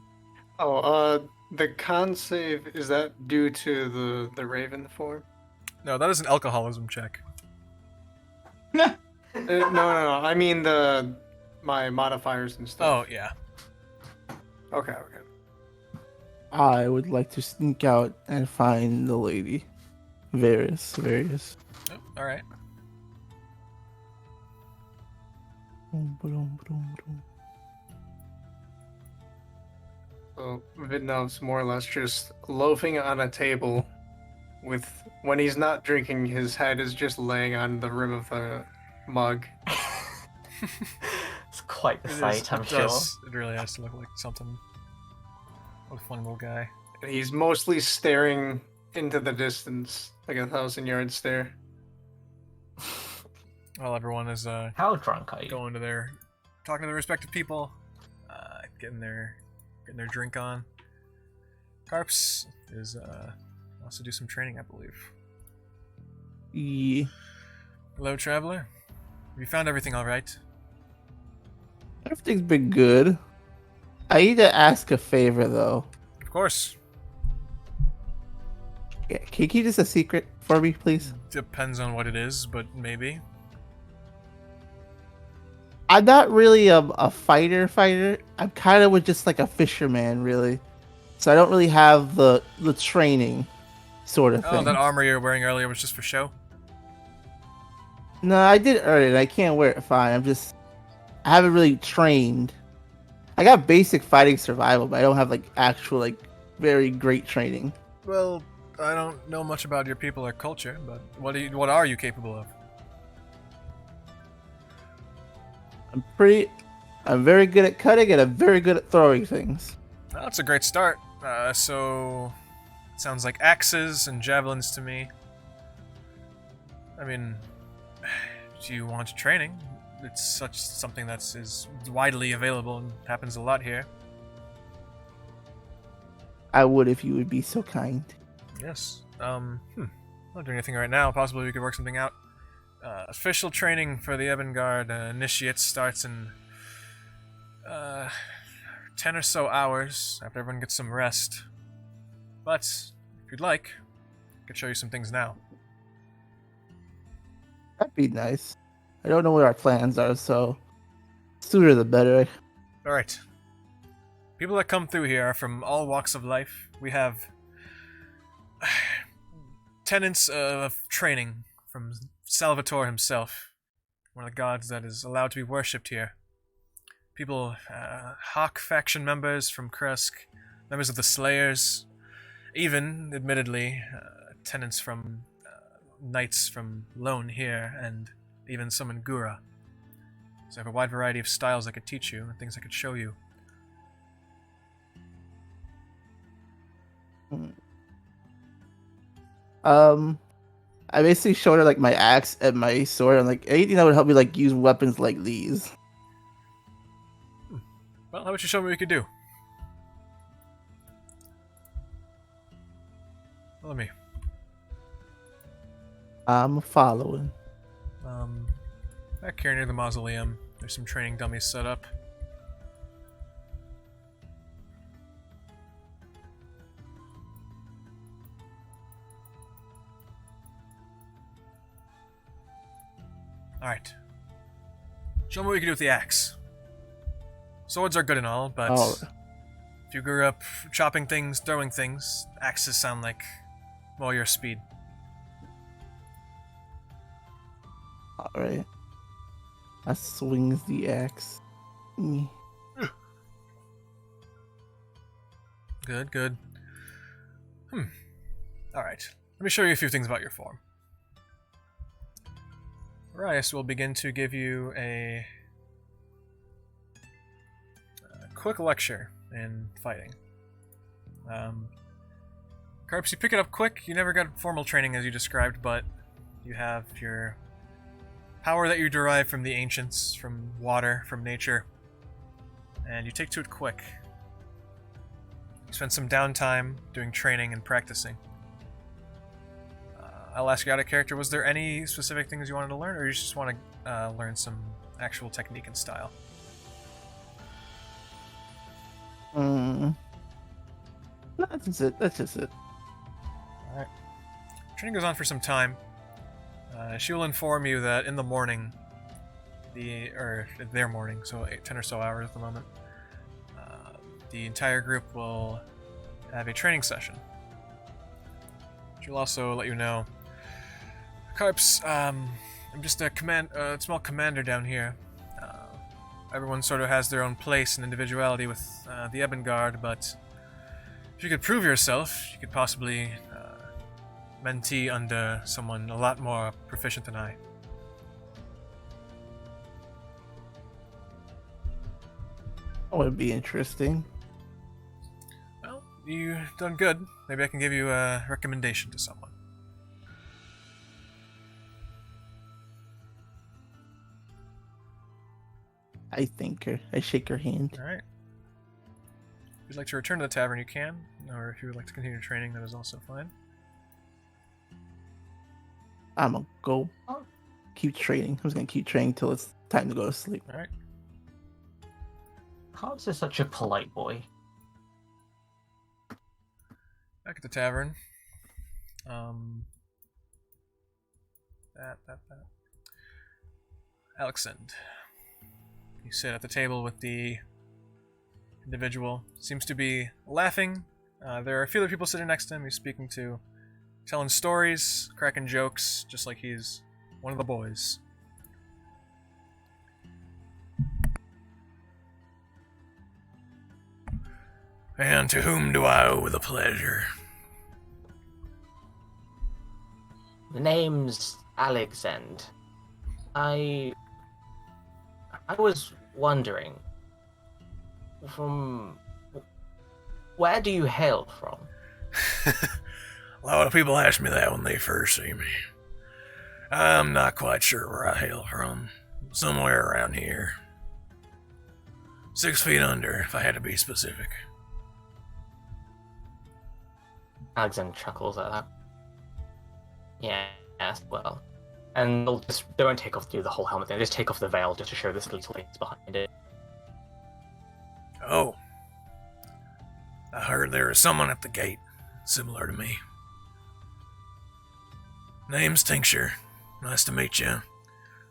Oh, the con save, is that due to the raven form? No, that is an alcoholism check. No. I mean my modifiers and Oh stuff. yeah. Okay. I would like to sneak out and find the lady. Various. Oh, all right. So Vidnov's more or less just loafing on a table with, when he's not drinking, his head is just laying on the rim of the mug. It's quite the It is- sight, I'm it sure. does. It really has to look like something. What a fun little guy. And he's mostly staring into the distance, like a 1,000-yard stare. While everyone is How drunk are you? going to talking to their respective people, getting their drink on. Karps is wants to do some training, I believe. Yeah. Hello, traveler. Have you found everything all right? Everything's been good. I need to ask a favor though. Of course. Yeah, can you keep this a secret for me, please? Depends on what it is, but maybe. I'm not really a fighter. I'm kind of just like a fisherman, really. So I don't really have the training sort of Oh, thing. that armor you were wearing earlier was just for show? No, I did earn it. I can't wear it fine. I haven't really trained. I got basic fighting survival, but I don't have like actual very great training. Well, I don't know much about your people or culture, but what are you capable of? I'm very good at cutting and I'm very good at throwing things. Well, that's a great start. So Sounds like axes and javelins to me. I mean, do you want training? It's something is widely available and happens a lot here. I would if you would be so kind. Yes. I'm not doing anything right now. Possibly we could work something out. Official training for the Ebonguard initiates starts in 10 or so hours after everyone gets some rest. But if you'd like, I could show you some things now. That'd be nice. I don't know what our plans are, so sooner the better. Alright. People that come through here are from all walks of life. We have tenets of training from Salvatore himself, one of the gods that is allowed to be worshipped here. People, Hawk faction members from Krusk, members of the Slayers, even, admittedly, tenants from knights from Lone here, and even some in Gura. So I have a wide variety of styles I could teach you, and things I could show you. I basically showed her like my axe and my sword, and like anything that would help me like use weapons like these. Well, how about you show me what you could do? Follow me. I'm following. Back here near the mausoleum, there's some training dummies set up. Alright. Show me what you can do with the axe. Swords are good and all, but if you grew up chopping things, throwing things, axes sound like more your speed. Alright. I swings the axe. Good, good. Alright. Let me show you a few things about your form. Rice will begin to give you a quick lecture in fighting. Karps, you pick it up quick. You never got formal training as you described, but you have your power that you derive from the ancients, from water, from nature, and you take to it quick. You spend some downtime doing training and practicing. I'll ask you out of character, was there any specific things you wanted to learn, or you just want to learn some actual technique and style? That's just it. That's just it. Alright. Training goes on for some time. She will inform you that in the morning, their morning, so 10 or so hours at the moment, the entire group will have a training session. She'll also let you know, Karps, I'm just a small commander down here. Everyone sort of has their own place and individuality with the Ebonguard, but if you could prove yourself, you could possibly mentee under someone a lot more proficient than I. That would be interesting. Well, you've done good. Maybe I can give you a recommendation to someone. I thank her. I shake her hand. Alright. If you'd like to return to the tavern, you can. Or if you would like to continue training, that is also fine. I'm gonna go keep training. I'm just gonna keep training till it's time to go to sleep. Alright. Karps is such a polite boy. Back at the tavern. Alyxend. You sit at the table with the individual. Seems to be laughing. There are a few other people sitting next to him he's speaking to. Telling stories, cracking jokes, just like he's one of the boys. And to whom do I owe the pleasure? The name's Alyxend. I was wondering, from where do you hail from? A lot of people ask me that when they first see me. I'm not quite sure where I hail from. Somewhere around here. 6 feet under, if I had to be specific. Alyxend chuckles at that. Yeah, yes, well. And they won't take off the whole helmet, they'll just take off the veil just to show this little things behind it. Oh. I heard there was someone at the gate, similar to me. Name's Tincture. Nice to meet you.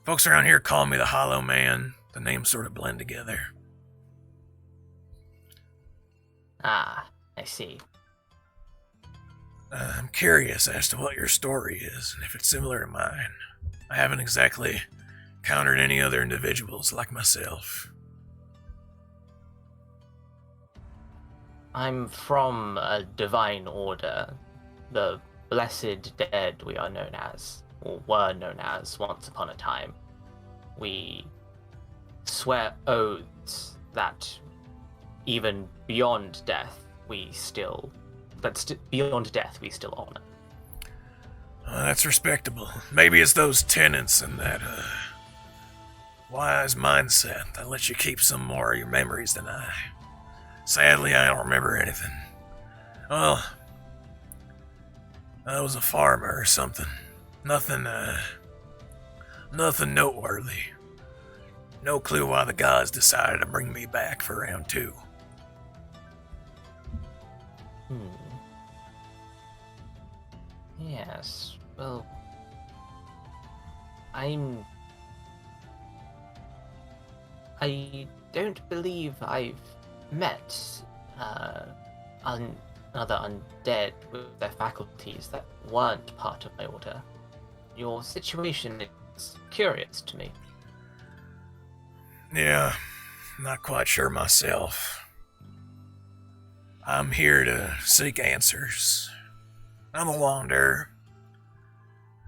Folks around here call me the Hollow Man. The names sort of blend together. Ah, I see. I'm curious as to what your story is, and if it's similar to mine. I haven't exactly encountered any other individuals like myself. I'm from a divine order. The Blessed Dead we are known as, or were known as once upon a time. We swear oaths that even beyond death beyond death we still honor. That's respectable. Maybe it's those tenets and that wise mindset that lets you keep some more of your memories than I. Sadly, I don't remember anything. Well, I was a farmer or something. Nothing noteworthy. No clue why the gods decided to bring me back for round 2. Yes, well, I don't believe I've met another undead with their faculties that weren't part of my order. Your situation is curious to me. Yeah, not quite sure myself. I'm here to seek answers. I'm a wanderer.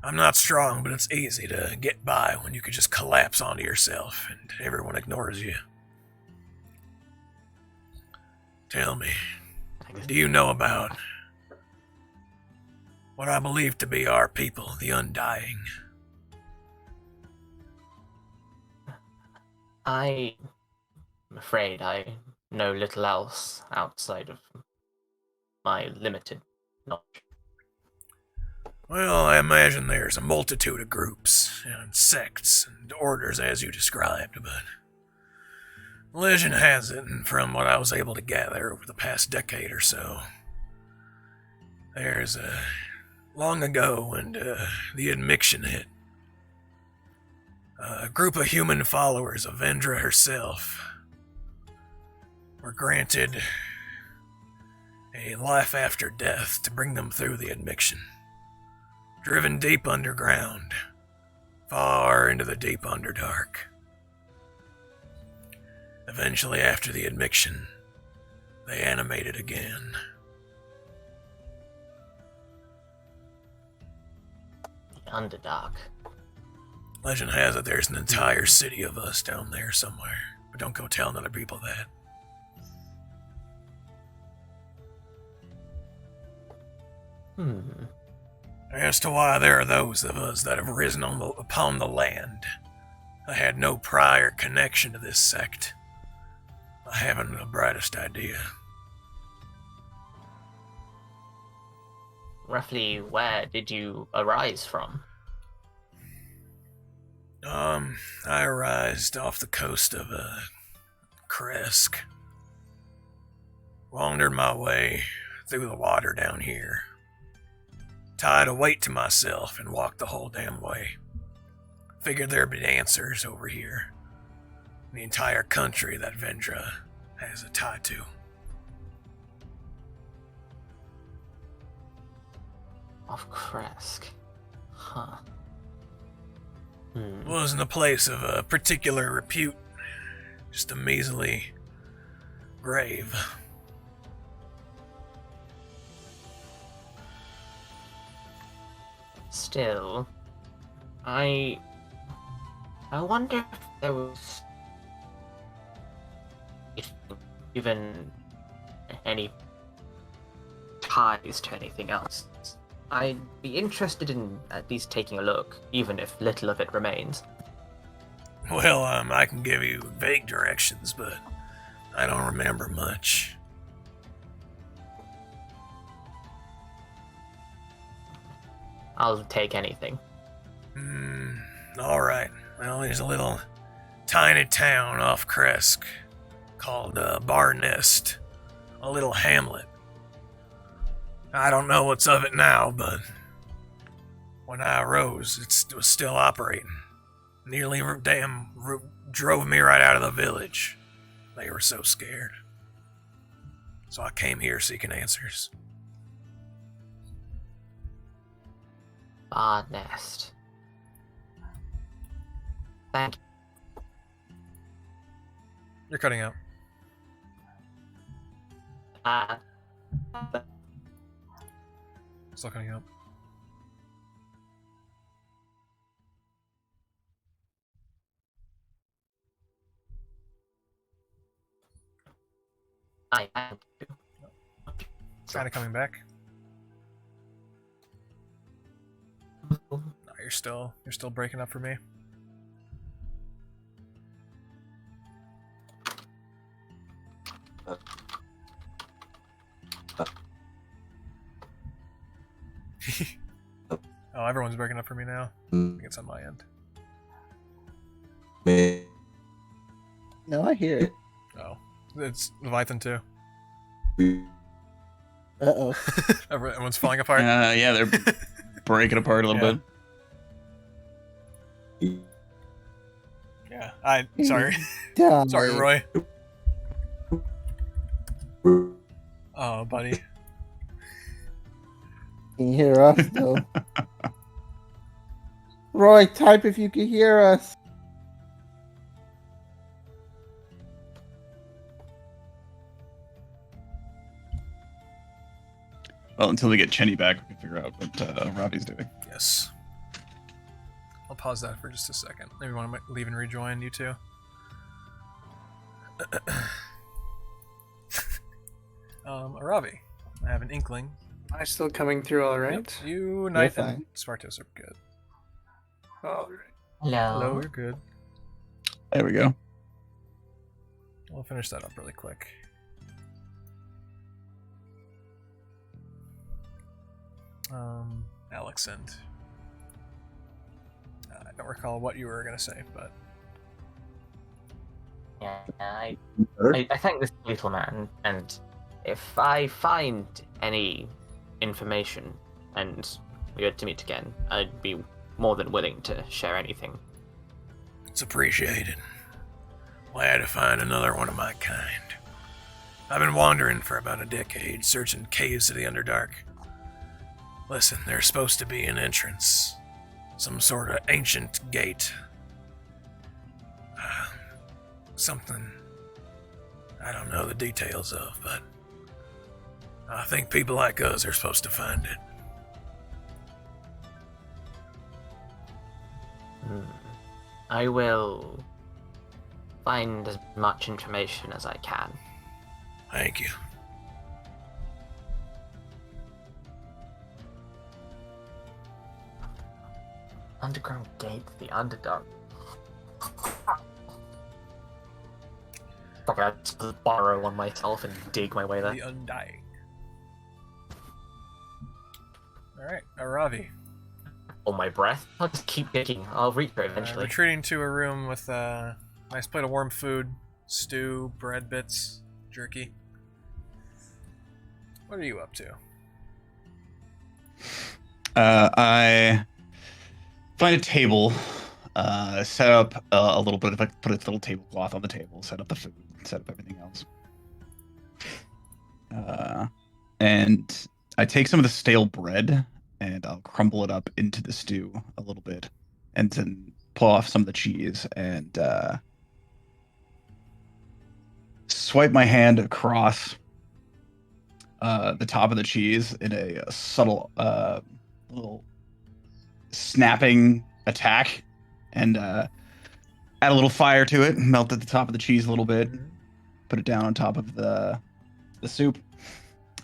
I'm not strong, but it's easy to get by when you could just collapse onto yourself and everyone ignores you. Tell me, do you know about what I believe to be our people, the Undying? I'm afraid I know little else outside of my limited knowledge. Well, I imagine there's a multitude of groups and sects and orders as you described, but legend has it, and from what I was able to gather over the past decade or so, there's long ago when the Admixtion hit, a group of human followers of Vendra herself were granted a life after death to bring them through the Admixtion. Driven deep underground, far into the deep underdark. Eventually, after the Admixtion, they animated again. The Underdark. Legend has it there's an entire city of us down there somewhere, but don't go telling other people that. As to why there are those of us that have risen upon the land, I had no prior connection to this sect. I haven't the brightest idea. Roughly where did you arise from? I arised off the coast of Kresk. Wandered my way through the water down here. Tied a weight to myself and walked the whole damn way. Figured there'd be answers over here. The entire country that Vendra has a tie to. Of Kresk. Huh. Wasn't a place of a particular repute. Just a measly grave. Still, I wonder if there was even any ties to anything else. I'd be interested in at least taking a look, even if little of it remains. Well, I can give you vague directions, but I don't remember much. I'll take anything. All right. Well, there's a little tiny town off Kresk called Bar Nest, a little hamlet. I don't know what's of it now, but when I arose, it was still operating. Nearly drove me right out of the village. They were so scared. So I came here seeking answers. Bar Nest. Thank you. You're cutting out. Still cutting out. I thank you. Kind of coming back. No, you're still breaking up for me. Oh, everyone's breaking up for me now. I think it's on my end. No, I hear it. Oh, it's Leviathann too. Uh-oh. Everyone's falling apart. Yeah, they're breaking apart a little bit. Yeah, sorry. Damn. Sorry, Roy. Oh, buddy. Can you hear us, though? Roy, type if you can hear us. Well, until we get Chenny back, we can figure out what Aravi's doing. Yes. I'll pause that for just a second. Maybe you want to leave and rejoin, you two? Aravi, I have an inkling. Am I still coming through all right? Yep, you, Knight, fine. and Spartos are good. All right. Hello. Hello, you're good. There we go. We'll finish that up really quick. Alyxend. I don't recall what you were going to say, but... Yeah, I thank this little man, and if I find any information and we were to meet again, I'd be more than willing to share anything. It's appreciated. Glad to find another one of my kind. I've been wandering for about a decade, searching caves of the Underdark. Listen, there's supposed to be an entrance. Some sort of ancient gate. Something I don't know the details of, but I think people like us are supposed to find it. I will find as much information as I can. Thank you. Underground gate, the Underdark. Fuck, I'll just borrow one myself and dig my way there. The Undying. Alright, Aravi. Hold my breath. I'll just keep digging. I'll reach it eventually. Retreating to a room with a nice plate of warm food, stew, bread bits, jerky. What are you up to? I find a table, set up a little bit. If I put a little tablecloth on the table, set up the food, set up everything else. And I take some of the stale bread and I'll crumble it up into the stew a little bit, and then pull off some of the cheese and swipe my hand across the top of the cheese in a subtle little snapping attack, and add a little fire to it, melt at the top of the cheese a little bit, put it down on top of the soup,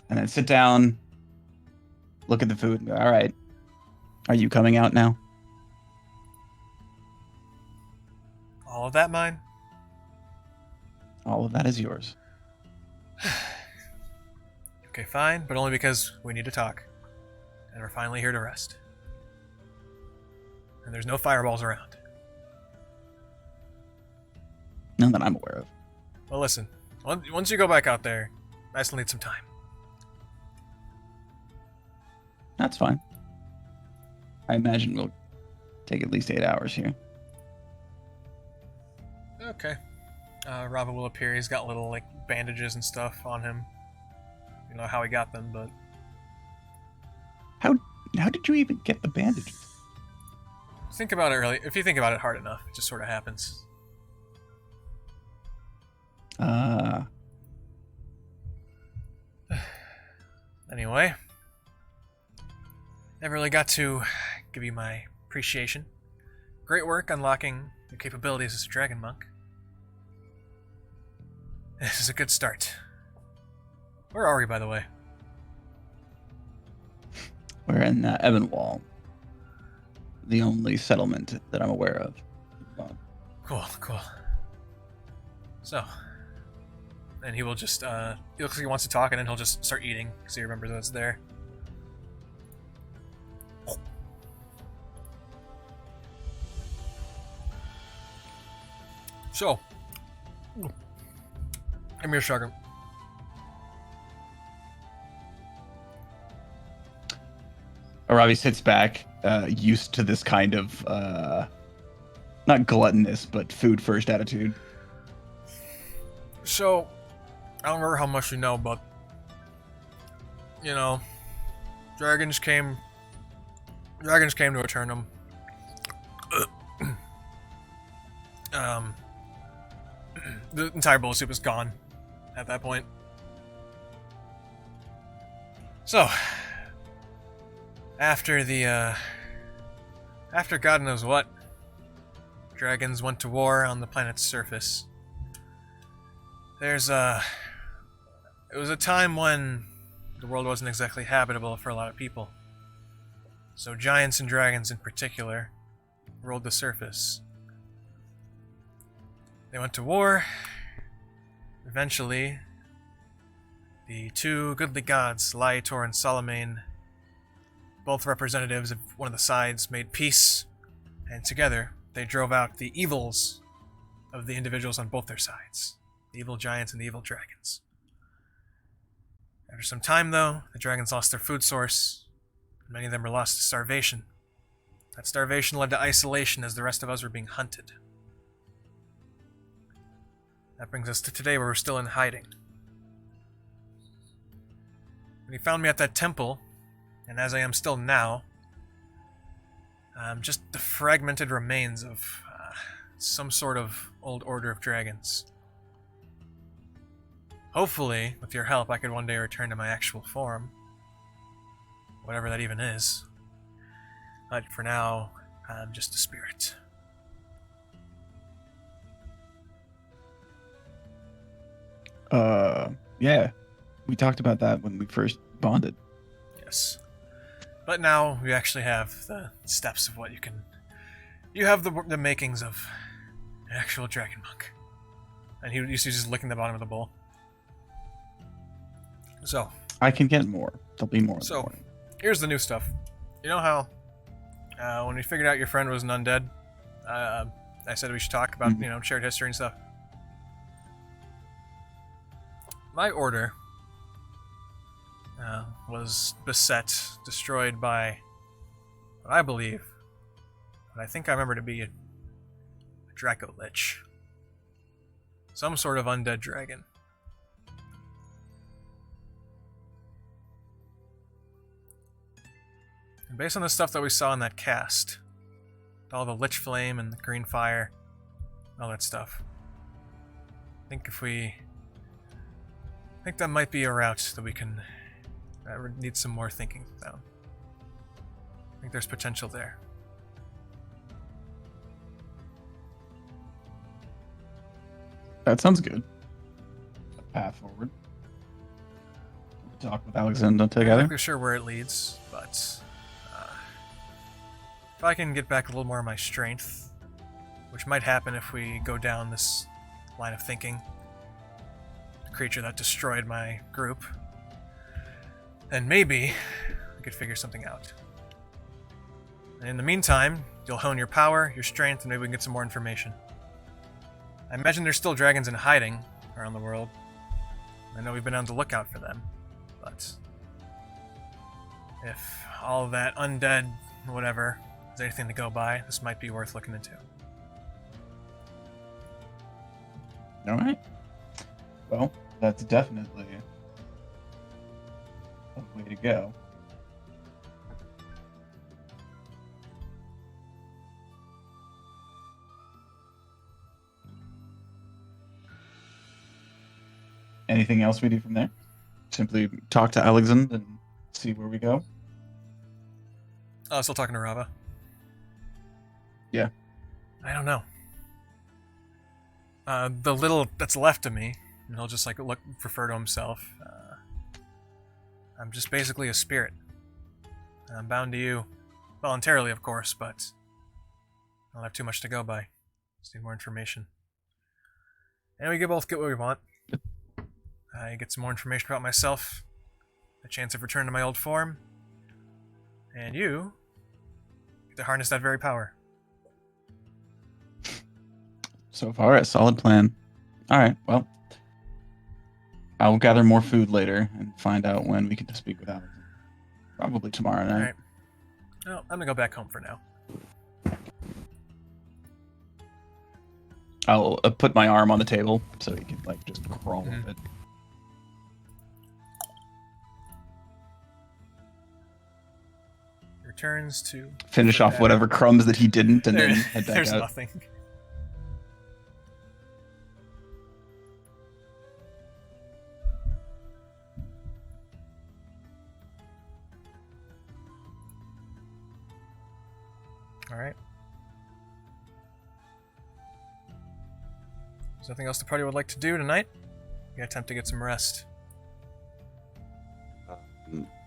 and then sit down, look at the food and go, all right, are you coming out now? All of that mine? All of that is yours. Okay, fine, but only because we need to talk. And we're finally here to rest. And there's no fireballs around. None that I'm aware of. Well, listen. Once you go back out there, I still need some time. That's fine. I imagine we'll take at least 8 hours here. Okay. Rava will appear. He's got little, like, bandages and stuff on him. You know how he got them, but... How did you even get the bandages? Think about it really. If you think about it hard enough, it just sort of happens. Anyway, never really got to give you my appreciation. Great work unlocking your capabilities as a dragon monk. This is a good start. Where are we, by the way? We're in Ebonwall, the only settlement that I'm aware of. Cool. So, and he will just, he looks like he wants to talk, and then he'll just start eating, because he remembers that it's there. So, come here, sugar. Aravi sits back, used to this kind of, not gluttonous, but food first attitude. So, I don't remember how much you know, but, you know, dragons came to Aeternum. The entire bowl of soup is gone at that point. So, after God knows what, dragons went to war on the planet's surface. It was a time when the world wasn't exactly habitable for a lot of people. So giants and dragons in particular ruled the surface. They went to war. Eventually, the two goodly gods, Laitor and Solomane, both representatives of one of the sides, made peace, and together they drove out the evils of the individuals on both their sides. The evil giants and the evil dragons. After some time, though, the dragons lost their food source, and many of them were lost to starvation. That starvation led to isolation as the rest of us were being hunted. That brings us to today, where we're still in hiding. When he found me at that temple, and as I am still now, just the fragmented remains of some sort of old order of dragons. Hopefully, with your help, I could one day return to my actual form. Whatever that even is. But for now, I'm just a spirit. Yeah. We talked about that when we first bonded. Yes. But now we actually have the steps of what you can... You have the makings of an actual dragon monk. And he used to just licking the bottom of the bowl. So. I can get more. There'll be more. So, here's the new stuff. You know how when we figured out your friend was an undead, I said we should talk about, shared history and stuff. My order was beset, destroyed by what I believe, what I think I remember to be a Draco Lich. Some sort of undead dragon. And based on the stuff that we saw in that cast, all the Lich Flame and the Green Fire, all that stuff, I think that might be a route that we can need some more thinking down. I think there's potential there. That sounds good. A path forward. talk with Alyxend Not together. exactly sure where it leads, but if I can get back a little more of my strength, which might happen if we go down this line of thinking, the creature that destroyed my group, then maybe we could figure something out. And in the meantime, you'll hone your power, your strength, and maybe we can get some more information. I imagine there's still dragons in hiding around the world. I know we've been on the lookout for them, but if all of that undead, whatever, is anything to go by, this might be worth looking into. All right. Well, that's definitely a way to go. Anything else we do from there? Simply talk to Alyxend and see where we go. Oh, still talking to Rava? Yeah. I don't know. The little that's left of me, and he'll just refer to himself. I'm just basically a spirit. And I'm bound to you, voluntarily, of course, but I don't have too much to go by. Just need more information. And we can both get what we want. I get some more information about myself, a chance of return to my old form, and you get to harness that very power. So far, a solid plan. All right, well, I'll gather more food later and find out when we can speak with Alyxend. Probably tomorrow night. All right. Well, I'm gonna go back home for now. I'll put my arm on the table so he can just crawl Mhm. with it. Returns to Finish off whatever crumbs that he didn't, and then There- head back there's out. nothing. All right. There's nothing else the party would like to do tonight. You attempt to get some rest.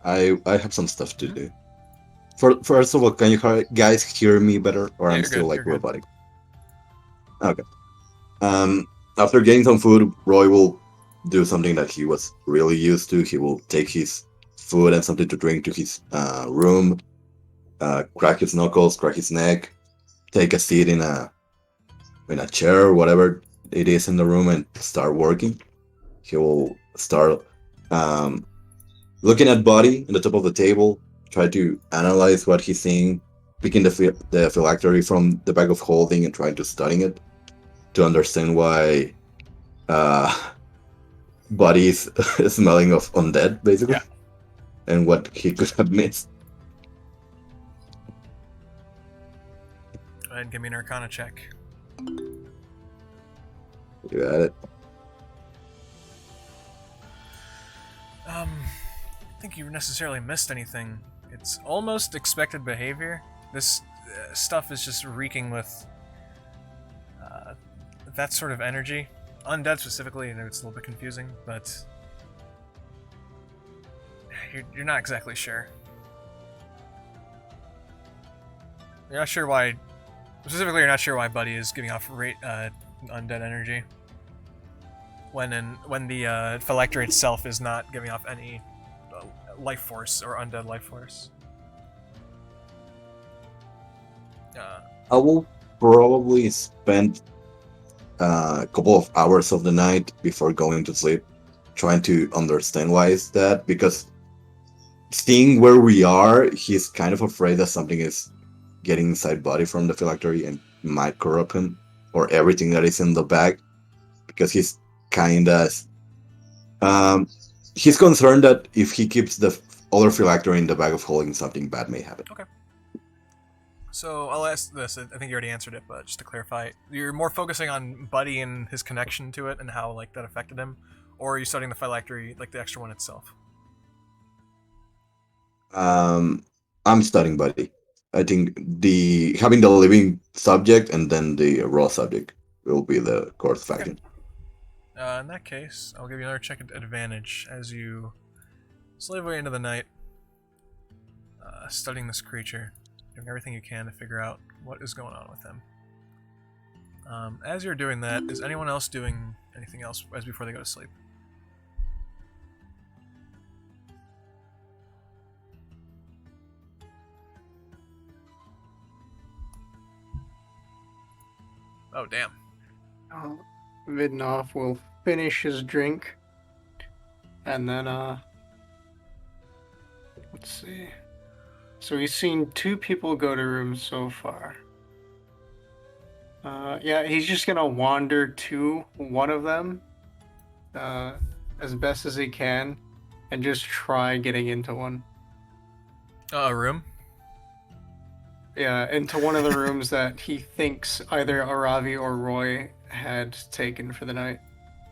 I have some stuff to do. First of all, can you guys hear me better, or Yeah, I'm you're still good, you're good. robotic? Okay. After getting some food, Roy will do something that he was really used to. He will take his food and something to drink to his room, crack his knuckles, crack his neck, take a seat in a chair or whatever it is in the room, and start working. He will start looking at body in the top of the table, try to analyze what he's seeing, picking the phylactery from the bag of holding and trying to studying it to understand why body is smelling of undead, basically, Yeah. and what he could have missed. Go ahead and give me an Arcana check. You got it. I don't think you necessarily missed anything. It's almost expected behavior. This stuff is just reeking with that sort of energy. Undead specifically, I know it's a little bit confusing, but you're not exactly sure. You're not sure why. Specifically, you're not sure why Buddy is giving off undead energy when the phylactery itself is not giving off any life force or undead life force. I will probably spend a couple of hours of the night before going to sleep trying to understand why is that, because seeing where we are, he's kind of afraid that something is getting inside body from the phylactery and might corrupt him or everything that is in the bag, because he's kind of he's concerned that if he keeps the other phylactery in the bag of holding, something bad may happen. Okay. So I'll ask this. I think you already answered it, but just to clarify, you're more focusing on Buddy and his connection to it and how that affected him, or are you studying the phylactery, the extra one itself? I'm studying Buddy. I think having the living subject and then the raw subject will be the course factor. In that case, I'll give you another check at advantage as you slave away into the night, studying this creature, doing everything you can to figure out what is going on with him. As you're doing that, is anyone else doing anything else as before they go to sleep? Oh, damn. Vidnov will finish his drink, and then let's see. So he's seen 2 people go to rooms so far. Yeah, he's just gonna wander to one of them as best as he can and just try getting into one. A room? Yeah, into one of the rooms that he thinks either Aravi or Roy had taken for the night.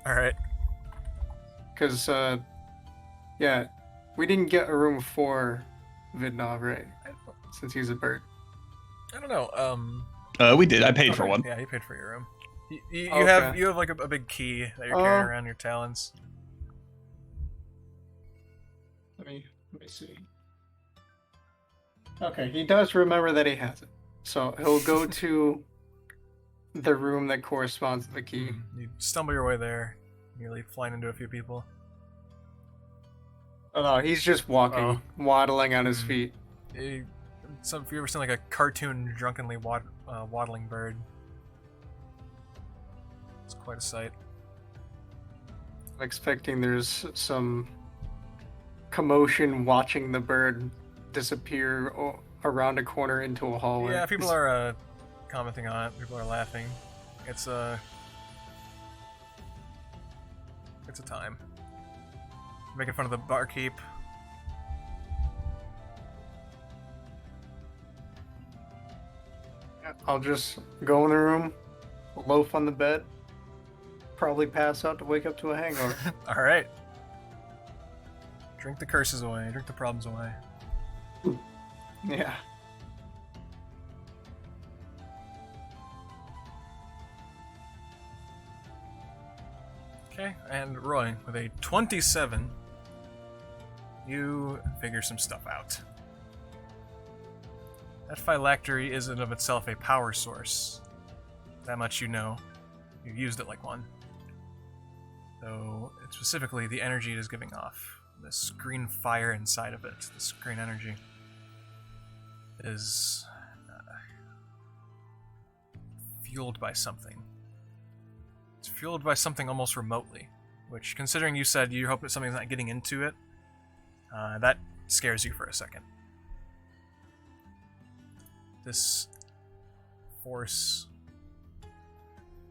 Alright. Because, yeah, we didn't get a room for Vidnov, right? Since he's a bird. I don't know. We did. I paid for okay. one. Yeah, you paid for your room. You Okay. have like a big key that you're carrying around your talons. Let me see. Okay, he does remember that he has it. So he'll go to the room that corresponds to the key. You stumble your way there, nearly flying into a few people. Oh no, he's just walking, waddling on his feet. Have you ever seen like a cartoon drunkenly waddling bird? It's quite a sight. I'm expecting there's some commotion watching the bird disappear around a corner into a hallway. Yeah, people are commenting on it. People are laughing. It's a time. Making fun of the barkeep. I'll just go in the room, loaf on the bed, probably pass out to wake up to a hangover. Alright. Drink the curses away, drink the problems away. Yeah. Okay, and Roy, with a 27, you figure some stuff out. That phylactery is in of itself a power source. That much you know. You've used it like one. So, specifically, the energy it is giving off, this green fire inside of it, this green energy, is fueled by something. It's fueled by something almost remotely, which, considering you said you hope that something's not getting into it, that scares you for a second. This force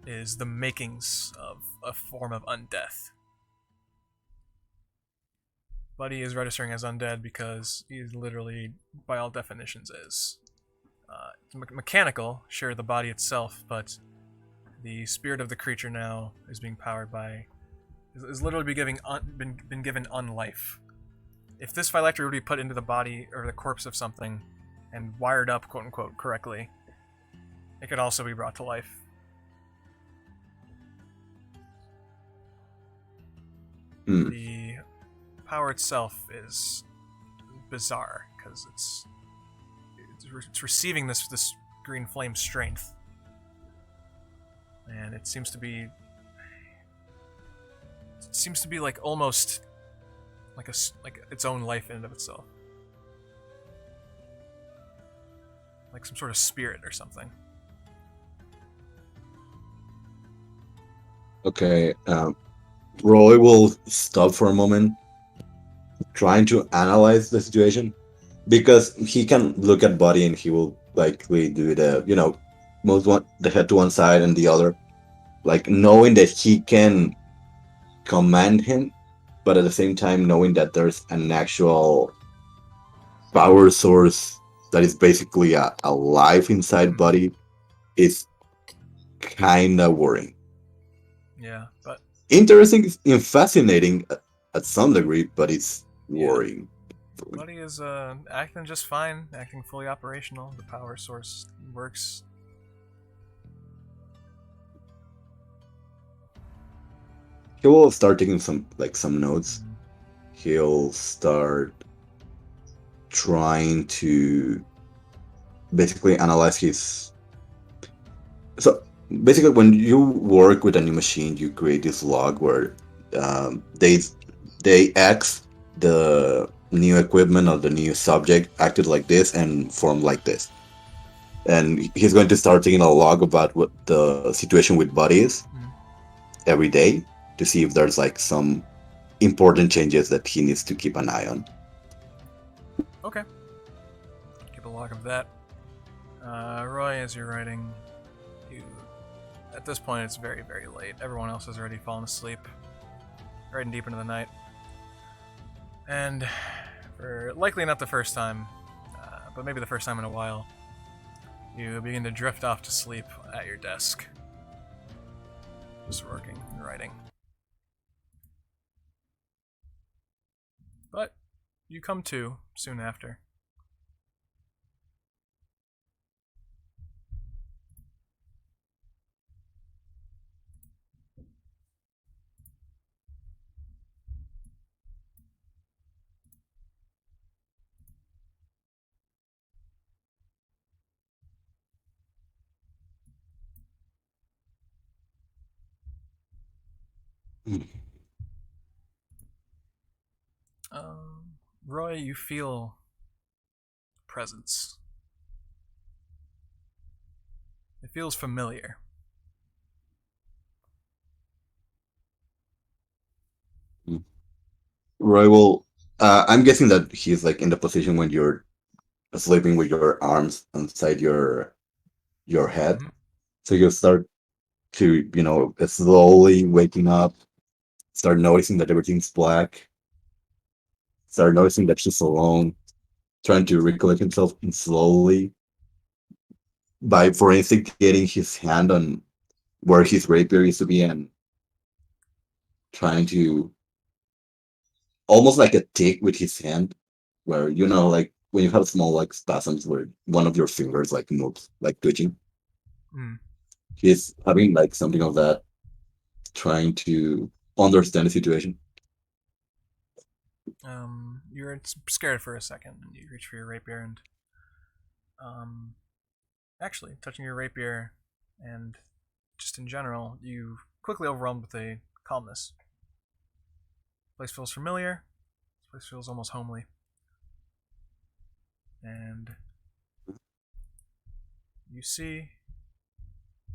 is the makings of a form of undeath. Buddy is registering as undead because he literally, by all definitions, is. Mechanical, sure, the body itself, but the spirit of the creature now is being powered by, is literally been given unlife. If this phylactery would be put into the body or the corpse of something and wired up, quote unquote, correctly, it could also be brought to life. The power itself is bizarre because it's receiving this green flame strength, and it seems to be like almost like its own life in and of itself, like some sort of spirit or something. Okay, Roy will stop for a moment, trying to analyze the situation, because he can look at Buddy and he will likely do the, move the head to one side and the other, like knowing that he can command him, but at the same time knowing that there's an actual power source that is basically a life inside Buddy is kind of worrying. Yeah, but interesting and fascinating at some degree, but it's worrying. Buddy is acting just fine, acting fully operational. The power source works. He will start taking some notes. he'll start trying to basically analyze his. So basically, when you work with a new machine, you create this log where they X the new equipment or the new subject acted like this and formed like this. And he's going to start taking a log about what the situation with Buddy is every day to see if there's like some important changes that he needs to keep an eye on. Okay. Keep a log of that. Roy, as you're writing, at this point it's very, very late. Everyone else has already fallen asleep, riding deep into the night. And for likely not the first time, but maybe the first time in a while, you begin to drift off to sleep at your desk. Just working and writing. But you come to soon after. Roy, you feel presence. It feels familiar. Roy will. I'm guessing that he's like in the position when you're sleeping with your arms inside your head. Mm-hmm. So you'll start to, slowly waking up, start noticing that everything's black, start noticing that she's alone, trying to recollect himself slowly by, for instance, getting his hand on where his rapier used to be and trying to almost like a tick with his hand, where like when you have small like spasms where one of your fingers like moves, like twitching. He's having like something of that, trying to understand the situation. You're scared for a second, and you reach for your rapier, and actually touching your rapier, and just in general, you quickly overwhelmed with a calmness. Place feels familiar. This place feels almost homely, and you see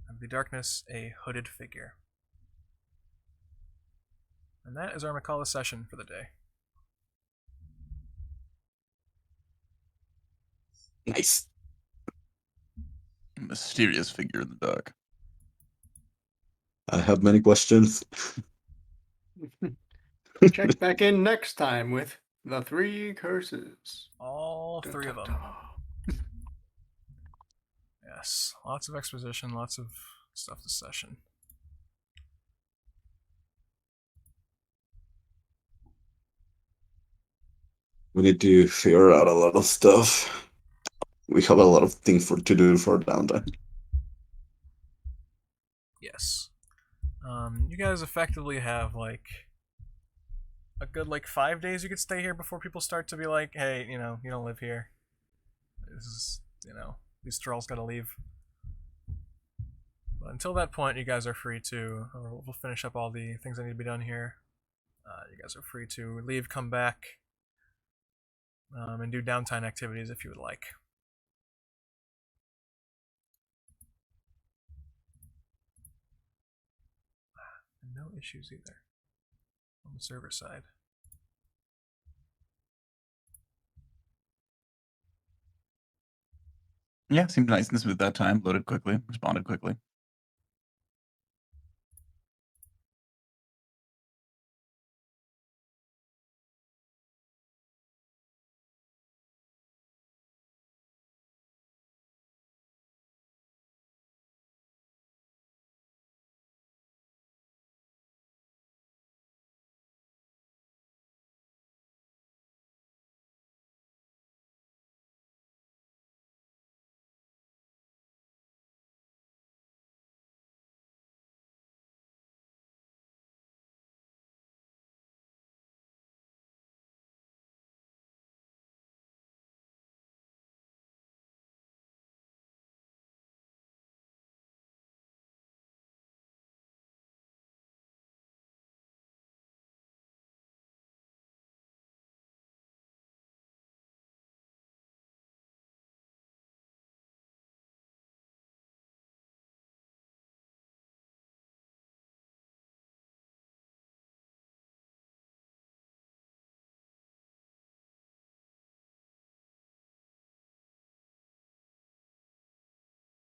out of the darkness a hooded figure. And that is our Makala session for the day. Nice. Mysterious figure in the dark. I have many questions. Check back in next time with the 3 curses. All 3 of them. Yes, lots of exposition, lots of stuff this session. We need to figure out a lot of stuff. We have a lot of things to do for downtime. Yes. You guys effectively have like a good 5 days you could stay here before people start to be like, hey, you don't live here. This is, these trolls gotta leave. But until that point, you guys are free to, we'll finish up all the things that need to be done here. You guys are free to leave, come back, and do downtime activities if you would like. And no issues either on the server side. Yeah, seemed nice and smooth that time. Loaded quickly, responded quickly.